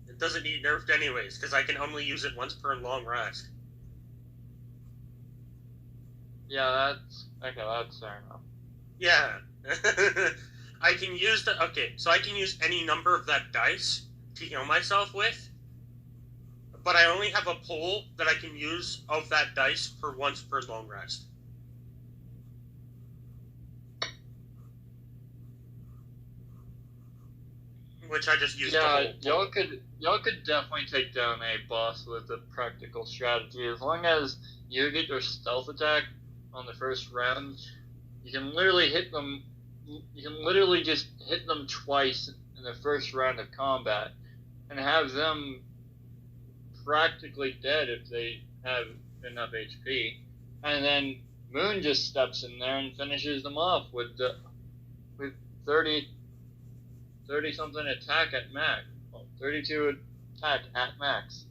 It doesn't need nerfed anyways, because I can only use it once per long rest. Yeah, that's fair enough. Yeah. I can use so I can use any number of that dice to heal myself with, but I only have a pool that I can use of that dice for once per long rest. Which I just used. Yeah, y'all could definitely take down a boss with a practical strategy. As long as you get your stealth attack on the first round, you can literally hit them. You can literally just hit them twice in the first round of combat, and have them practically dead if they have enough HP, and then Moon just steps in there and finishes them off with 30 something attack at max. Well, 32 attack at max.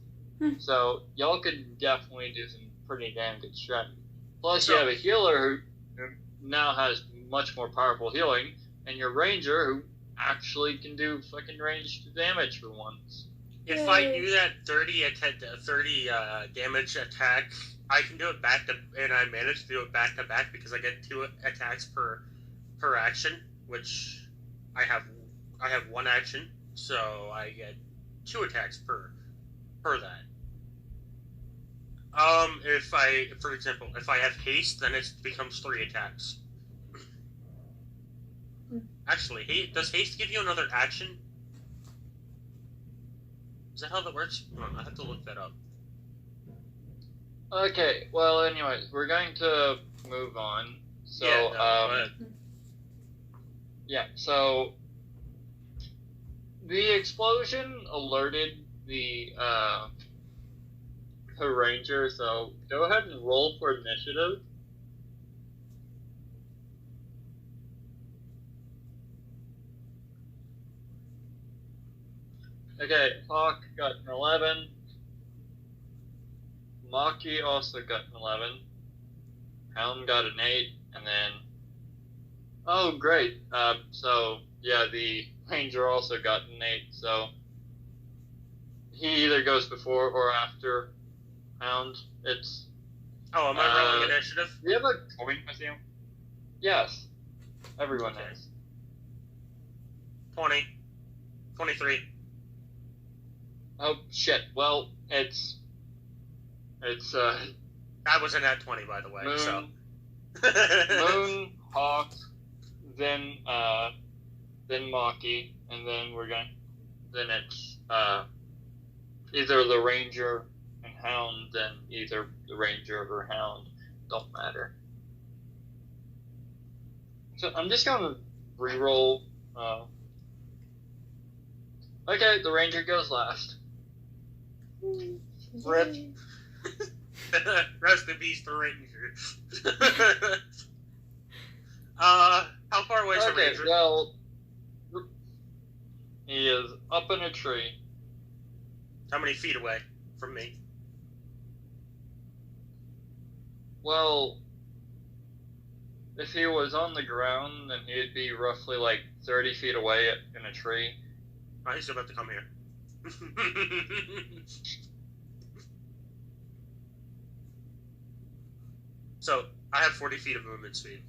So y'all could definitely do some pretty damn good strategy. Plus, you have a healer who now has much more powerful healing, and your ranger who actually can do fucking ranged damage for once. If I do that 30 damage attack, I can do it back to, and I manage to do it back to back because I get 2 attacks per action, which I have one action, so I get 2 attacks per that. For example, if I have haste, then it becomes 3 attacks. Actually, does haste give you another action? Is that how that works? Hold on, I have to look that up. Okay, well, anyways, we're going to move on. So, so the explosion alerted the ranger, so go ahead and roll for initiative. Okay, Hawk got an 11. Maki also got an 11. Helm got an 8, and then... Oh, great. So, yeah, the ranger also got an 8, so... He either goes before or after Hound. It's... Oh, am I rolling initiative? Do you have a coin with you? Yes. Everyone is. 20. 23. Oh, shit. Well, it's I wasn't at 20, by the way, Moon, so... Moon, Hawk, then Maki, and then it's, either the Ranger and Hound, then either the Ranger or Hound. Don't matter. So, I'm just gonna reroll, okay, the Ranger goes last. Rip. Rest in peace, the Ranger. How far away is the Ranger? Well, he is up in a tree. How many feet away from me? Well, if he was on the ground, then he'd be roughly like 30 feet away in a tree. Oh, he's about to come here. So, I have 40 feet of movement speed.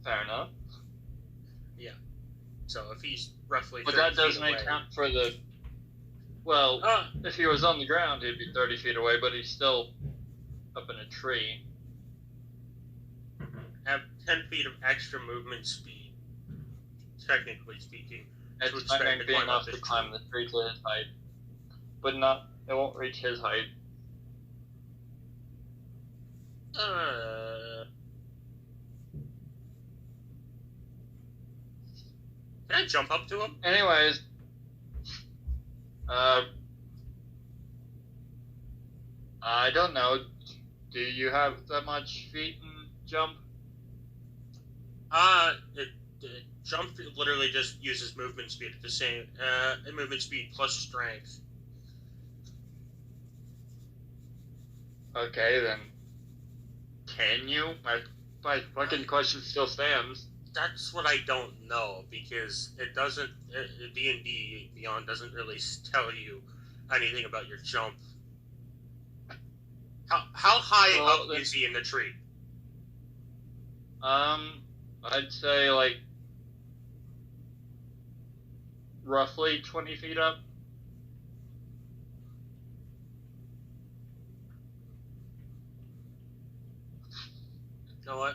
Fair enough. Yeah. So, if he's roughly 30 But that doesn't feet away, account for the... Well, if he was on the ground, he'd be 30 feet away, but he's still up in a tree. have 10 feet of extra movement speed, technically speaking. It's not going to be enough to climb the tree to his height. But not... It won't reach his height. Can I jump up to him? Anyways, I don't know. Do you have that much feet and jump? Jump literally just uses movement speed at the same, movement speed plus strength. Okay, then. Can you? My fucking question still stands. That's what I don't know, because it doesn't, D&D Beyond doesn't really tell you anything about your jump. How high up is he in the tree? I'd say like roughly 20 feet up. You know what?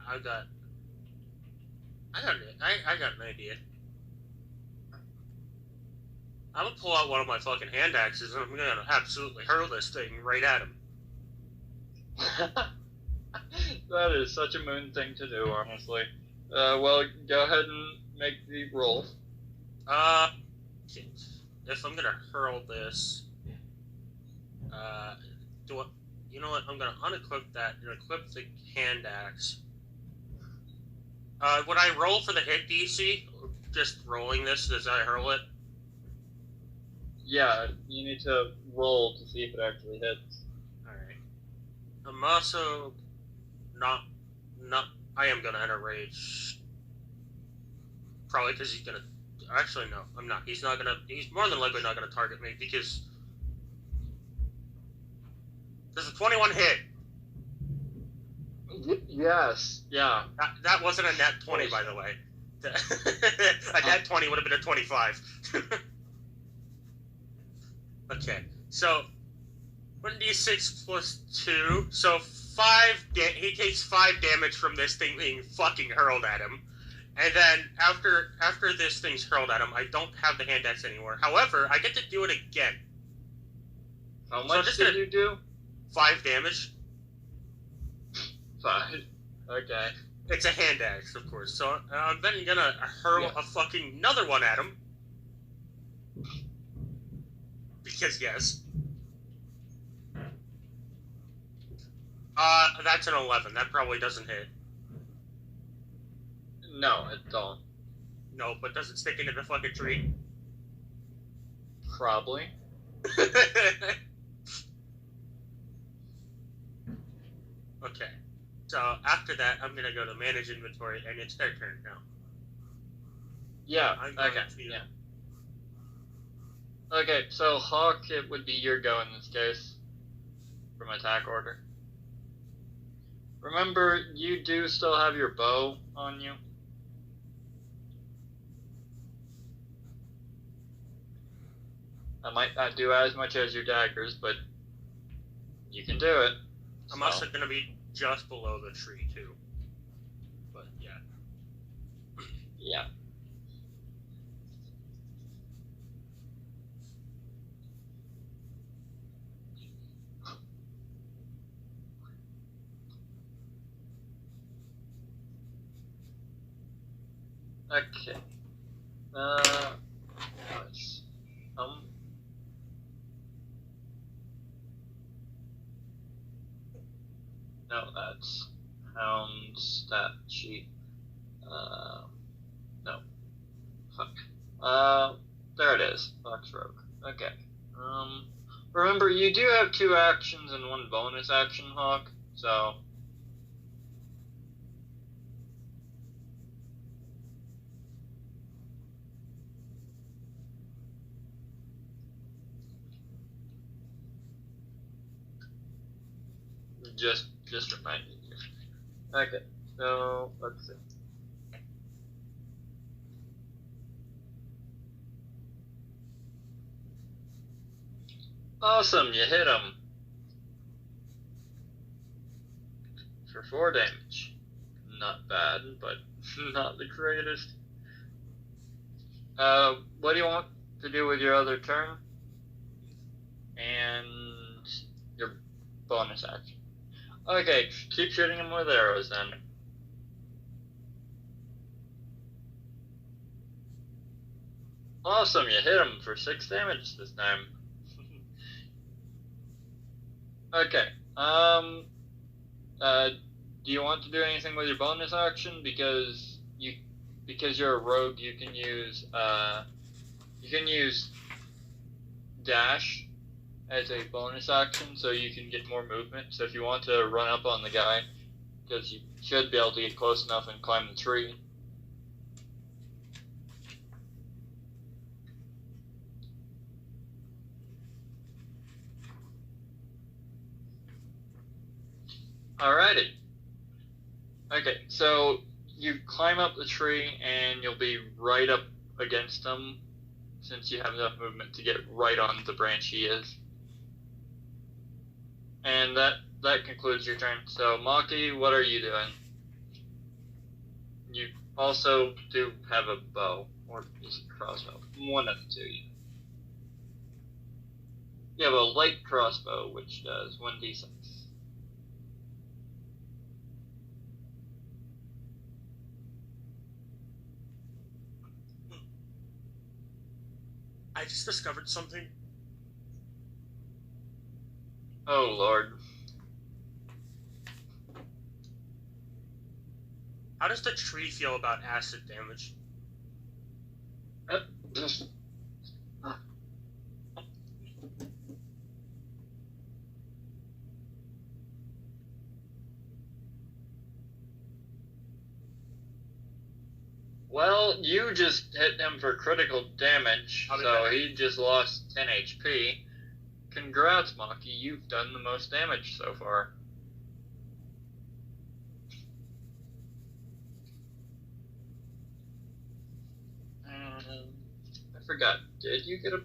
I got an idea. I'm gonna pull out one of my fucking hand axes and I'm gonna absolutely hurl this thing right at him. That is such a Moon thing to do, honestly. Well, go ahead and make the roll. If I'm gonna hurl this, Do it. You know what? I'm gonna unequip that and equip the hand axe. Would I roll for the hit DC? Just rolling this as I hurl it? Yeah, you need to roll to see if it actually hits. Alright. I'm also not. I am gonna enter rage. Probably because he's gonna. Actually, no, I'm not. He's not gonna. He's more than likely not gonna target me because. There's a 21 hit. Yes, yeah. That wasn't a net 20, by the way. A net 20 would have been a 25. Okay, so 1d6 plus 2, so 5. He takes 5 damage from this thing being fucking hurled at him, and then after this thing's hurled at him, I don't have the hand axe anymore. However, I get to do it again. How much did you do? 5 damage. 5. Okay. It's a hand axe, of course. So I'm then gonna hurl a fucking another one at him. Because yes. That's an 11. That probably doesn't hit. No, it don't. No, but does it stick into the fucking tree? Probably. Okay. So after that, I'm gonna go to manage inventory, and it's their turn now. Yeah. Okay. To, yeah. Okay. So Hawk, it would be your go in this case, from attack order. Remember, you do still have your bow on you. I might not do as much as your daggers, but you can do it. I'm also gonna be just below the tree too. But yeah. Yeah. Okay. Nice. No, that's Hound stat sheet. No. Fuck. There it is. Fox Rogue. Okay. Remember, you do have 2 actions and 1 bonus action, Hawk, so... Just reminding you. Okay, so let's see. Awesome, you hit him for 4 damage. Not bad, but not the greatest. What do you want to do with your other turn? And your bonus action. Okay, keep shooting him with arrows then. Awesome, you hit him for 6 damage this time. Okay, do you want to do anything with your bonus action? Because you're a rogue, you can use dash as a bonus action, so you can get more movement. So if you want to run up on the guy, because you should be able to get close enough and climb the tree. Alrighty. Okay, so you climb up the tree and you'll be right up against him, since you have enough movement to get right on the branch he is. And that concludes your turn. So, Maki, what are you doing? You also do have a bow, or is it crossbow? One of the two. You have a light crossbow, which does 1d6. I just discovered something. Oh lord. How does the tree feel about acid damage? Well, you just hit him for critical damage, I'll be so back. he just lost 10 HP. Congrats, Maki, you've done the most damage so far. I forgot, did you get a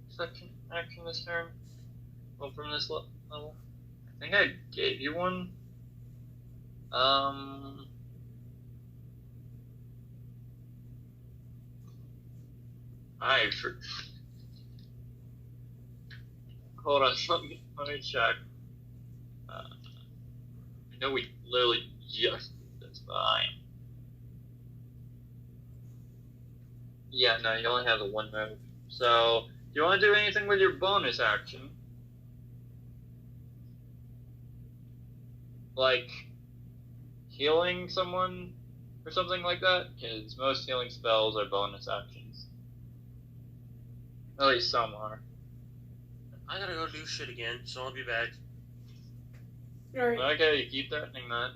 second action this turn? Well, from this level? I think I gave you one. I for... Hold on, let me check. I know we literally just did this, but yeah, no, you only have the one move. So, do you want to do anything with your bonus action? Like, healing someone or something like that? Because most healing spells are bonus actions. At least some are. I gotta go do shit again, so I'll be back. Alright. Okay, you keep threatening that.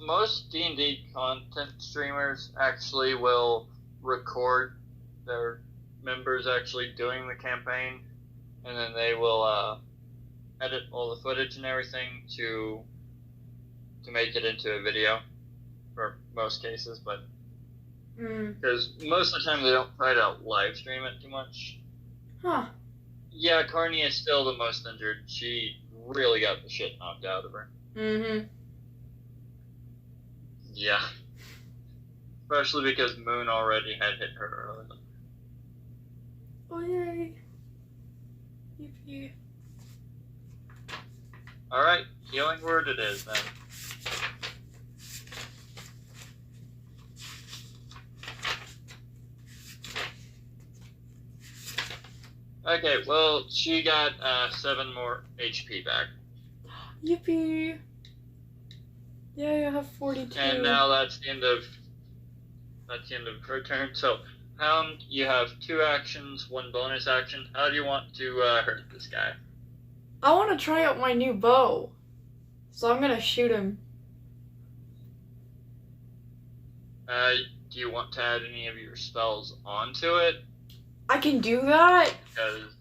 Most D&D content streamers actually will record their members actually doing the campaign, and then they will edit all the footage and everything to make it into a video for most cases, but because most of the time they don't try to live stream it too much. Huh. Yeah, Carney is still the most injured. She really got the shit knocked out of her. Mm-hmm. Yeah. Especially because Moon already had hit her earlier. Oh, yay. Yippee. Alright, healing word it is then. Okay, well, she got 7 more HP back. Yippee. Yay, I have 42. And now that's the end of her turn. So, Hound, you have 2 actions, 1 bonus action. How do you want to hurt this guy? I want to try out my new bow. So I'm gonna shoot him. Do you want to add any of your spells onto it? I can do that? Because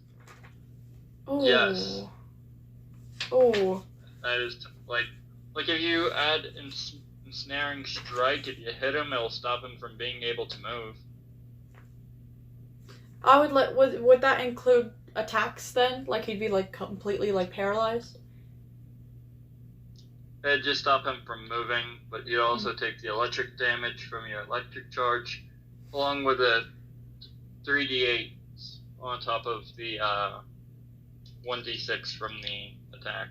Oh. Yes. Oh. that is like if you add ensnaring strike, if you hit him, it'll stop him from being able to move. I would would that include attacks then? Like he'd be like completely like paralyzed? It'd just stop him from moving, but you'd also take the electric damage from your electric charge, along with the 3d8 on top of the 1d6 from the attack.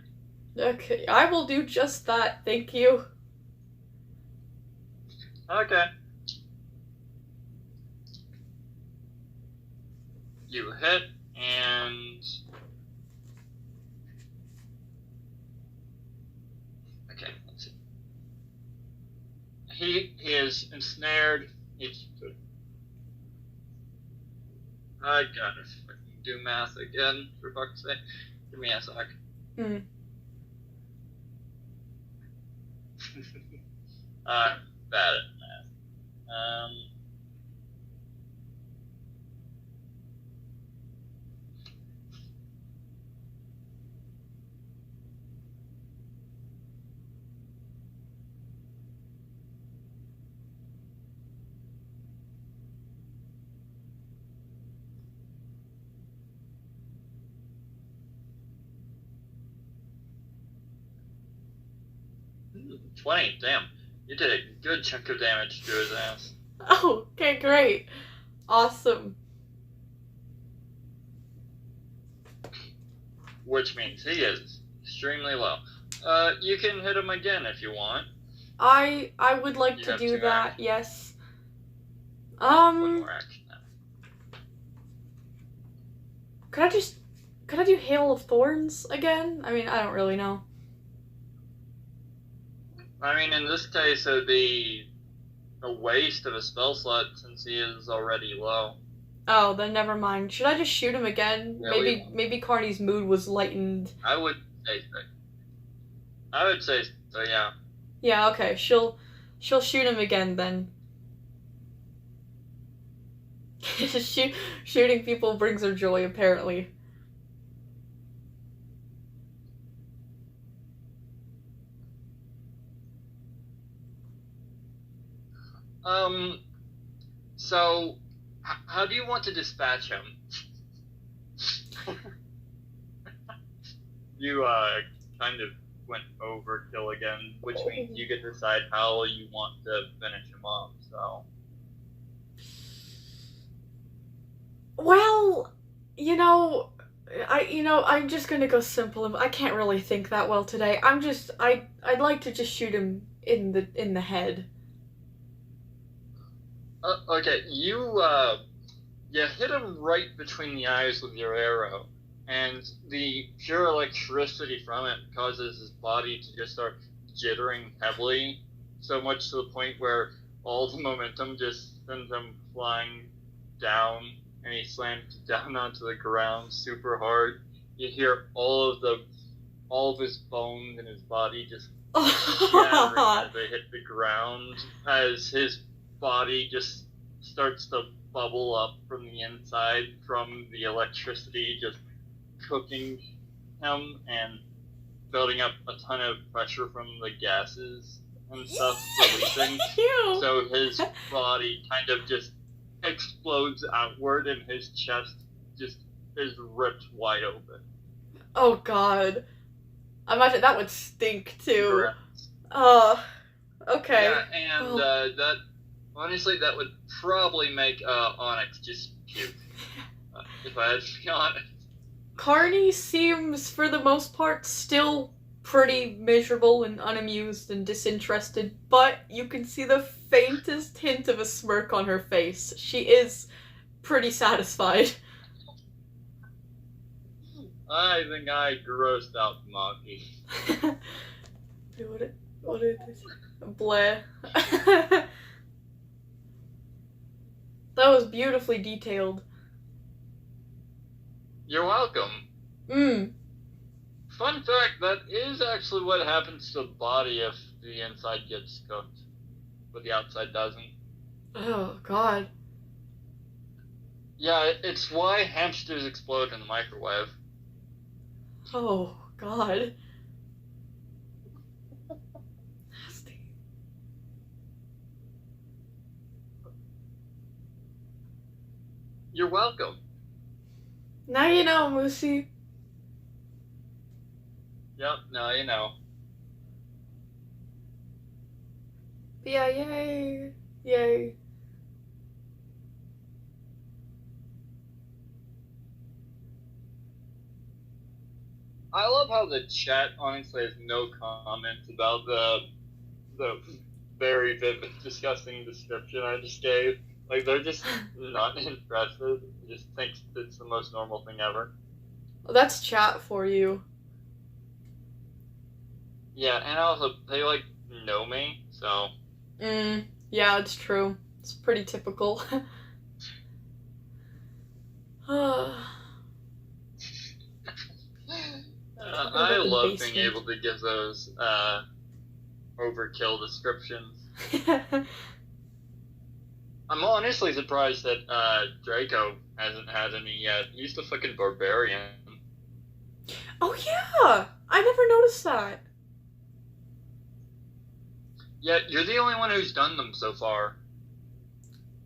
Okay, I will do just that, thank you. Okay. You hit, and... Okay, let's see. He is ensnared. I gotta fucking do math again, for fuck's sake. Give me a sec. Bad at math. Ooh, 20, damn. You did a good chunk of damage to his ass. Oh, okay, great. Awesome. Which means he is extremely low. You can hit him again if you want. I would like You to have do two that. actions. Yes. One more action now. Could I do Hail of Thorns again? I mean, I don't really know. I mean, in this case, it would be a waste of a spell slot since he is already low. Oh, then never mind. Should I just shoot him again? Yeah, Maybe Carney's mood was lightened. I would say so. I would say so, yeah. Yeah, okay. She'll shoot him again then. Shooting people brings her joy, apparently. So, how do you want to dispatch him? You, kind of went overkill again, which means you get to decide how you want to finish him off, so. Well, I'm just gonna go simple. I can't really think that well today. I'd like to just shoot him in the head. Okay, you hit him right between the eyes with your arrow, and the pure electricity from it causes his body to just start jittering heavily, so much to the point where all the momentum just sends him flying down, and he slams down onto the ground super hard. You hear all of his bones in his body just shattering as they hit the ground, as his body just starts to bubble up from the inside from the electricity just cooking him and building up a ton of pressure from the gases and stuff releasing. So his body kind of just explodes outward and his chest just is ripped wide open. Oh god. I imagine that would stink too. Correct. Okay. Yeah, and that honestly that would probably make Onyx just puke. If I had to be honest. Carney seems, for the most part, still pretty miserable and unamused and disinterested, but you can see the faintest hint of a smirk on her face. She is pretty satisfied. I think I grossed out Monkey. What is this? Bleh. That was beautifully detailed. You're welcome. Fun fact, that is actually what happens to the body if the inside gets cooked, but the outside doesn't. Oh, God. Yeah, it's why hamsters explode in the microwave. Oh, God. Nasty. You're welcome. Now you know, Moosey. Yep, now you know. But yeah, yay. Yay. I love how the chat honestly has no comments about the very vivid, disgusting description I just gave. Like, they're just not interested. Just thinks it's the most normal thing ever. Well, that's chat for you. Yeah, and also, they, know me, so... Yeah, it's true. It's pretty typical. I love being able to give those, overkill descriptions. I'm honestly surprised that, Draco hasn't had any yet. He's the fucking barbarian. Oh, yeah! I never noticed that. Yeah, you're the only one who's done them so far.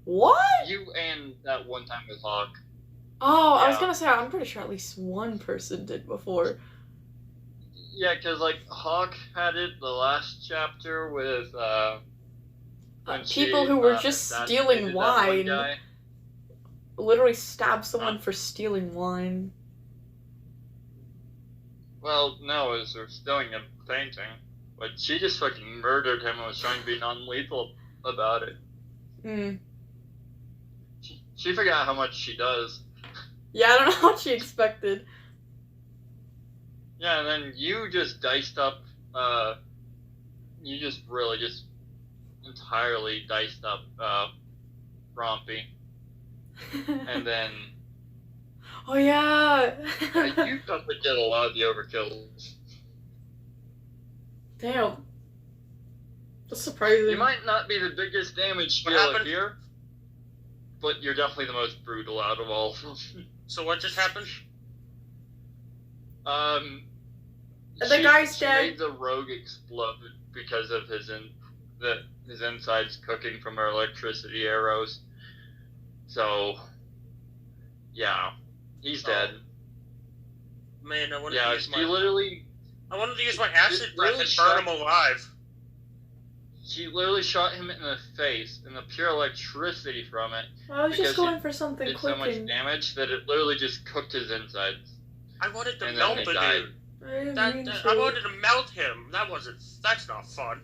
What? You and that one time with Hawk. Oh, Yeah. I was gonna say, I'm pretty sure at least one person did before. Yeah, because, Hawk had it the last chapter with, when People she, who were just stealing assassinated that one wine. guy. Literally stabbed someone for stealing wine. Well, no, it was her stealing a painting. But she just fucking murdered him and was trying to be non-lethal about it. Hmm. She forgot how much she does. Yeah, I don't know what she expected. Yeah, and then you just diced up, you just really just entirely diced up, Rompy. And then, Oh yeah. yeah, you definitely did a lot of the overkills. Damn. That's surprising. You might not be the biggest damage What dealer happened? here, but you're definitely the most brutal out of all of them. So what just happened? The guy's she dead. made the rogue explode because of his insides cooking from her electricity arrows. So, yeah, he's dead. Man, I wanted Yeah, to use she literally my acid breath really and burn him alive. She literally shot him in the face, and the pure electricity from it, I was just because going for something did quick so much and... damage that it literally just cooked his insides. I wanted to And melt then the he died. dude. I didn't mean I to. wanted to melt him. That's not fun.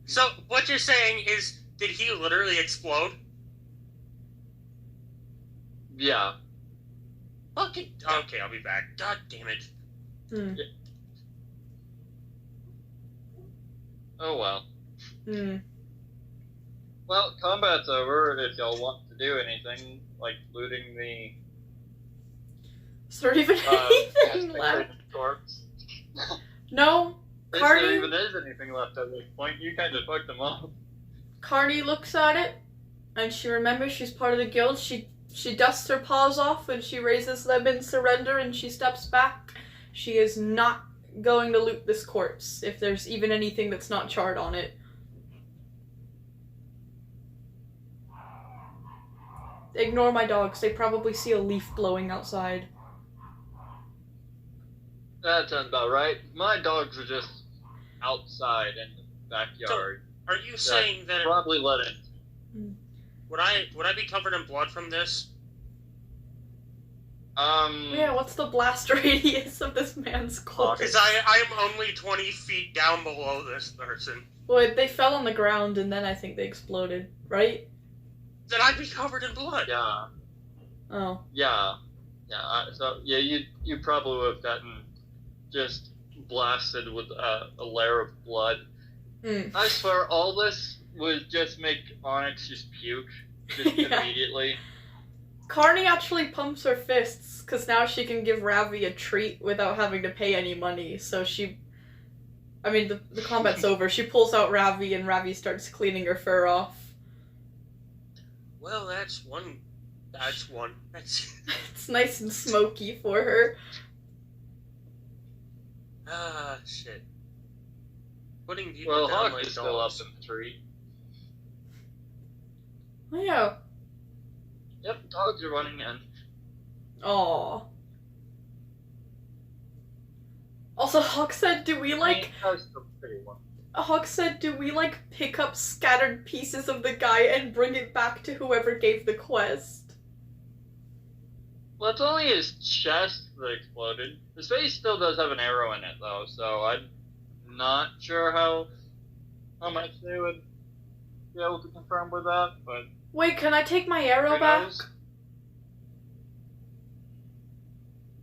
So what you're saying is, did he literally explode? Yeah. Okay, I'll be back. God damn it. Hmm. Oh well. Hmm. Well, combat's over. If y'all want to do anything, like looting the Is there even anything left? corpse. No. If Carney? there even is anything left at this point, you kind of fucked them up. Carney looks at it, and she remembers she's part of the guild. She dusts her paws off, and she raises them in surrender, and she steps back. She is not going to loot this corpse, if there's even anything that's not charred on it. Ignore my dogs. They probably see a leaf blowing outside. That sounds about right. My dogs are just outside in the backyard. Are you saying that Probably let it. would I be covered in blood from this? Yeah, what's the blast radius of this man's corpse? Because I am only 20 feet down below this person. Well, they fell on the ground, and then I think they exploded, right? Then I'd be covered in blood. Yeah. Oh. Yeah. Yeah. So yeah, you probably would have gotten just blasted with a layer of blood. Mm. I swear, all this would just make Onyx just puke just Yeah. immediately. Carney actually pumps her fists, because now she can give Ravi a treat without having to pay any money, so she... I mean, the combat's over. She pulls out Ravi, and Ravi starts cleaning her fur off. Well, that's one. It's nice and smoky for her. Ah, shit. Putting people Well, down Hawk like is still up dogs. in the tree. Oh, yeah. Yep, dogs are running in. Aww. Also, Hawk said, do we, like... That's the pretty one. Hawk said, do we, like, pick up scattered pieces of the guy and bring it back to whoever gave the quest? Well, it's only his chest that exploded. His face still does have an arrow in it, though, so I'm not sure how much they would be able to confirm with that, but... Wait, can I take my arrow who back? knows?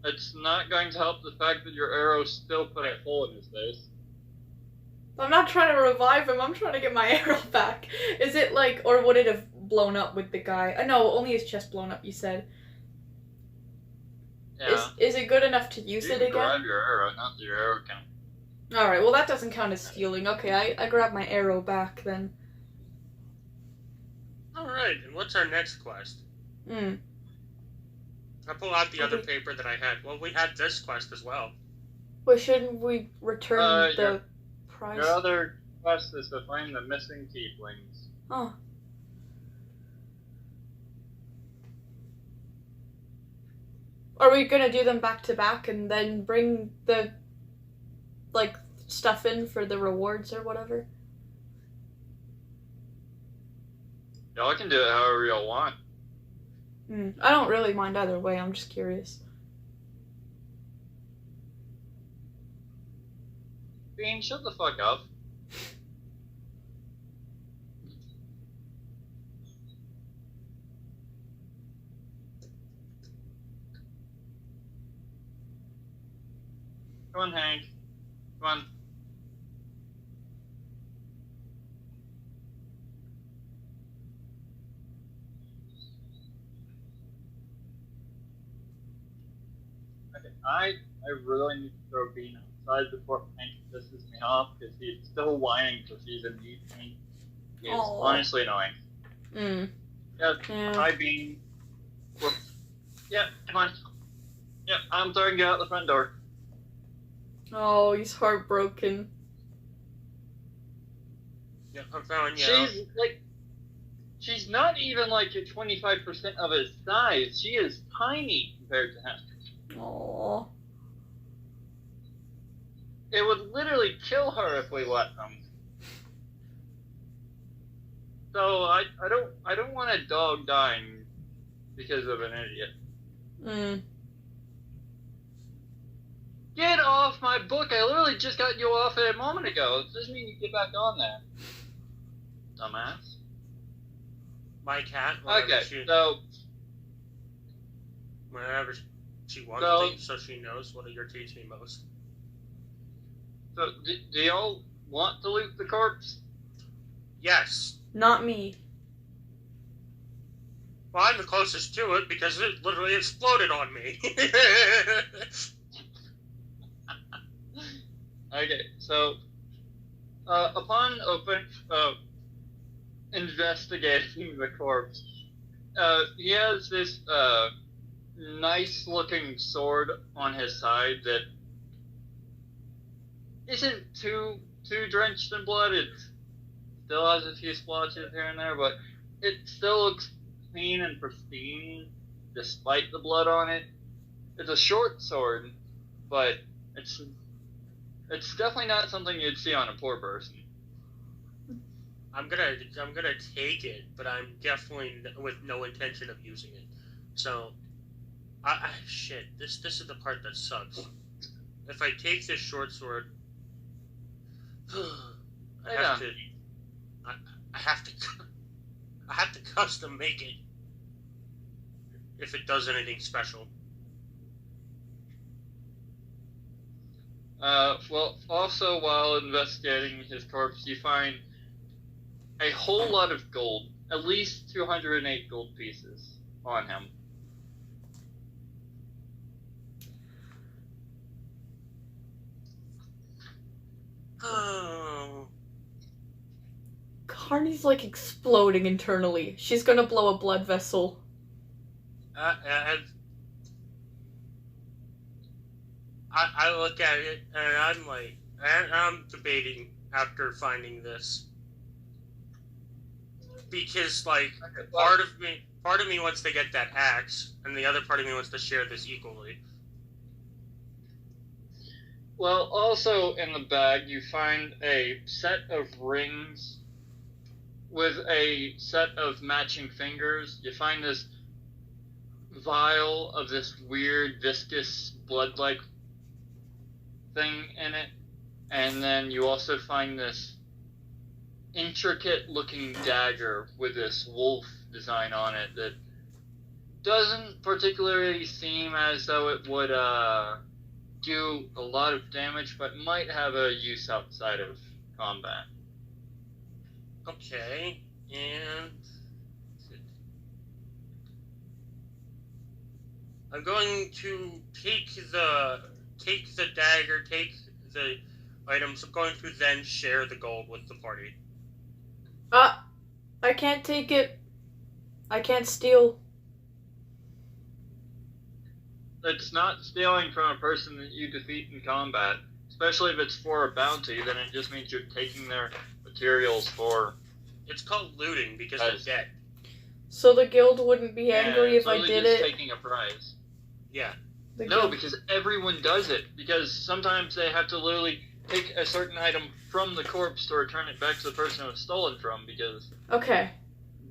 It's not going to help the fact that your arrow still put a hole in his face. I'm not trying to revive him, I'm trying to get my arrow back. Is it like, or would it have blown up with the guy? No, only his chest blown up, you said. Yeah. Is it good enough to use You it can again? grab your arrow, not your arrow count. Alright, well that doesn't count as stealing. Okay, I grab my arrow back then. Alright, and what's our next quest? I pull out the other paper that I had. Well, we had this quest as well. Well, shouldn't we return the prize? Your other quest is to find the missing tieflings. Oh. Are we gonna do them back to back and then bring the, like, stuff in for the rewards or whatever? Y'all can do it however y'all want. I don't really mind either way, I'm just curious. Bean, shut the fuck up. Come on, Hank. Come on. Okay, I really need to throw Bean outside before Hank pisses me off because he's still whining because he's in need. It's Aw. honestly annoying. Yeah, Yeah. hi Bean. Yeah, come on. Yeah, I'm throwing you out the front door. Oh, he's heartbroken. Yeah, I'm throwing you out. She's not even like 25% of his size. She is tiny compared to him. Aww. It would literally kill her if we let them. So I don't want a dog dying because of an idiot. Get off my book! I literally just got you off it a moment ago. It doesn't mean you get back on that. Dumbass. My cat. Okay, Whenever she wants So- things, so she knows what irritates me most. so do y'all want to loot the corpse? Yes. Not me. Well, I'm the closest to it because it literally exploded on me. Okay, so upon investigating the corpse, he has this nice-looking sword on his side that isn't too drenched in blood. It still has a few splotches here and there, but it still looks clean and pristine despite the blood on it. It's a short sword, but it's definitely not something you'd see on a poor person. I'm gonna take it, but I'm definitely with no intention of using it. So, shit. This is the part that sucks. If I take this short sword, I have to custom make it. If it does anything special. Well, also while investigating his corpse, you find a whole lot of gold, at least 208 gold pieces on him. Oh. Carney's like exploding internally. She's gonna blow a blood vessel. I look at it and I'm like, I'm debating after finding this because like part of me wants to get that axe, and the other part of me wants to share this equally. Well, also in the bag, you find a set of rings with a set of matching fingers. You find this vial of this weird viscous blood-like thing in it, and then you also find this intricate-looking dagger with this wolf design on it that doesn't particularly seem as though it would do a lot of damage, but might have a use outside of combat. Okay, and I'm going to take the dagger, take the items. I'm going to then share the gold with the party. I can't take it. I can't steal. It's not stealing from a person that you defeat in combat, especially if it's for a bounty. Then it just means you're taking their materials for. It's called looting because they're dead. So the guild wouldn't be angry if I did just it? Taking a prize. Yeah. No, because everyone does it. Because sometimes they have to literally take a certain item from the corpse to return it back to the person it was stolen from, because Okay.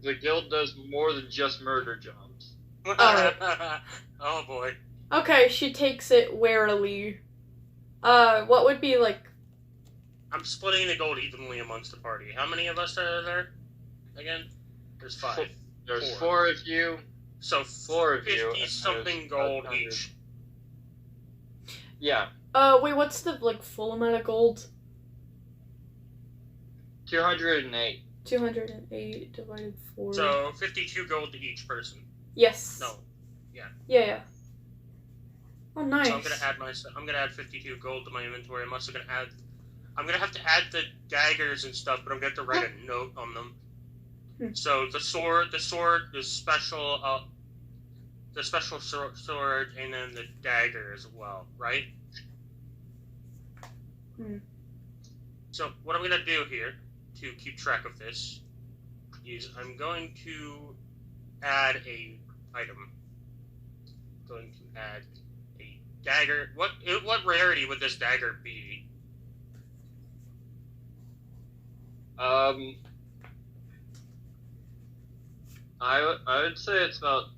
the guild does more than just murder jobs. Alright. Oh boy. Okay, she takes it warily. What would be like I'm splitting the gold evenly amongst the party. How many of us are there? Again, there's 5. There's 4 of you. So 4 of you. 50 something gold each. Yeah. Wait, what's the, like, full amount of gold? 208. 208 divided 4. So 52 gold to each person. Yes. No. Yeah. Oh, nice. So I'm gonna add 52 gold to my inventory. I'm also gonna add. I'm gonna have to add the daggers and stuff, but I'm gonna have to write a note on them. So the sword, the special, sword, and then the dagger as well, right? So what I'm gonna do here to keep track of this is I'm going to add a item. Going to add a dagger. What rarity would this dagger be? I would say it's about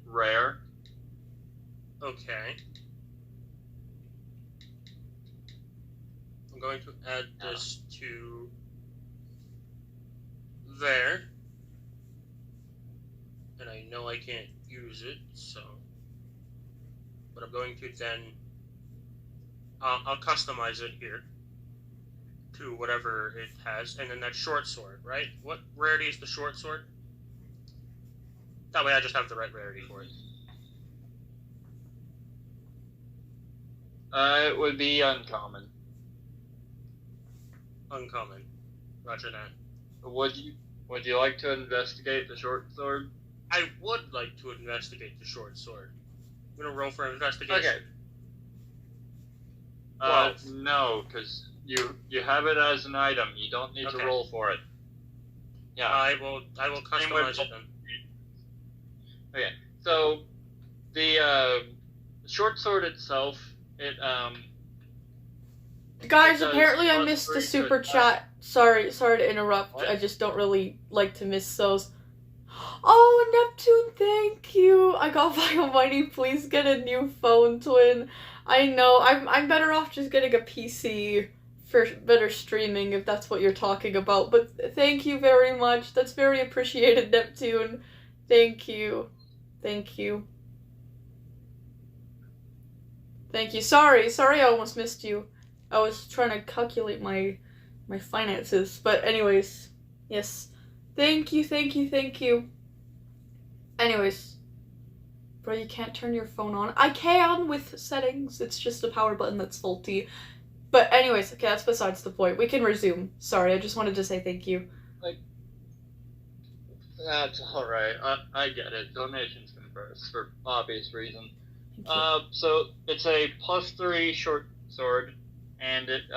rare. Okay. I'm going to add this to there. And I know I can't use it, so. But I'm going to then. I'll customize it here to whatever it has. And then that short sword, right? What rarity is the short sword? That way I just have the right rarity for it. It would be uncommon. Uncommon. Roger that. Would you like to investigate the short sword? I would like to investigate the short sword. I'm gonna roll for investigation. Okay. No, because you have it as an item. You don't need to roll for it. Yeah. I will customize it then. Okay. So the short sword itself, Guys, apparently I missed the super chat. Sorry to interrupt. What? I just don't really like to miss those. Oh, Neptune, thank you. I got Bio Money. Please get a new phone, twin. I know. I'm better off just getting a PC for better streaming if that's what you're talking about. But thank you very much. That's very appreciated, Neptune. Thank you. Thank you. Thank you. Sorry I almost missed you. I was trying to calculate my finances. But anyways, yes. Thank you. Anyways. Bro, you can't turn your phone on. I can with settings. It's just a power button that's faulty. But anyways, okay, that's besides the point. We can resume. Sorry, I just wanted to say thank you. That's alright. I get it. Donations come first, for obvious reasons. So it's a +3 short sword, and it,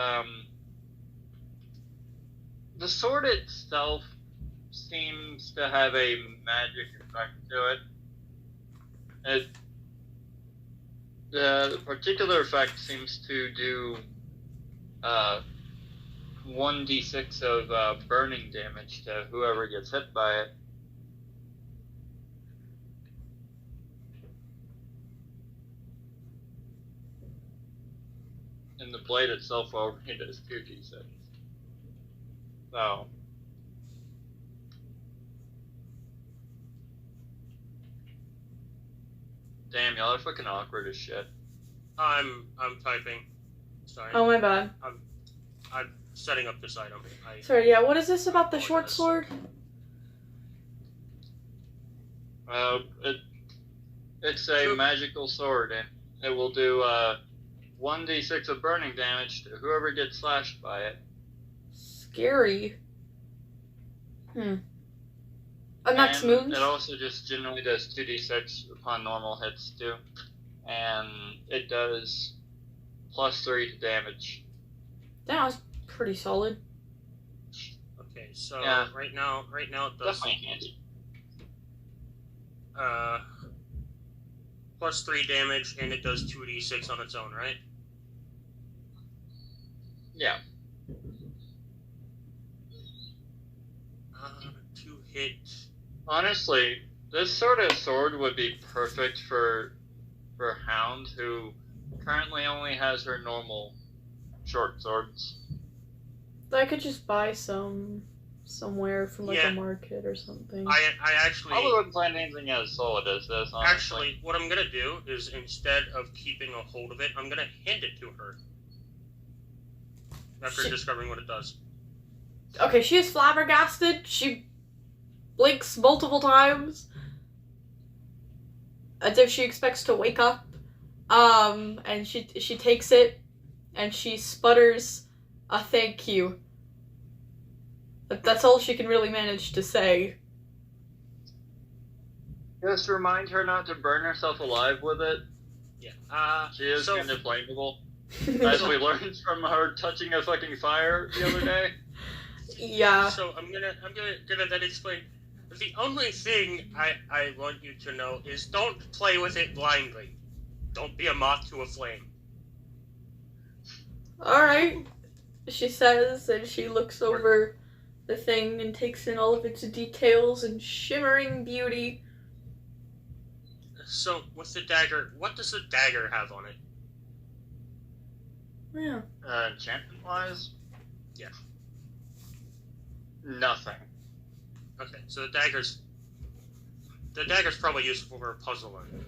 the sword itself seems to have a magic effect to it. The particular effect seems to do 1d6 of burning damage to whoever gets hit by it. And the blade itself already does 2d6. So. Damn, y'all are fucking awkward as shit. I'm typing. Sorry. Oh, my bad. I'm setting up this item. Sorry, yeah, what is this about the short sword? It's a magical sword, and it will do 1d6 of burning damage to whoever gets slashed by it. Scary. And that's moons? It also just generally does 2d6 upon normal hits, too. And it does +3 to damage. That was pretty solid. Okay, so yeah. right now it does definitely handy. +3 damage, and it does 2d6 on its own, right? Yeah. 2 hits. Honestly, this sort of sword would be perfect for Hound, who currently only has her normal short swords. I could just buy some somewhere from like Yeah. a market or something. I actually Probably wouldn't find anything as solid as this, honestly. actually what I'm gonna do is instead of keeping a hold of it, I'm gonna hand it to her. After Shit. discovering what it does. Okay, she is flabbergasted. She blinks multiple times as if she expects to wake up. And she takes it and she sputters a thank you. That's all she can really manage to say. Just remind her not to burn herself alive with it. Yeah. She is so, kind of flammable. As we learned from her touching a fucking fire the other day. Yeah. So I'm gonna then explain. The only thing I want you to know is don't play with it blindly. Don't be a moth to a flame. Alright, she says, and she looks over the thing and takes in all of its details and shimmering beauty. So, with the dagger, what does the dagger have on it? Yeah. Enchantment-wise? Yeah. Nothing. Okay, so the dagger's probably useful for puzzling.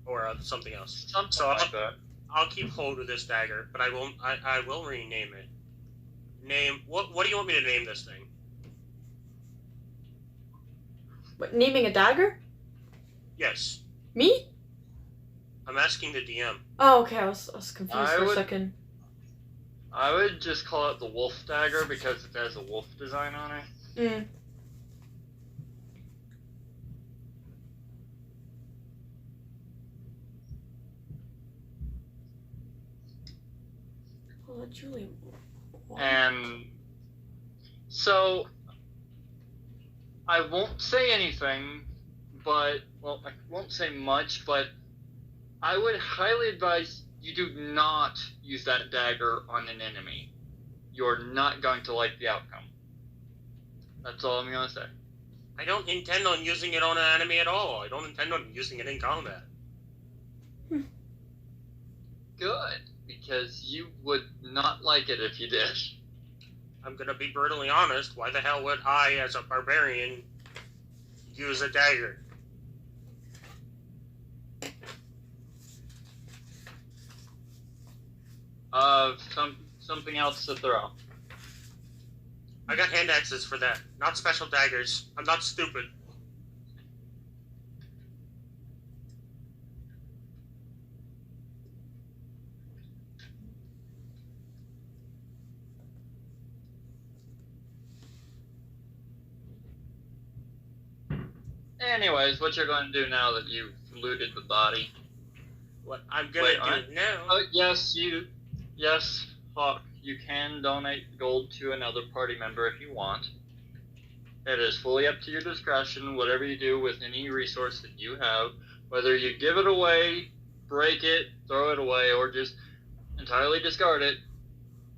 Or something else. Something So like that. I'll keep hold of this dagger, but I will rename it. What do you want me to name this thing? What, naming a dagger? Yes. Me? I'm asking the DM. Oh, okay, I was confused for a would- second. I would just call it the wolf dagger because it has a wolf design on it. Mm. Well, that's really... And so I won't say anything, but well, I won't say much, but I would highly advise you do not use that dagger on an enemy. You're not going to like the outcome. That's all I'm gonna say. I don't intend on using it on an enemy at all. I don't intend on using it in combat. Good, because you would not like it if you did. I'm gonna be brutally honest. Why the hell would I, as a barbarian, use a dagger? Something else to throw. I got hand axes for that, not special daggers. I'm not stupid. Anyways, what you're going to do now that you've looted the body? What I'm gonna Wait, do now... Oh, yes, Hawk, you can donate gold to another party member if you want. It is fully up to your discretion, whatever you do with any resource that you have. Whether you give it away, break it, throw it away, or just entirely discard it,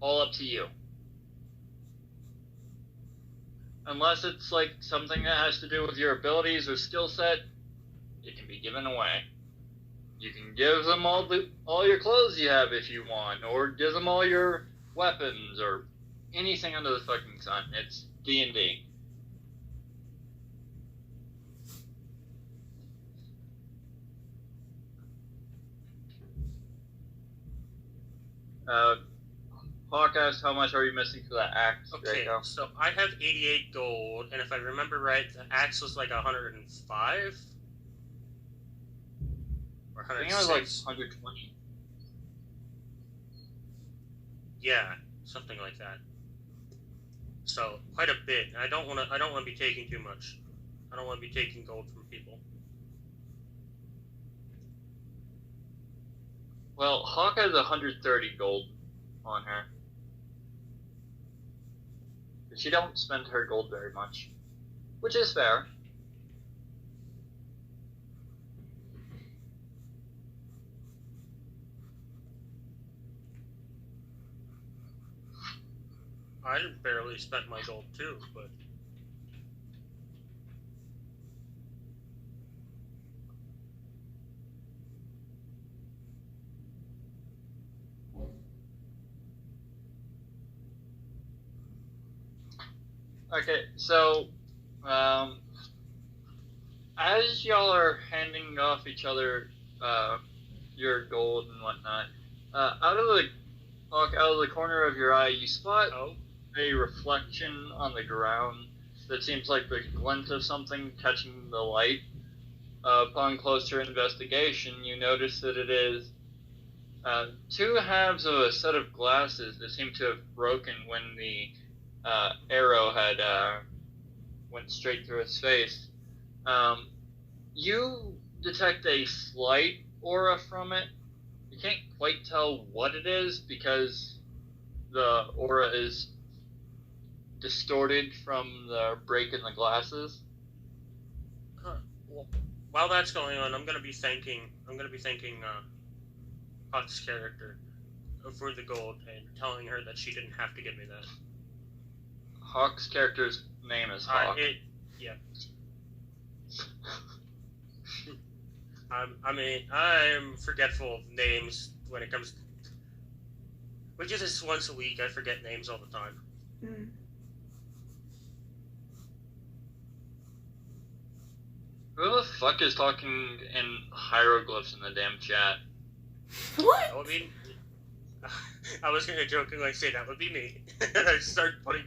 all up to you. Unless it's like something that has to do with your abilities or skill set, it can be given away. You can give them all your clothes you have if you want, or give them all your weapons, or anything under the fucking sun. It's D&D. Hawk asked, how much are you missing for that axe? Okay, so I have 88 gold, and if I remember right, the axe was like 105? Or I think it was like 106? 120. Yeah, something like that. So quite a bit. And I don't want to be taking too much. I don't want to be taking gold from people. Well, Hawk has 130 gold on her. But she don't spend her gold very much, which is fair. I barely spent my gold too, but Okay, so, as y'all are handing off each other, your gold and whatnot, out of the corner of your eye, you spot a reflection on the ground that seems like the glint of something catching the light. Upon closer investigation, you notice that it is two halves of a set of glasses that seem to have broken when the arrow had went straight through his face. You detect a slight aura from it. You can't quite tell what it is because the aura is distorted from the break in the glasses. Well, while that's going on, I'm gonna be thanking Hawk's character for the gold and telling her that she didn't have to give me that. Hawk's character's name is Hawk. Yeah. I'm forgetful of names when it comes. We do this once a week. I forget names all the time. Mm. Who the fuck is talking in hieroglyphs in the damn chat? What? That would be. I was gonna jokingly say that would be me. I'd start putting.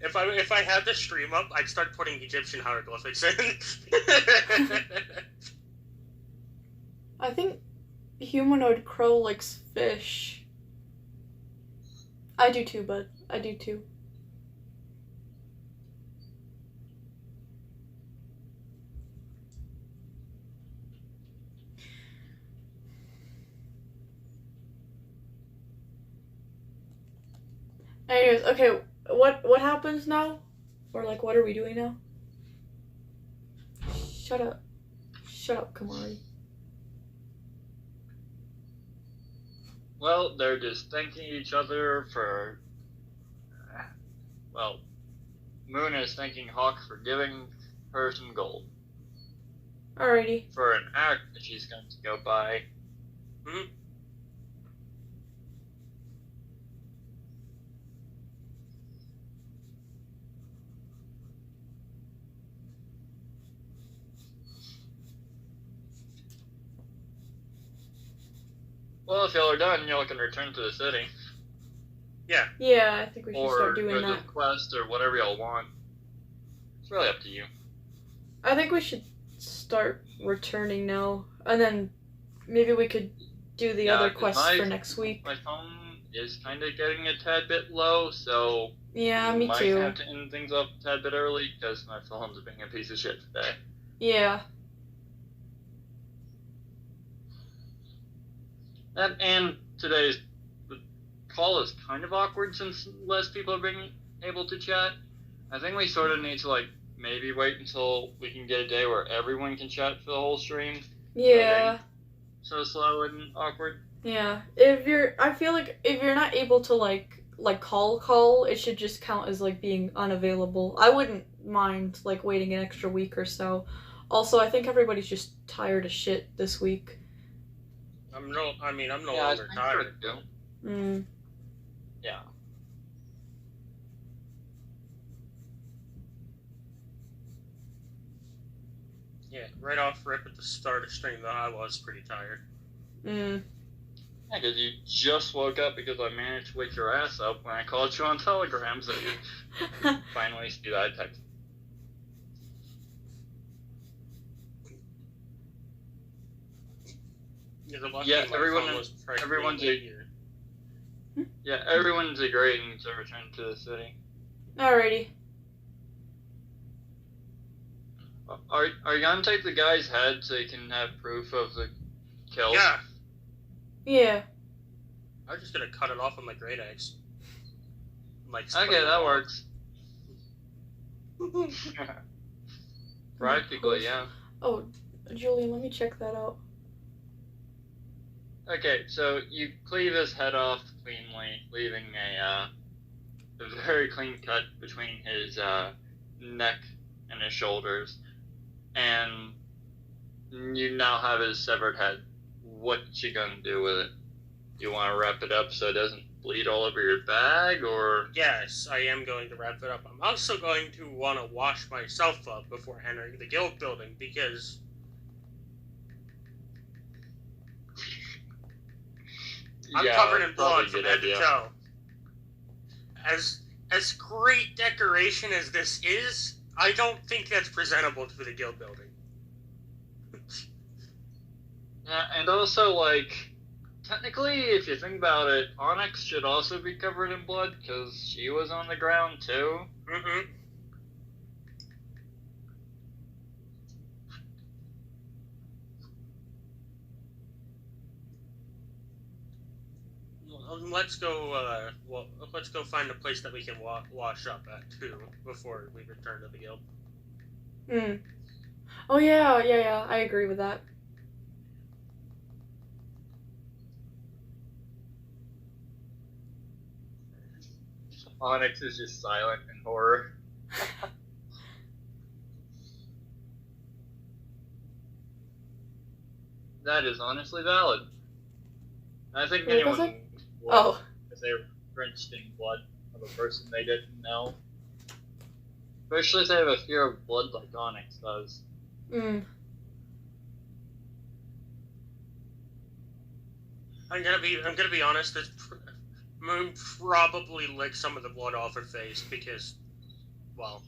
If I had the stream up, I'd start putting Egyptian hieroglyphics in. I think humanoid crow likes fish. I do too, bud. I do too. Anyways, okay, what happens now? Or like, what are we doing now? Shut up. Shut up, Kamari. Well, they're just thanking each other for. Well, Moon is thanking Hawk for giving her some gold. Alrighty. For an act that she's going to go buy. Mm-hmm. Well, if y'all are done, y'all can return to the city. Yeah. Yeah, I think we should Or start doing go to that. the quest, or whatever y'all want. It's really up to you. I think we should start returning now, and then maybe we could do the other 'cause quests for next week. My phone is kind of getting a tad bit low, so Yeah, we me might too. have to end things up a tad bit early because my phone's being a piece of shit today. Yeah. And today's call is kind of awkward since less people are being able to chat. I think we sort of need to maybe wait until we can get a day where everyone can chat for the whole stream. Yeah. So slow and awkward. Yeah. I feel like if you're not able to like call, it should just count as like being unavailable. I wouldn't mind like waiting an extra week or so. Also, I think everybody's just tired as shit this week. I'm no longer I tired. do. Mm. Yeah. Yeah, right off rip at the start of stream, though, I was pretty tired. Mm. Yeah, because you just woke up because I managed to wake your ass up when I called you on Telegram, so you finally see that text. Yeah, everyone's agreeing to return to the city. Alrighty. Are you gonna take the guy's head so you can have proof of the kills? Yeah. Yeah. I'm just gonna cut it off with my great axe. Okay, that works. Practically, yeah. Oh, Julian, let me check that out. Okay, so you cleave his head off cleanly, leaving a very clean cut between his neck and his shoulders, and you now have his severed head. What you gonna do with it? You want to wrap it up so it doesn't bleed all over your bag, or... Yes, I am going to wrap it up. I'm also going to want to wash myself up before entering the guild building because I'm Yeah, covered in probably blood from good head idea. to toe. As great decoration as this is, I don't think that's presentable to the guild building. Yeah, and also, like, technically, if you think about it, Onyx should also be covered in blood, because she was on the ground, too. Mm-hmm. Let's go. Let's go find a place that we can wash up at too before we return to the guild. Hmm. Oh yeah. I agree with that. Onyx is just silent in horror. That is honestly valid. I think Wait, was anyone it? would, Oh. if they were drenched in blood of a person they didn't know. Especially if they have a fear of blood like Onyx does. Hmm. I'm gonna be honest. This Moon probably licked some of the blood off her face because, well,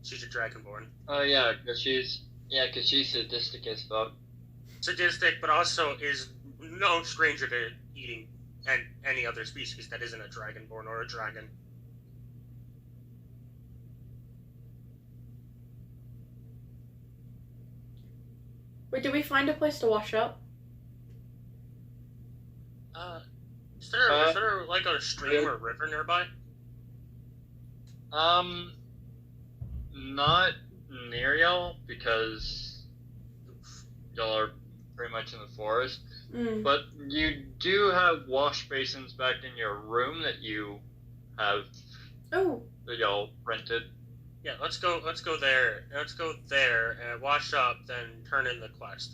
she's a dragonborn. Oh yeah, because she's sadistic as fuck. Sadistic, but also is no stranger to eating any other species that isn't a dragonborn or a dragon. Wait, did we find a place to wash up? Is there like a stream or river nearby? Not near y'all, because y'all are pretty much in the forest. But you do have wash basins back in your room that you have. Oh. That y'all rented. Yeah, let's go there. Let's go there and wash up, then turn in the quest.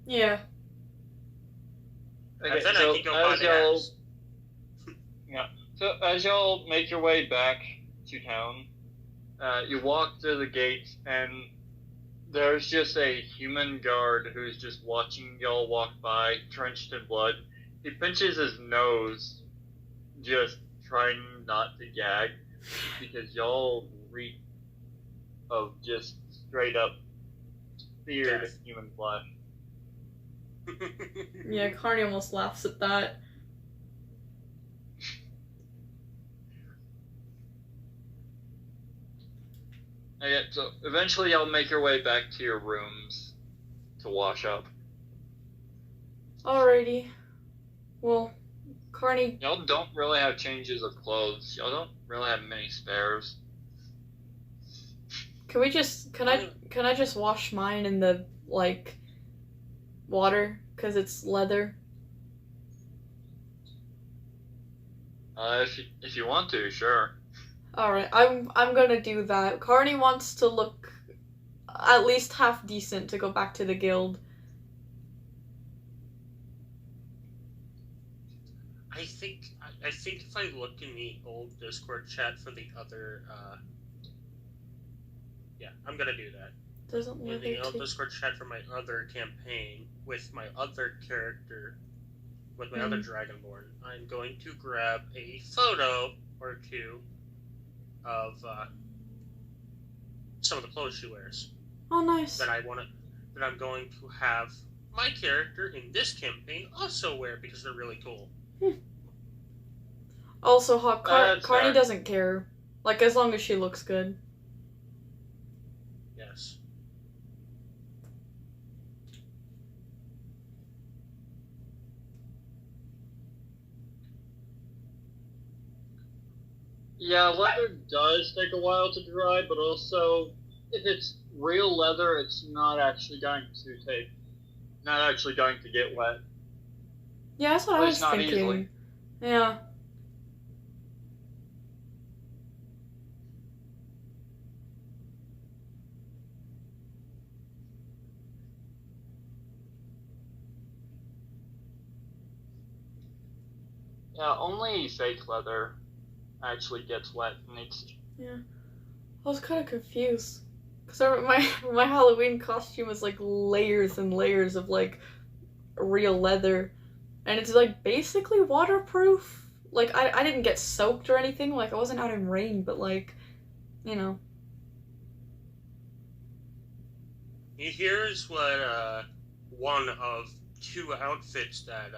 Yeah. Okay, And then so I can go buy as the y'all, axe. yeah, so as y'all make your way back to town, you walk through the gates, and there's just a human guard who's just watching y'all walk by, drenched in blood. He pinches his nose, just trying not to gag, because y'all reek of just straight up seared Death. human flesh. Yeah, Carney almost laughs at that. Okay, so eventually y'all make your way back to your rooms to wash up. Alrighty. Well, Carney. Y'all don't really have changes of clothes. Y'all don't really have many spares. Can I just wash mine in the, like, water? Because it's leather. If you want to, sure. Alright, I'm gonna do that. Carney wants to look at least half decent to go back to the guild. I think if I look in the old Discord chat for the other, yeah, I'm gonna do that. Doesn't In look the like old it. Discord chat for my other campaign with my other character, with my other Dragonborn, I'm going to grab a photo or two of some of the clothes she wears. Oh, nice. That I'm going to have my character in this campaign also wear because they're really cool. Also, Carney fair. doesn't care. Like, as long as she looks good. Yes. Yeah, leather does take a while to dry, but also, if it's real leather, it's not actually going to get wet. Yeah, that's what At I least was not thinking. easily. Yeah. Yeah, only fake leather actually gets wet, and it's Yeah. I was kind of confused. Because my Halloween costume was like layers and layers of like real leather. And it's like basically waterproof. Like I didn't get soaked or anything. Like I wasn't out in rain, but like, you know. Here's what one of two outfits that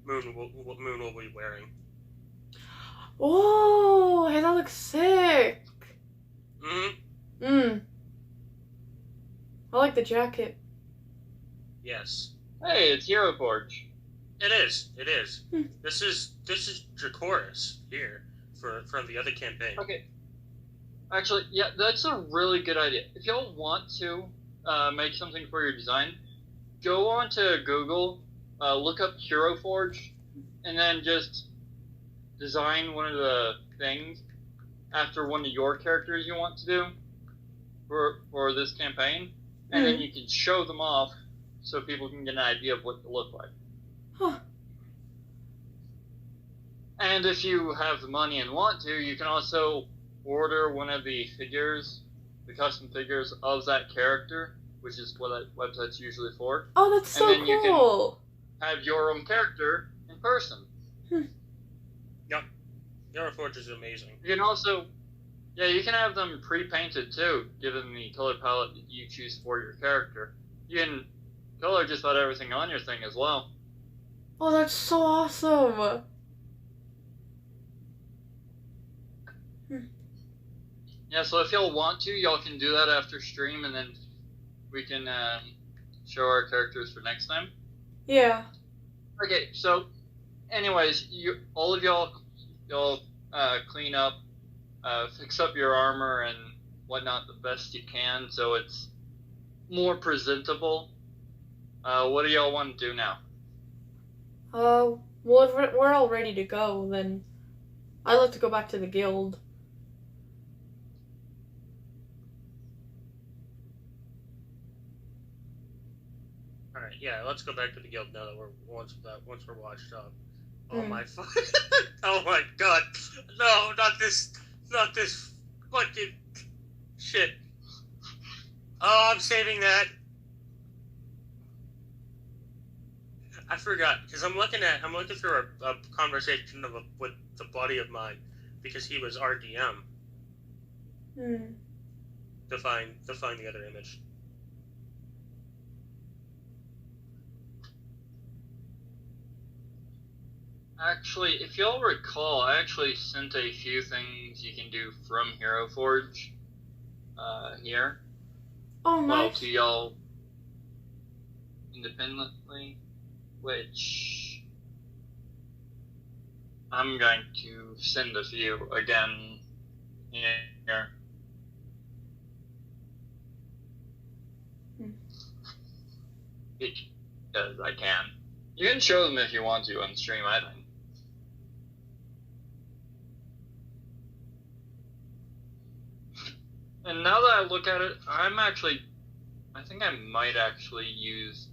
Moon will be wearing. Oh, hey, that looks sick. Mm-hmm. I like the jacket. Yes. hey, it's Hero Forge. It is. This is Dracoris here from the other campaign. Okay. Actually, yeah, that's a really good idea. If y'all want to make something for your design, go on to Google, look up Hero Forge, and then just design one of the things after one of your characters you want to do for this campaign, and then you can show them off so people can get an idea of what they look like. Huh. And if you have the money and want to, you can also order one of the figures, the custom figures of that character, which is what that website's usually for. Oh, that's so and then cool. You can have your own character in person. Yep. Hero Forge is amazing. You can also, yeah, you can have them pre-painted too, given the color palette that you choose for your character. You can color just about everything on your thing as well. Oh, that's so awesome. Yeah, so if y'all want to, y'all can do that after stream, and then we can show our characters for next time. Yeah. Okay, so, anyways, all of y'all clean up, fix up your armor and whatnot the best you can, so it's more presentable. What do y'all want to do now? Well, if we're all ready to go, then I'd like to go back to the guild. Alright, yeah, let's go back to the guild now that once we're washed up. Oh my oh my god. No, not this fucking shit. Oh, I'm saving that. I forgot because I'm looking through a conversation with the buddy of mine because he was RDM. To find the other image. Actually, if y'all recall, I actually sent a few things you can do from Hero Forge here. Oh, nice. Well, to y'all independently, which I'm going to send a few again here. Because I can. You can show them if you want to on stream, I think. And now that I look at it, I think I might actually use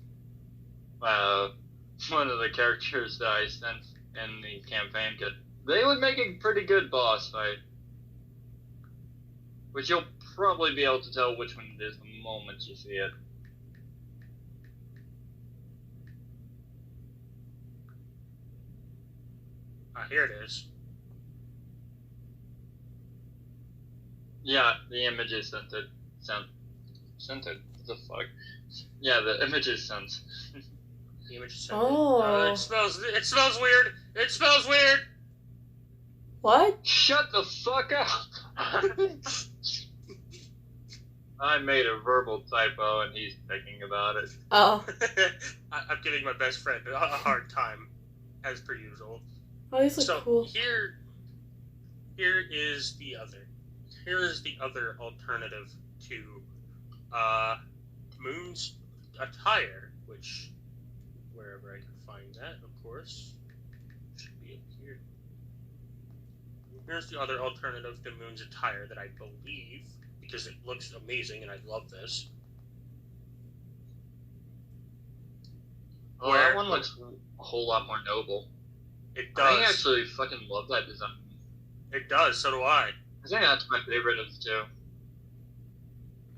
one of the characters that I sent in the campaign kit. They would make a pretty good boss fight. Which you'll probably be able to tell which one it is the moment you see it. Here it is. Yeah, the image is sent it. What the fuck? Yeah, the image is sent. The image is sent. Oh. It smells weird. It smells weird. What? Shut the fuck up! I made a verbal typo and he's thinking about it. Oh. I'm giving my best friend a hard time, as per usual. Oh, these look So cool. here is the other alternative to Moon's attire, which wherever I can find that, of course, should be up here. Here's the other alternative to Moon's attire that I believe, because it looks amazing and I love this. Oh, that one looks a whole lot more noble. It I does. actually fucking love that design. It does. So do I. I think that's my favorite of the two.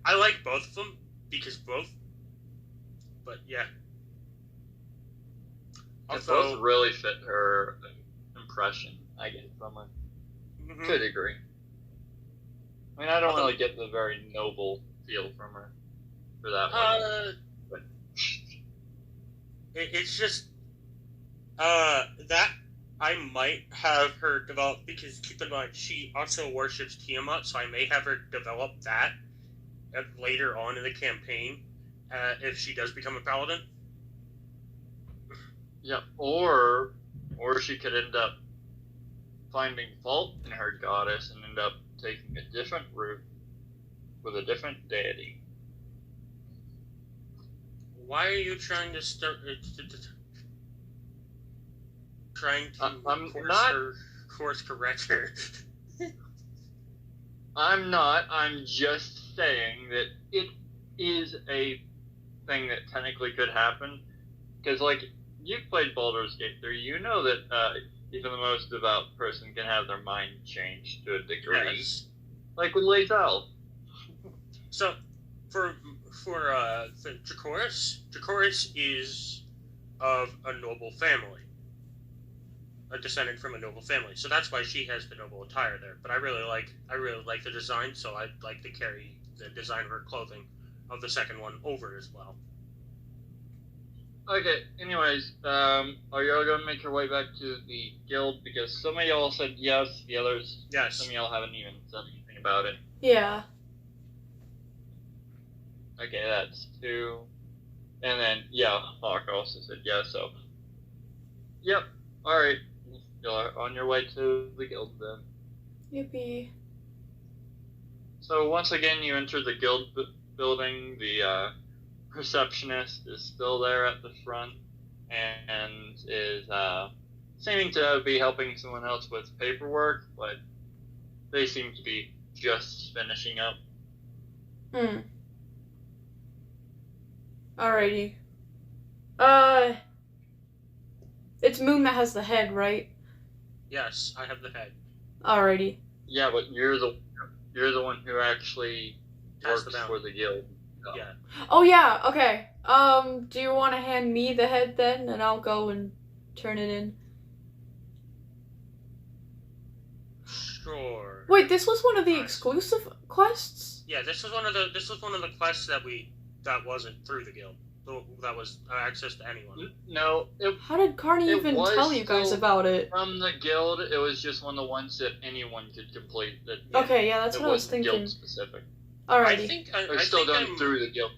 I like both of them because both. But yeah. They Also, both really fit her impression, I get from her. mhm. To a degree. I mean, I don't Although- really get the very noble feel from her for that one. But It's just that I might have her develop, because keep in mind she also worships Tiamat, so I may have her develop that later on in the campaign if she does become a paladin. yeah, or she could end up finding fault in her goddess and end up taking a different route with a different deity. Why are you trying to start trying to I'm course not- her, course correct her? I'm not. I'm just saying that it is a thing that technically could happen. Because, like, you've played Baldur's Gate 3, you know that even the most devout person can have their mind changed to a degree. Yes. Like with Lae'zel. So, for Dracoris is of a noble family, a descendant from a noble family. So that's why she has the noble attire there. But I really like the design, so I'd like to carry the design of her clothing of the second one over as well. Okay, anyways, are y'all going to make your way back to the guild? Because some of y'all said yes, the others, Yes. some of y'all haven't even said anything about it. Yeah. Okay, that's 2. And then, yeah, Hawk also said yes, so. Yep, alright. You're on your way to the guild then. Yippee. So once again, you enter the guild building. The receptionist is still there at the front and is seeming to be helping someone else with paperwork, but they seem to be just finishing up. Alrighty. It's Moon that has the head, right? Yes, I have the head. Alrighty. Yeah, but you're the one who actually Has works the for the guild. So. Yeah. Oh yeah, okay. Do you want to hand me the head then, and I'll go and turn it in? Sure. Wait, this was one of the exclusive quests? Yeah, this was one of the quests that wasn't through the guild. That was access to anyone. No, How did Carney It even was tell you guys still- about it? from the guild, it was just one of the ones that anyone could complete. That Okay, yeah, that's it what I was wasn't thinking. guild specific. I Alrighty. think It was I still think done I'm- through the guild.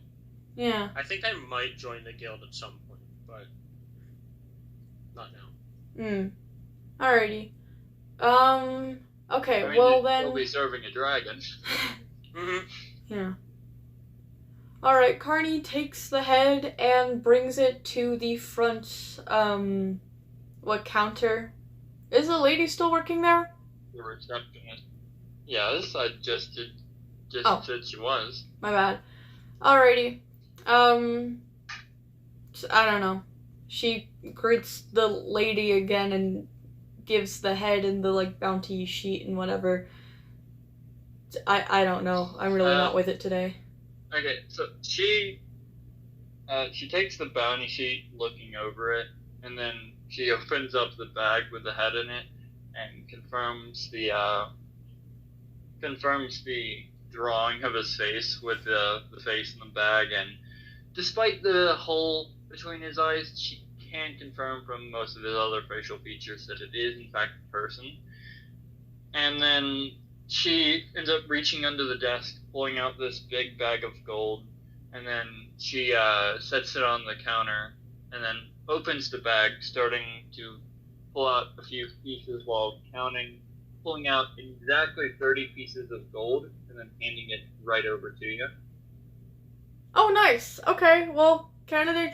Yeah. I think I might join the guild at some point, but not now. Alrighty. Okay, I mean, well We'll then... be serving a dragon. Mm-hmm. Yeah. Alright, Carney takes the head and brings it to the front, counter? Is the lady still working there? The receptionist. Yes, I just Oh. said she was. My bad. Alrighty. I don't know. She greets the lady again and gives the head and the, bounty sheet and whatever. I don't know. I'm really not with it today. Okay, so she takes the bounty sheet, looking over it, and then she opens up the bag with the head in it and confirms the drawing of his face with the face in the bag. And despite the hole between his eyes, she can confirm from most of his other facial features that it is in fact a person. And then she ends up reaching under the desk, pulling out this big bag of gold, and then she sets it on the counter, and then opens the bag, starting to pull out a few pieces while pulling out exactly 30 pieces of gold, and then handing it right over to you. Oh, nice. Okay, well, Carney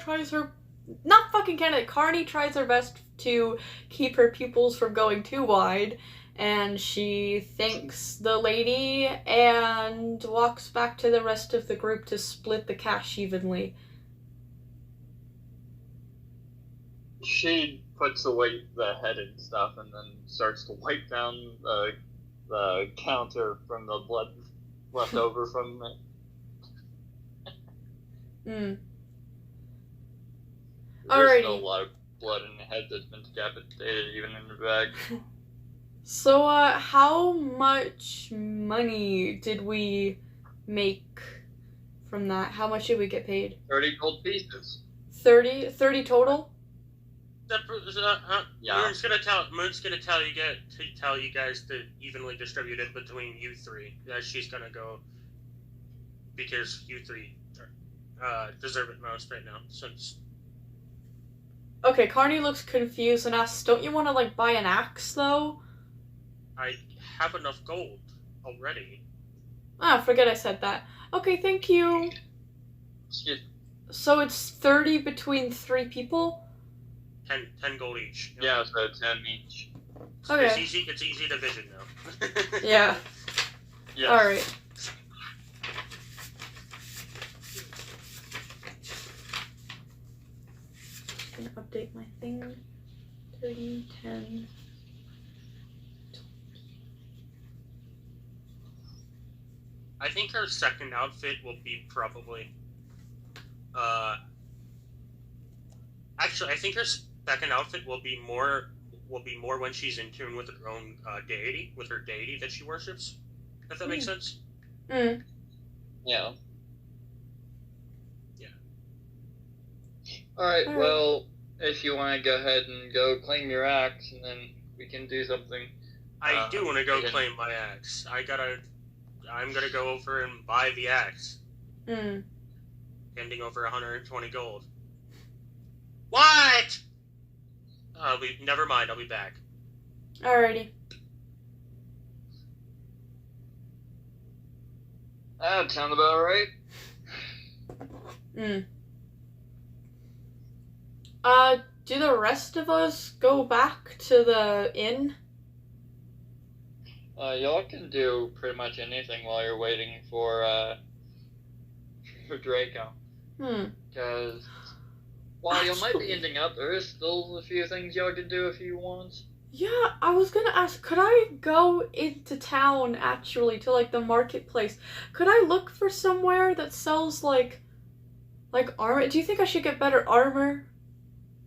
tries her best to keep her pupils from going too wide, and she thanks the lady and walks back to the rest of the group to split the cash evenly. She puts away the head and stuff, and then starts to wipe down the counter from the blood left over from it. Hmm. There's Alrighty. still a lot of blood in the head that's been decapitated, even in the bag. So, how much money did we make from that? How much did we get paid? 30 gold pieces. 30 total? Yeah. Moon's gonna tell you guys to evenly distribute it between you three. She's gonna go because you three deserve it most right now. Since Okay, Carney looks confused and asks, don't you want to, like, buy an axe, though? I have enough gold already. Ah, forget I said that. Okay, thank you. Excuse me. So it's 30 between 3 people? 10 gold each. Yeah, so 10 each. Okay. It's easy division now. Yeah. Yes. Alright. Gonna update my thing. 30, 10. I think her second outfit will be probably. Actually, I think her second outfit will be more when she's in tune with her own deity, with her deity that she worships. If that makes sense. Mm. Yeah. Yeah. Alright, Alright. well, if you want to go ahead and go claim your axe, and then we can do something. I do want to go we can- claim my axe. I'm gonna go over and buy the axe, Mm. handing over 120 gold. What? Never mind. I'll be back. Alrighty. That sounds about right. Mm. Do the rest of us go back to the inn? Y'all can do pretty much anything while you're waiting for Draco. Because while you might be Actually- ending up, there is still a few things y'all can do if you want. Yeah, I was gonna ask, could I go into town, actually, to, like, the marketplace? Could I look for somewhere that sells, like armor? Do you think I should get better armor?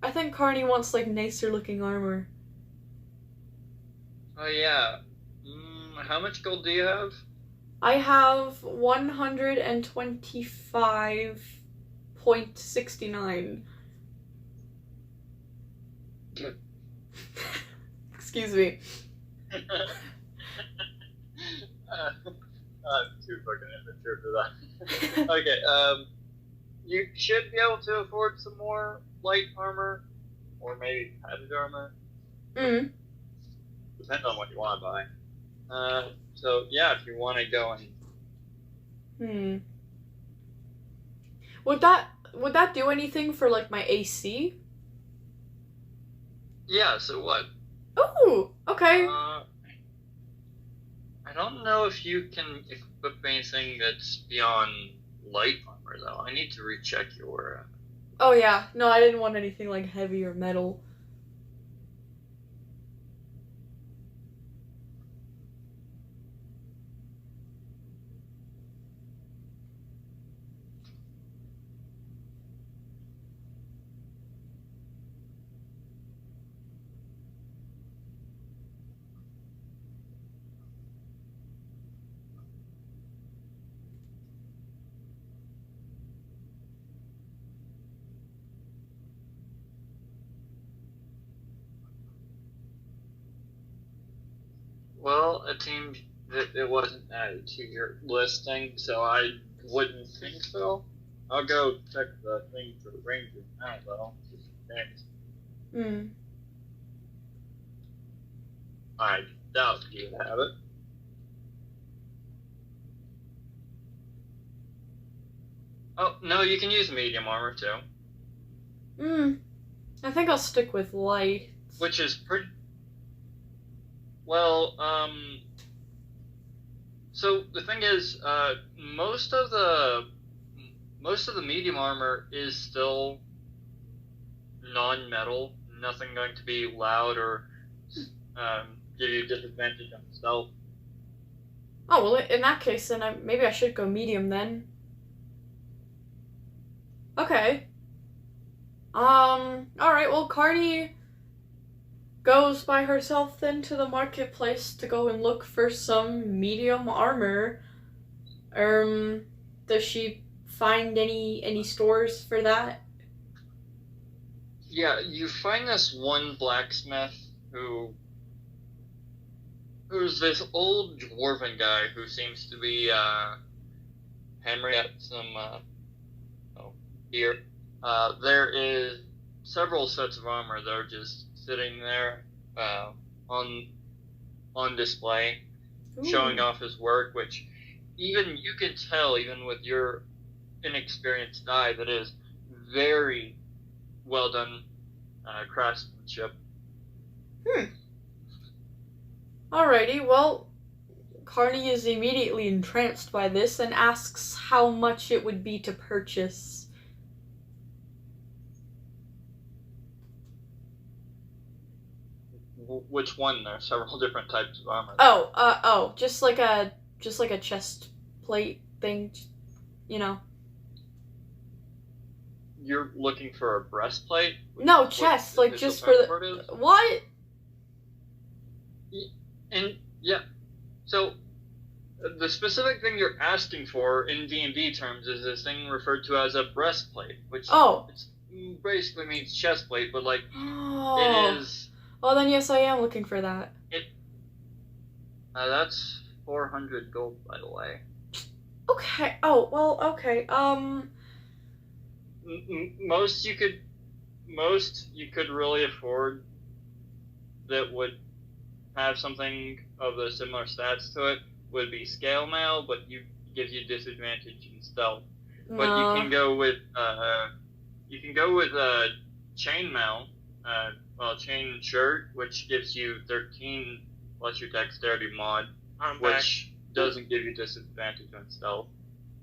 I think Carney wants, like, nicer-looking armor. Oh yeah. How much gold do you have? I have 125.69. Excuse me. I'm too fucking immature for that. Okay, you should be able to afford some more light armor, or maybe padded armor. Mm. Depends on what you want to buy. So yeah, if you want to go and Would that do anything for, like, my AC? yeah. So what? Ooh, okay. I don't know if you can equip anything that's beyond light armor though. I need to recheck your. Oh yeah, no, I didn't want anything like heavy or metal. Well, it seems that it wasn't added to your listing, so I wouldn't think so. I'll go check the thing for the Rangers now, though. Just in case. Mm. I doubt you have it. Oh, no, you can use medium armor too. I think I'll stick with light. Which is pretty. Well, so the thing is, most of the medium armor is still non-metal, nothing going to be loud or give you disadvantage on stealth. Oh, well, in that case, then maybe I should go medium then. Okay. Alright, well, Carney goes by herself then to the marketplace to go and look for some medium armor. Does she find any stores for that? Yeah, you find this one blacksmith who's this old dwarven guy who seems to be hammering at some gear. There is several sets of armor that are just sitting there on display, showing off his work, which even you can tell, even with your inexperienced eye, that is very well done craftsmanship. Alrighty, well, Carney is immediately entranced by this and asks how much it would be to purchase. Which one? There are several different types of armor. Just like a chest plate thing, you know. You're looking for a breastplate? No, chest, like just for the what? And yeah, so the specific thing you're asking for in D&D terms is this thing referred to as a breastplate, which basically means chest plate, but like it is. Well, then yes, I am looking for that. That's 400 gold, by the way. Okay. Oh well. Okay. Most you could really afford that would have something of the similar stats to it would be scale mail, but gives you disadvantage in stealth. But you can go with chain mail, chain shirt, which gives you 13 plus your dexterity mod, which doesn't give you disadvantage on stealth.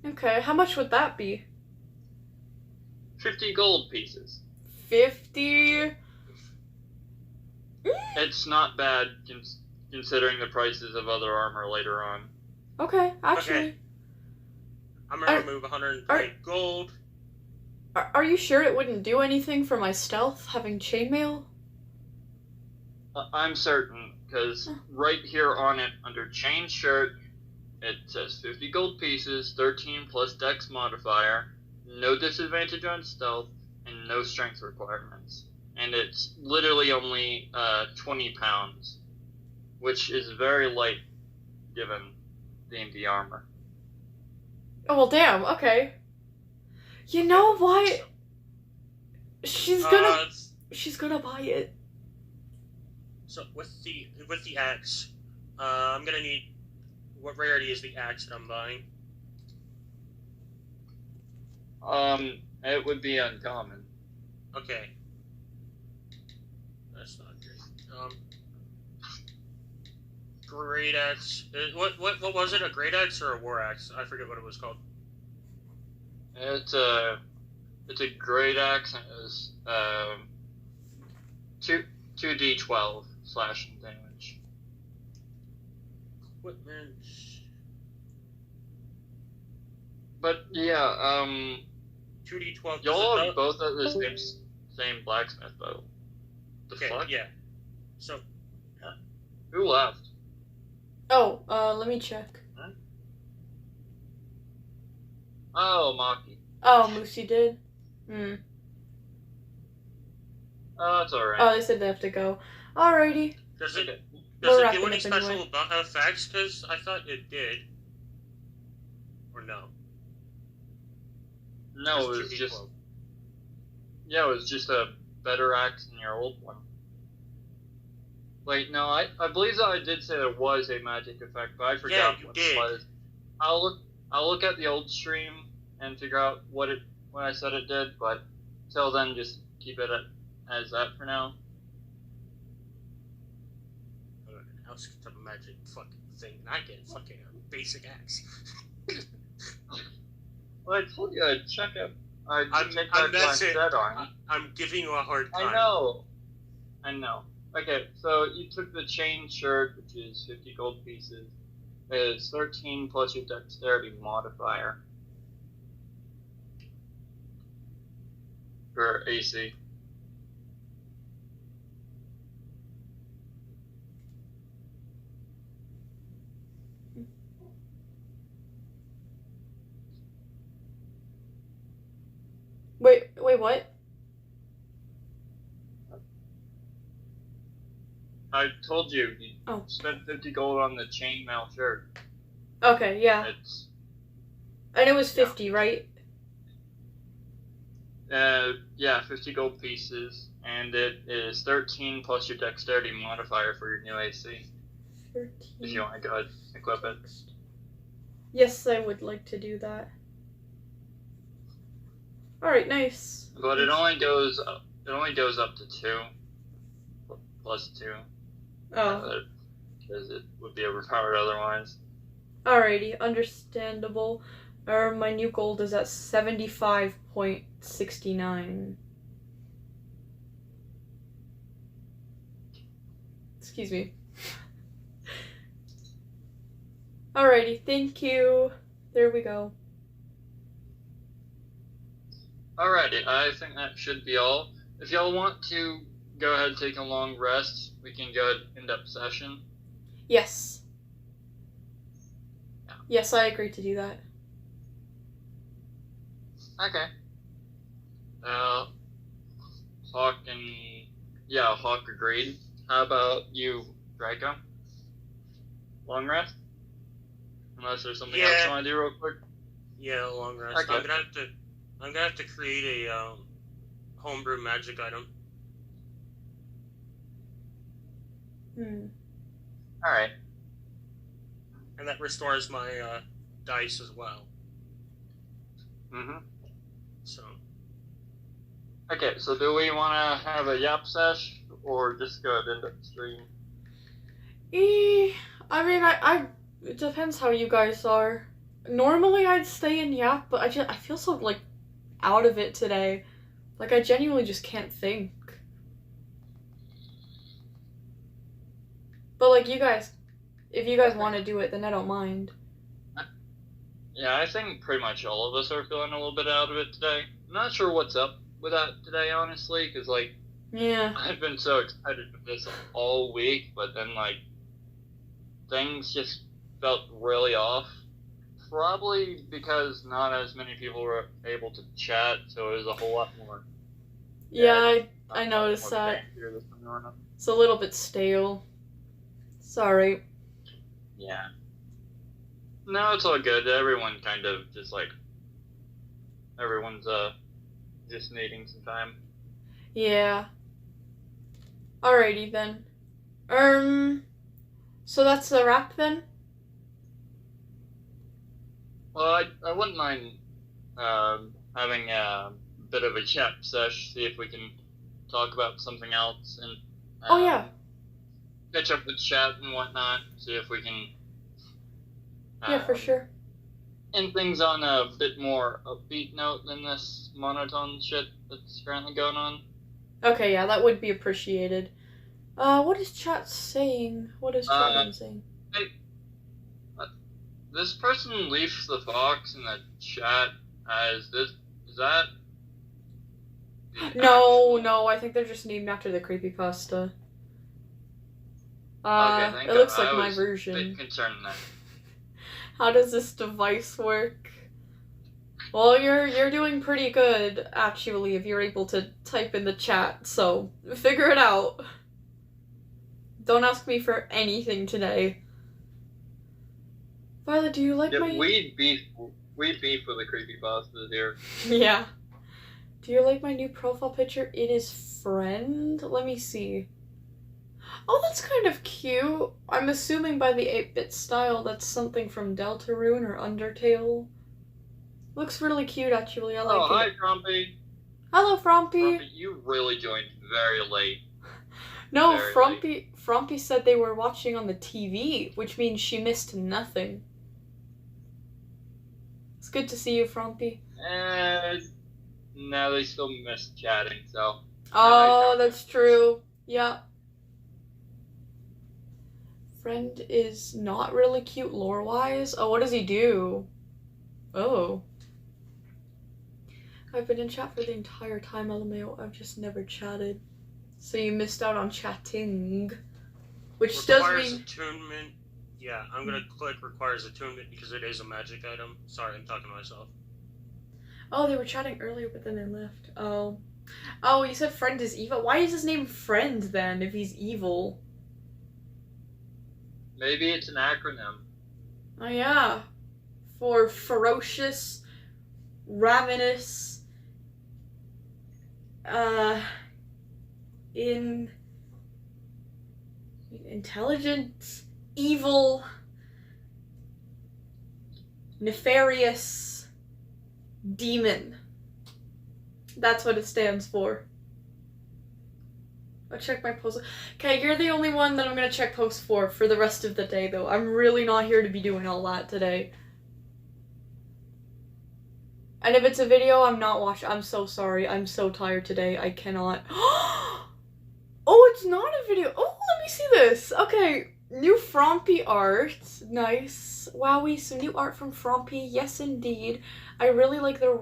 Okay, how much would that be? 50 gold pieces. 50? It's not bad considering the prices of other armor later on. Okay, actually. Okay. I'm gonna remove 130 gold. Are you sure it wouldn't do anything for my stealth, having chainmail? I'm certain, because right here on it, under chain shirt, it says 50 gold pieces, 13 plus dex modifier, no disadvantage on stealth, and no strength requirements. And it's literally only 20 pounds, which is very light given D&D armor. Oh, well, damn, okay. You know what? She's gonna buy it. So with the axe, I'm gonna need. What rarity is the axe that I'm buying? It would be uncommon. Okay. That's not good. Great axe. What was it? A great axe or a war axe? I forget what it was called. It's a great axe, and it was 2d12 slashing damage. Equipment. But yeah, 2d12. y'all are both at the same blacksmith though. Okay, fuck? yeah. So Who left? Oh, let me check. Oh, Maki. Oh, Moosey did? Oh, that's alright. Oh, they said they have to go. Alrighty. does it We're do any wrapping up special anyway. effects? Because I thought it did. Or no? No, it was just... Yeah, it was just a better axe than your old one. Wait, no, I believe that I did say there was a magic effect, but I forgot what it was. I'll look at the old stream and figure out what I said it did, but till then, just keep it as that for now. I'll skip the magic fucking thing, and I get fucking a basic axe. Well, I told you I'd check up. I'm check that that's glass it. dead on. I'm giving you a hard time. I know. I know. Okay, so you took the chain shirt, which is 50 gold pieces. It's 13 plus your dexterity modifier for AC. Wait, what? I told you, you Oh. spent 50 gold on the chainmail shirt. Okay, yeah. It's, And it was 50, right? yeah, 50 gold pieces, and it is 13 plus your dexterity modifier for your new AC. 13. If you want to go ahead and equip it. Yes, I would like to do that. Alright, nice. But it only goes up to 2. Plus 2. Oh. Because it would be overpowered otherwise. Alrighty, understandable. My new gold is at 75.69. Excuse me. Alrighty, thank you. There we go. Alrighty, I think that should be all. If y'all want to go ahead and take a long rest, we can go ahead and end up session. Yes. Yeah. Yes, I agree to do that. Okay. Hawk agreed. How about you, Draco? Long rest? Unless there's something else you want to do real quick. Yeah, long rest. Okay. I'm gonna have to create a homebrew magic item. Alright. And that restores my dice as well. Mm-hmm. So. Okay, so do we want to have a yap sesh, or just go ahead and end up the stream? I mean, it depends how you guys are. Normally I'd stay in yap, but I feel so, like, out of it today. Like, I genuinely just can't think. But, like, if you guys want to do it, then I don't mind. Yeah, I think pretty much all of us are feeling a little bit out of it today. I'm not sure what's up with that today, honestly, because, like, Yeah. I've been so excited for this all week, but then, like, things just felt really off. Probably because not as many people were able to chat, so it was a whole lot more. Yeah, I noticed that. It's a little bit stale. Sorry. Yeah. No, it's all good. Everyone kind of just, like, everyone's, just needing some time. Yeah. Alrighty then. So that's a wrap then? Well, I wouldn't mind having a bit of a chat sesh, see if we can talk about something else, and Oh yeah. catch up with chat and whatnot, see if we can Yeah, for sure. end things on a bit more upbeat note than this monotone shit that's currently going on. Okay, yeah, that would be appreciated. What is chat saying? What is chat room saying? This person Leaf the Fox in the chat is that? No, I think they're just named after the creepypasta. Okay, it looks like I my was version. a bit concerned then. How does this device work? Well, you're doing pretty good, actually, if you're able to type in the chat, so figure it out. Don't ask me for anything today. Violet, do you like my... We beef with the creepypastas here. Yeah. Do you like my new profile picture? It is friend? Let me see. Oh, that's kind of cute. I'm assuming by the 8-bit style that's something from Deltarune or Undertale. Looks really cute, actually. I like it. Oh, hi, Frumpy. Hello, Frumpy. Frumpy, you really joined very late. No, Very Frumpy said they were watching on the TV, which means she missed nothing. It's good to see you, Frumpy. And now they still miss chatting, so. Oh, that's true. Yeah. Friend is not really cute lore-wise. Oh, what does he do? Oh. I've been in chat for the entire time, LMAO. I've just never chatted. So you missed out on chatting. Which Requires does mean... attunement. Yeah, I'm gonna click requires attunement because it is a magic item. Sorry, I'm talking to myself. Oh, they were chatting earlier, but then they left. Oh. Oh, you said friend is evil? Why is his name Friend, then, if he's evil? Maybe it's an acronym. Oh, yeah. For ferocious, ravenous, intelligent, evil, nefarious demon. That's what it stands for. I'll check my post. Okay, you're the only one that I'm gonna check posts for the rest of the day, though. I'm really not here to be doing all that today. And if it's a video, I'm not watching. I'm so sorry. I'm so tired today. I cannot. Oh, it's not a video. Oh, let me see this. Okay, new Frompy art. Nice. Wowie, some new art from Frompy. Yes, indeed. I really like the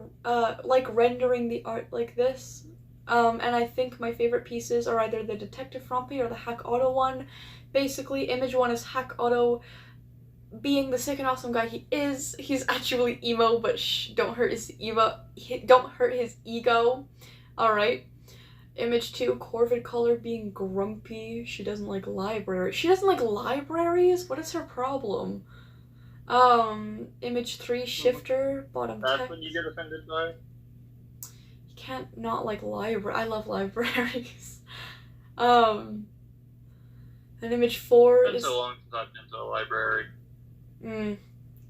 rendering the art like this. And I think my favorite pieces are either the Detective Frompy or the Hack Auto one. Basically, image one is Hack Auto being the sick and awesome guy he is. He's actually emo, but shh, don't hurt his don't hurt his ego. Alright. Image 2, Corvid Color being grumpy. She doesn't like libraries. She doesn't like libraries? What is her problem? Image 3, Shifter, bottom That's text. when you get offended by? You can't not like library. I love libraries. And image 4 It's been is... so long since I've been to a library.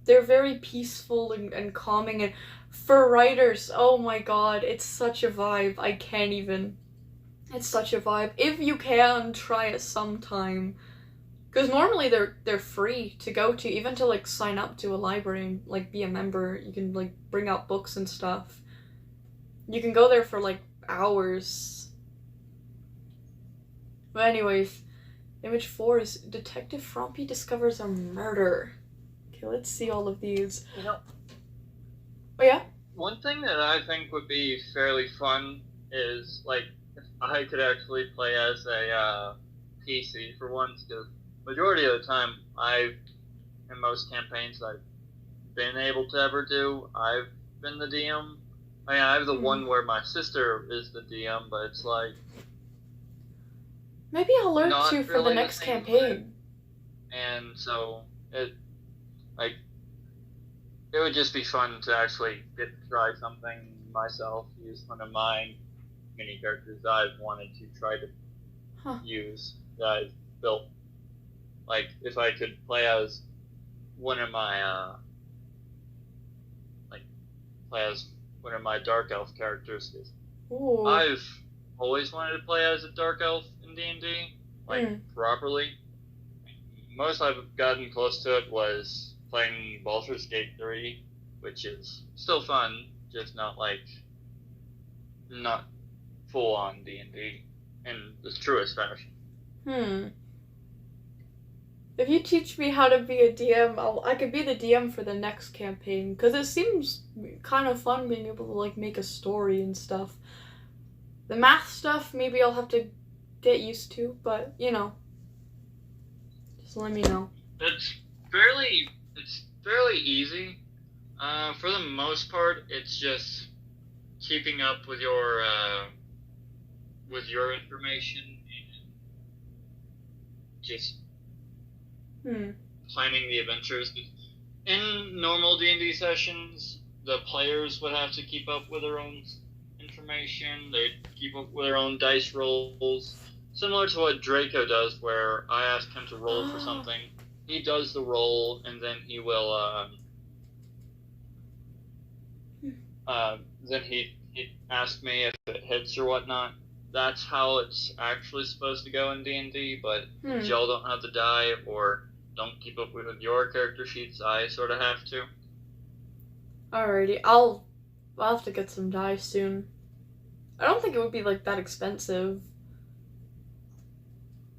They're very peaceful and calming, and for writers, oh my god, it's such a vibe. I can't even. It's such a vibe. If you can, try it sometime. Because normally they're free to go to, even to like sign up to a library and like be a member. You can like bring out books and stuff. You can go there for like hours. But anyways, image 4 is Detective Frompy discovers a murder. Okay, let's see all of these. You know, Oh yeah? one thing that I think would be fairly fun is, like, if I could actually play as a PC for once, because majority of the time, in most campaigns I've been able to ever do, I've been the DM. I mean, I have the one where my sister is the DM, but it's like... Maybe I'll learn Not to for really the the next same campaign. And so, it would just be fun to actually get to try something myself, use one of my mini characters that I've wanted to try to use, that I've built. Like, if I could play as one of my, Dark Elf characters, 'cause Ooh. I've always wanted to play as a Dark Elf in D&D, properly. Most I've gotten close to it was playing Baldur's Gate 3, which is still fun, just not full-on D&D in the truest fashion. If you teach me how to be a DM, I could be the DM for the next campaign, because it seems kind of fun being able to, like, make a story and stuff. The math stuff, maybe I'll have to get used to, but, you know. Just let me know. It's fairly easy. For the most part, it's just keeping up with your information and just planning the adventures. In normal D&D sessions, the players would have to keep up with their own information. They'd keep up with their own dice rolls, similar to what Draco does, where I ask him to roll for something. He does the roll, and then he will, then he asks me if it hits or whatnot. That's how it's actually supposed to go in D&D, but if y'all don't have the die, or don't keep up with your character sheets, I sort of have to. Alrighty, I'll have to get some dice soon. I don't think it would be, like, that expensive.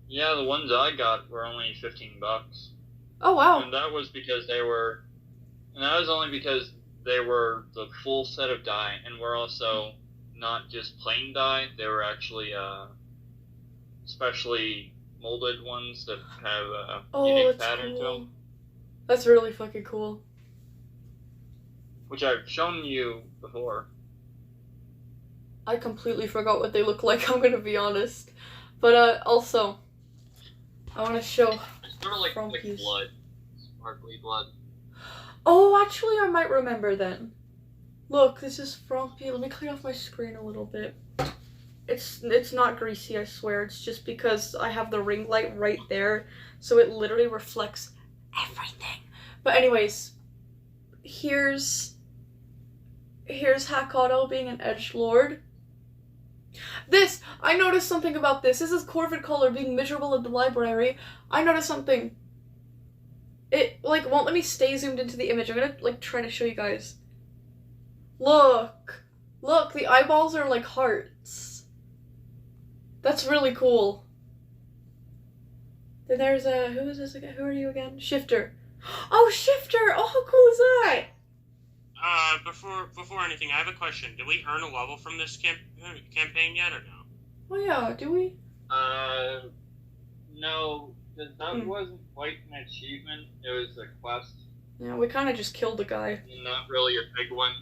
Yeah, the ones I got were only $15. Oh wow. And that was because they were, and that was only because they were the full set of die, and were also not just plain die. They were actually specially molded ones that have a unique that's pattern to cool. them, That's really fucking cool. which I've shown you before. I completely forgot what they look like, I'm gonna be honest. But also, I want to show It's sort of like Frompies. blood, sparkly blood. Oh, actually, I might remember then. Look, this is Frompy. Let me clean off my screen a little bit. It's not greasy, I swear. It's just because I have the ring light right there, so it literally reflects everything. But anyways, here's Hakoto being an edgelord. This, I noticed something about this. This is Corvid Color being miserable at the library. I noticed something. It, like, won't let me stay zoomed into the image. I'm gonna, like, try to show you guys. Look. Look, the eyeballs are like hearts. That's really cool. Then there's a, who is this again? Who are you again? Shifter. Oh, Shifter! Oh, how cool is that? Before anything, I have a question. Did we earn a level from this campaign yet, or no? Oh yeah, do we? No, that wasn't quite an achievement. It was a quest, Yeah, we kind of just killed the guy. not really a big one.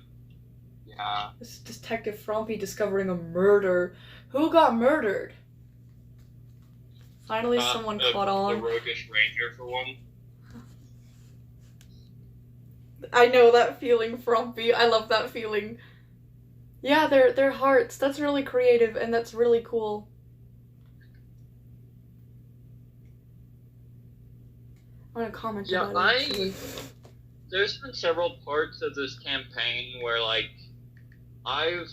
Yeah. This is Detective Frompy discovering a murder. Who got murdered? Finally, someone caught on. The roguish ranger, for one. I know that feeling, Frompy. I love that feeling. Yeah, they're hearts. That's really creative, and that's really cool. I want to comment Yeah, about it, actually. There's been several parts of this campaign where, like, I've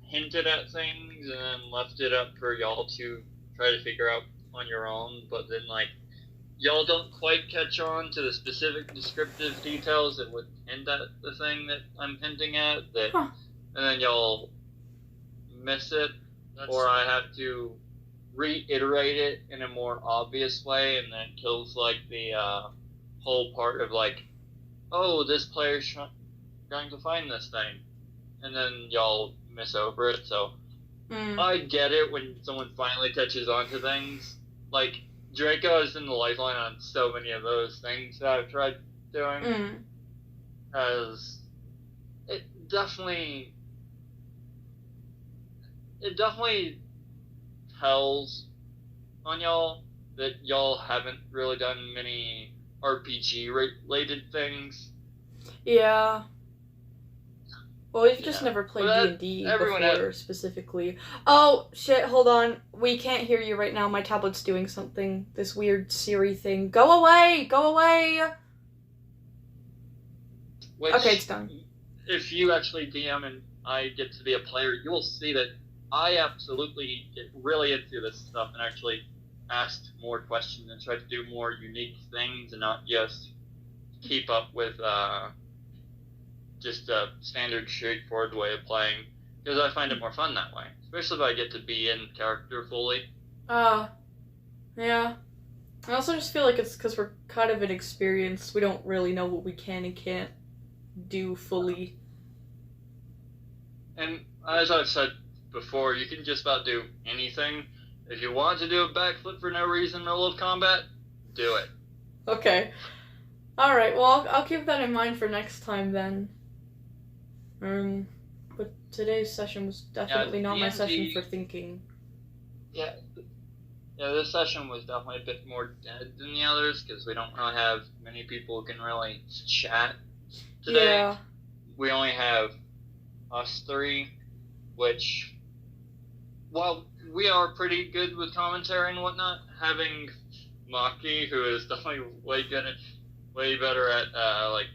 hinted at things and then left it up for y'all to try to figure out on your own, but then, like, y'all don't quite catch on to the specific descriptive details that would hint at the thing that I'm hinting at, and then y'all miss it, or I have to reiterate it in a more obvious way, and then it kills, like, the whole part of, like, oh, this player's trying to find this thing, and then y'all miss over it, so I get it when someone finally catches on to things. Like, Draco is in the lifeline on so many of those things that I've tried doing, as it definitely tells on y'all that y'all haven't really done many RPG-related things. Yeah. Well, we've just never played D&D before, specifically. Oh, shit, hold on. We can't hear you right now. My tablet's doing something. This weird Siri thing. Go away! Go away! Which, okay, it's done. If you actually DM and I get to be a player, you will see that I absolutely get really into this stuff and actually ask more questions and try to do more unique things and not just keep up with just a standard straightforward way of playing, because I find it more fun that way, especially if I get to be in character fully. Yeah. I also just feel like it's because we're kind of inexperienced. We don't really know what we can and can't do fully. And as I've said before, you can just about do anything. If you want to do a backflip for no reason in the middle of combat, do it. Okay. Alright, well, I'll keep that in mind for next time then. But today's session was definitely not my session for thinking. Yeah, this session was definitely a bit more dead than the others, because we don't really have many people who can really chat today. Yeah. We only have us three, which, while we are pretty good with commentary and whatnot, having Maki, who is definitely way better at, like,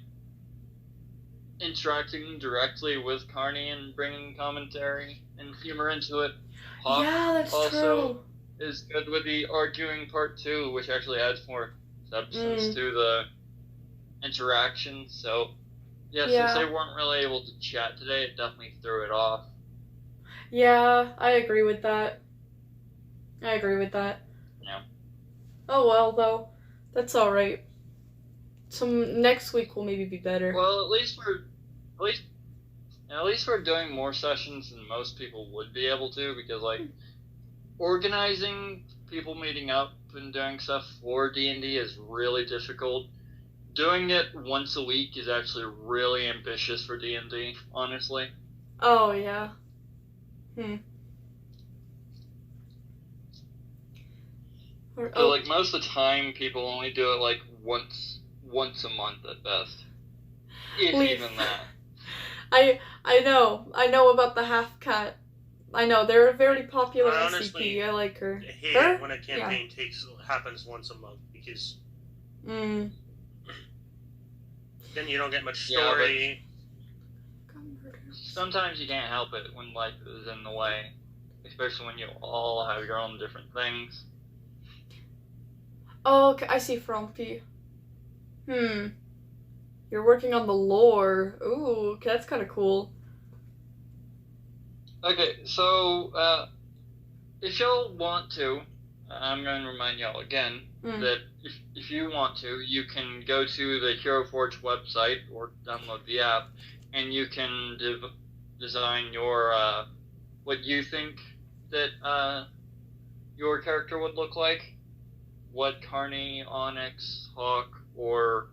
interacting directly with Carney and bringing commentary and humor into it. Hawk yeah, that's also true. is good with the arguing part too, which actually adds more substance to the interaction. So, since they weren't really able to chat today, it definitely threw it off. Yeah, I agree with that. Yeah. Oh well, though. That's alright. Some next week will maybe be better. Well, at least we're doing more sessions than most people would be able to, because like organizing people meeting up and doing stuff for D&D is really difficult. Doing it once a week is actually really ambitious for D&D, honestly. Oh, yeah. So like most of the time, people only do it like once a month at best, if even that. I know about the half cat. I know they're a very popular honestly, SCP. I like her. I hate her? it when a campaign happens once a month, because then you don't get much story. Sometimes you can't help it when life is in the way, especially when you all have your own different things. Oh, okay, I see, Frumpy. You're working on the lore. Ooh, okay, that's kind of cool. Okay, so if y'all want to, I'm going to remind y'all again that if you want to, you can go to the Hero Forge website or download the app, and you can design your what you think that your character would look like, what Carney, Onyx, Hawk, or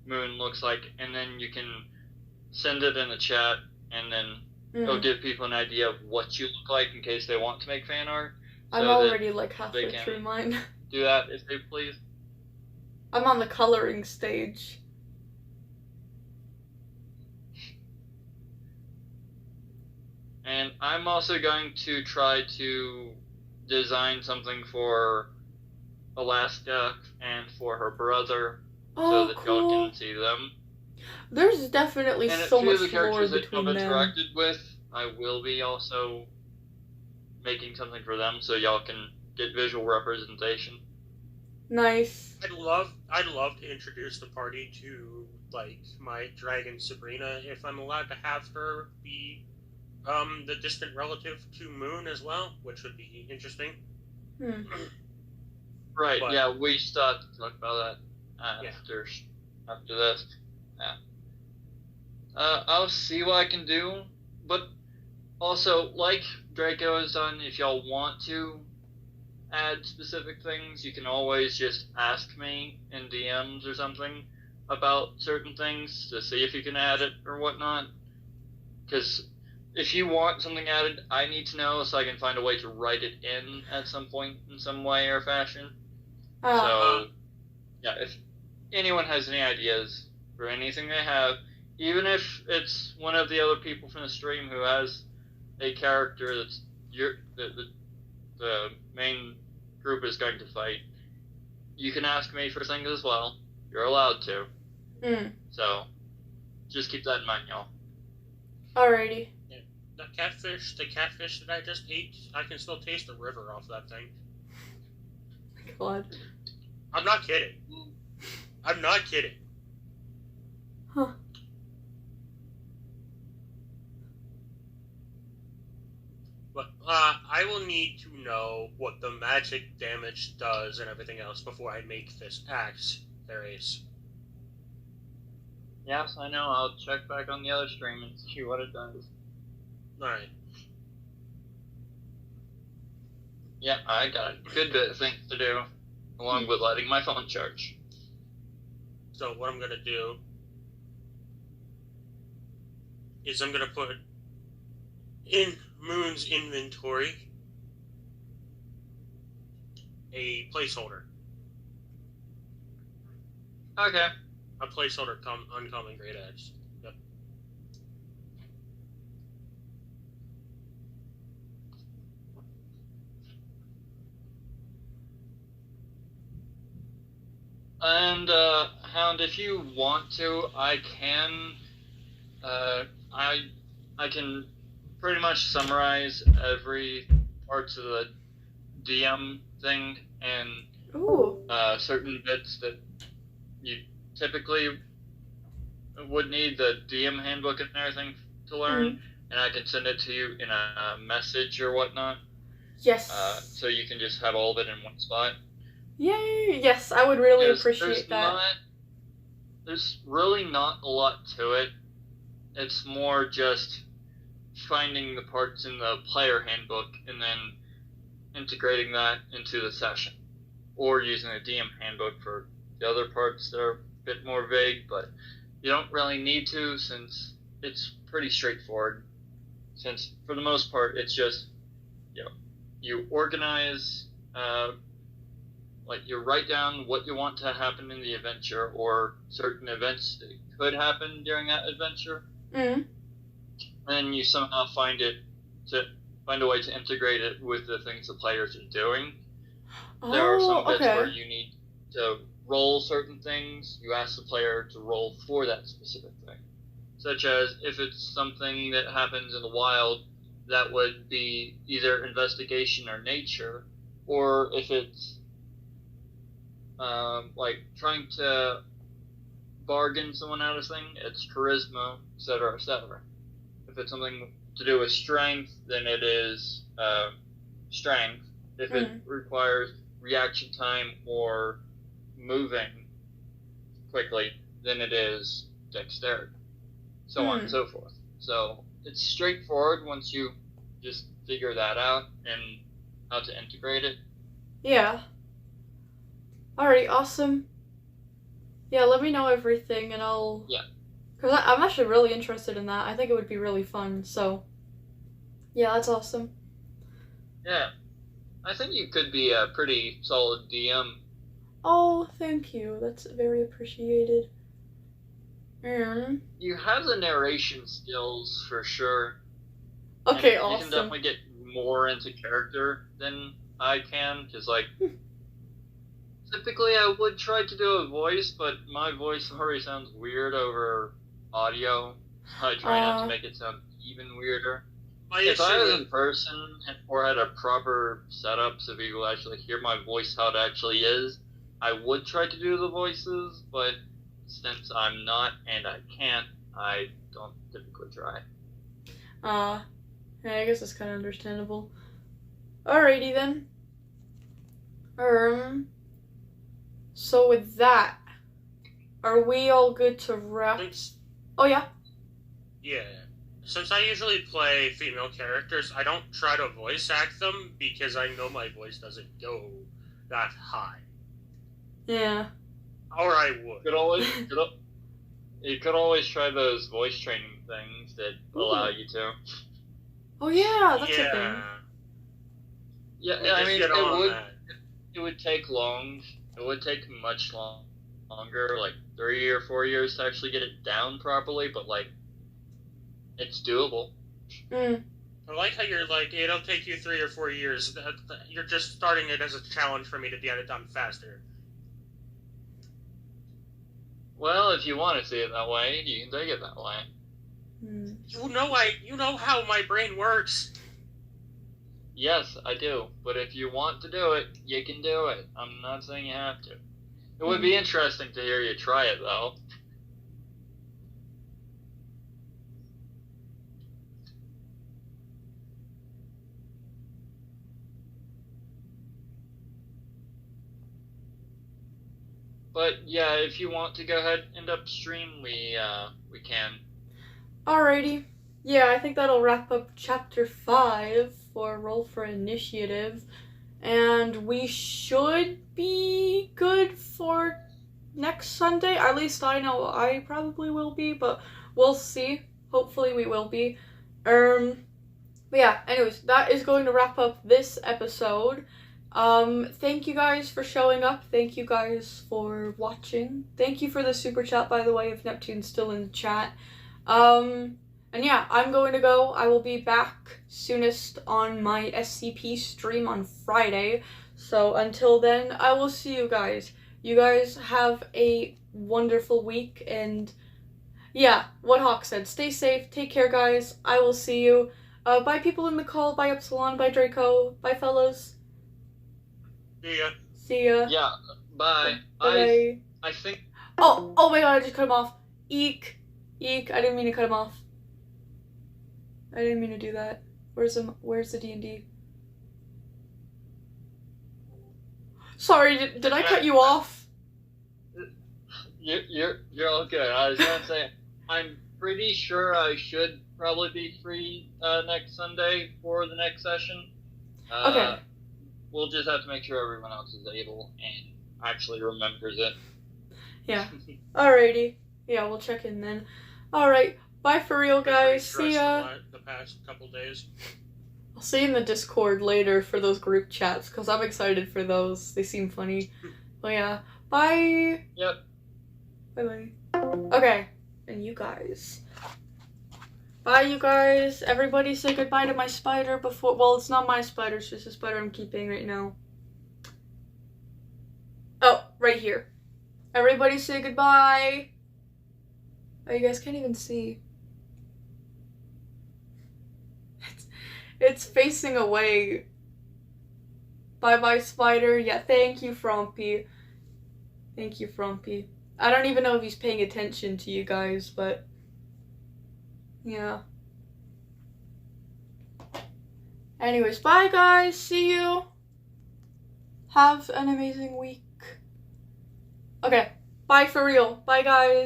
Moon looks like, and then you can send it in the chat, and then it'll give people an idea of what you look like in case they want to make fan art. I'm already like halfway through mine. Do that if they please. I'm on the coloring stage. And I'm also going to try to design something for Alaska and for her brother, so that cool. y'all can see them. There's definitely and so much lore between them. And a few of the characters that I've interacted with, I will be also making something for them, so y'all can get visual representation. Nice. I'd love to introduce the party to like my dragon Sabrina, if I'm allowed to have her be the distant relative to Moon as well, which would be interesting. Right, but, yeah, we start to talk about that after this. Yeah. I'll see what I can do, but also, like Draco has done, if y'all want to add specific things, you can always just ask me in DMs or something about certain things to see if you can add it or whatnot. Because if you want something added, I need to know so I can find a way to write it in at some point in some way or fashion. So, yeah, if anyone has any ideas for anything they have, even if it's one of the other people from the stream who has a character that's the main group is going to fight, you can ask me for things as well. You're allowed to. So, just keep that in mind, y'all. Alrighty. Yeah. The catfish that I just ate, I can still taste the river off that thing. God. I'm not kidding. I'm not kidding. Huh. But I will need to know what the magic damage does and everything else before I make this axe, Therace. Yes, I know. I'll check back on the other stream and see what it does. Alright. Yeah, I got a good bit of things to do, along with letting my phone charge. So what I'm going to do is I'm going to put in Moon's inventory a placeholder. Okay. A placeholder uncommon great axe. Yep. And Hound, if you want to, I can I can pretty much summarize every parts of the DM thing and certain bits that you typically would need the DM handbook and everything to learn, and I can send it to you in a message or whatnot. Yes. So you can just have all of it in one spot. Yay! Yes, I would really Because appreciate that. There's really not a lot to it. It's more just finding the parts in the player handbook and then integrating that into the session. Or using the DM handbook for the other parts that are a bit more vague, but you don't really need to since it's pretty straightforward. Since for the most part, it's just, you organize, you write down what you want to happen in the adventure or certain events that could happen during that adventure. Mm-hmm. And you somehow find a way to integrate it with the things the players are doing. There are some bits where you need to roll certain things. You ask the player to roll for that specific thing. Such as if it's something that happens in the wild, that would be either investigation or nature, or if it's trying to bargain someone out of thing, it's charisma, etc., etc. If it's something to do with strength, then it is strength. If it requires reaction time or moving quickly, then it is dexterity. So on and so forth. So it's straightforward once you just figure that out and how to integrate it. Yeah. Alright, awesome. Yeah, let me know everything and I'll... Yeah. Because I'm actually really interested in that. I think it would be really fun, so... Yeah, that's awesome. Yeah. I think you could be a pretty solid DM. Oh, thank you. That's very appreciated. You have the narration skills for sure. Okay, and awesome. You can definitely get more into character than I can, because, typically I would try to do a voice, but my voice already sounds weird over audio. I try not to make it sound even weirder. If I was in person or had a proper setup so people actually hear my voice how it actually is, I would try to do the voices, but since I'm not and I can't, I don't typically try. Yeah, I guess that's kind of understandable. Alrighty then. So with that, are we all good to wrap? Oh yeah? Yeah. Since I usually play female characters, I don't try to voice act them because I know my voice doesn't go that high. Yeah. Or I would. You could always try those voice training things that allow you to. Oh yeah, that's a thing. Yeah, I mean, it would take long. It would take much longer, like 3 or 4 years to actually get it down properly, but it's doable. I like how you're it'll take you 3 or 4 years. You're just starting it as a challenge for me to get it done faster. Well, if you want to see it that way, you can take it that way. You know how my brain works. Yes, I do. But if you want to do it, you can do it. I'm not saying you have to. It would be interesting to hear you try it, though. But yeah, if you want to go ahead and upstream, we can. Alrighty. Yeah, I think that'll wrap up chapter 5 for Roll for Initiative. And we should be good for next Sunday. At least I know I probably will be, but we'll see. Hopefully we will be. But yeah, anyways, that is going to wrap up this episode. Thank you guys for showing up. Thank you guys for watching. Thank you for the super chat, by the way, if Neptune's still in the chat. And yeah, I'm going to go. I will be back soonest on my SCP stream on Friday. So until then, I will see you guys. You guys have a wonderful week, and yeah, what Hawk said. Stay safe. Take care, guys. I will see you. Bye, people in the call. Bye, Epsilon. Bye, Draco. Bye, fellas. See ya. See ya. Yeah, bye. Bye. I think... Oh my god, I just cut him off. Eek. Eek. I didn't mean to cut him off. I didn't mean to do that. Where's the D&D? Sorry, did I cut you off? You're all good. I was gonna say, I'm pretty sure I should probably be free next Sunday for the next session. Okay. We'll just have to make sure everyone else is able and actually remembers it. Yeah. Alrighty. Yeah, we'll check in then. Alright. Bye for real, guys. See ya. The past couple days. I'll see you in the Discord later for those group chats, because I'm excited for those. They seem funny. Well, yeah. Bye. Yep. Bye-bye. Okay. And you guys. Bye, you guys. Everybody say goodbye to my spider before... Well, it's not my spider. It's just a spider I'm keeping right now. Oh, right here. Everybody say goodbye. Oh, you guys can't even see. It's facing away. Bye-bye, spider. Yeah, thank you, Frumpy. Thank you, Frumpy. I don't even know if he's paying attention to you guys, but... yeah. Anyways, bye, guys. See you. Have an amazing week. Okay, bye for real. Bye, guys.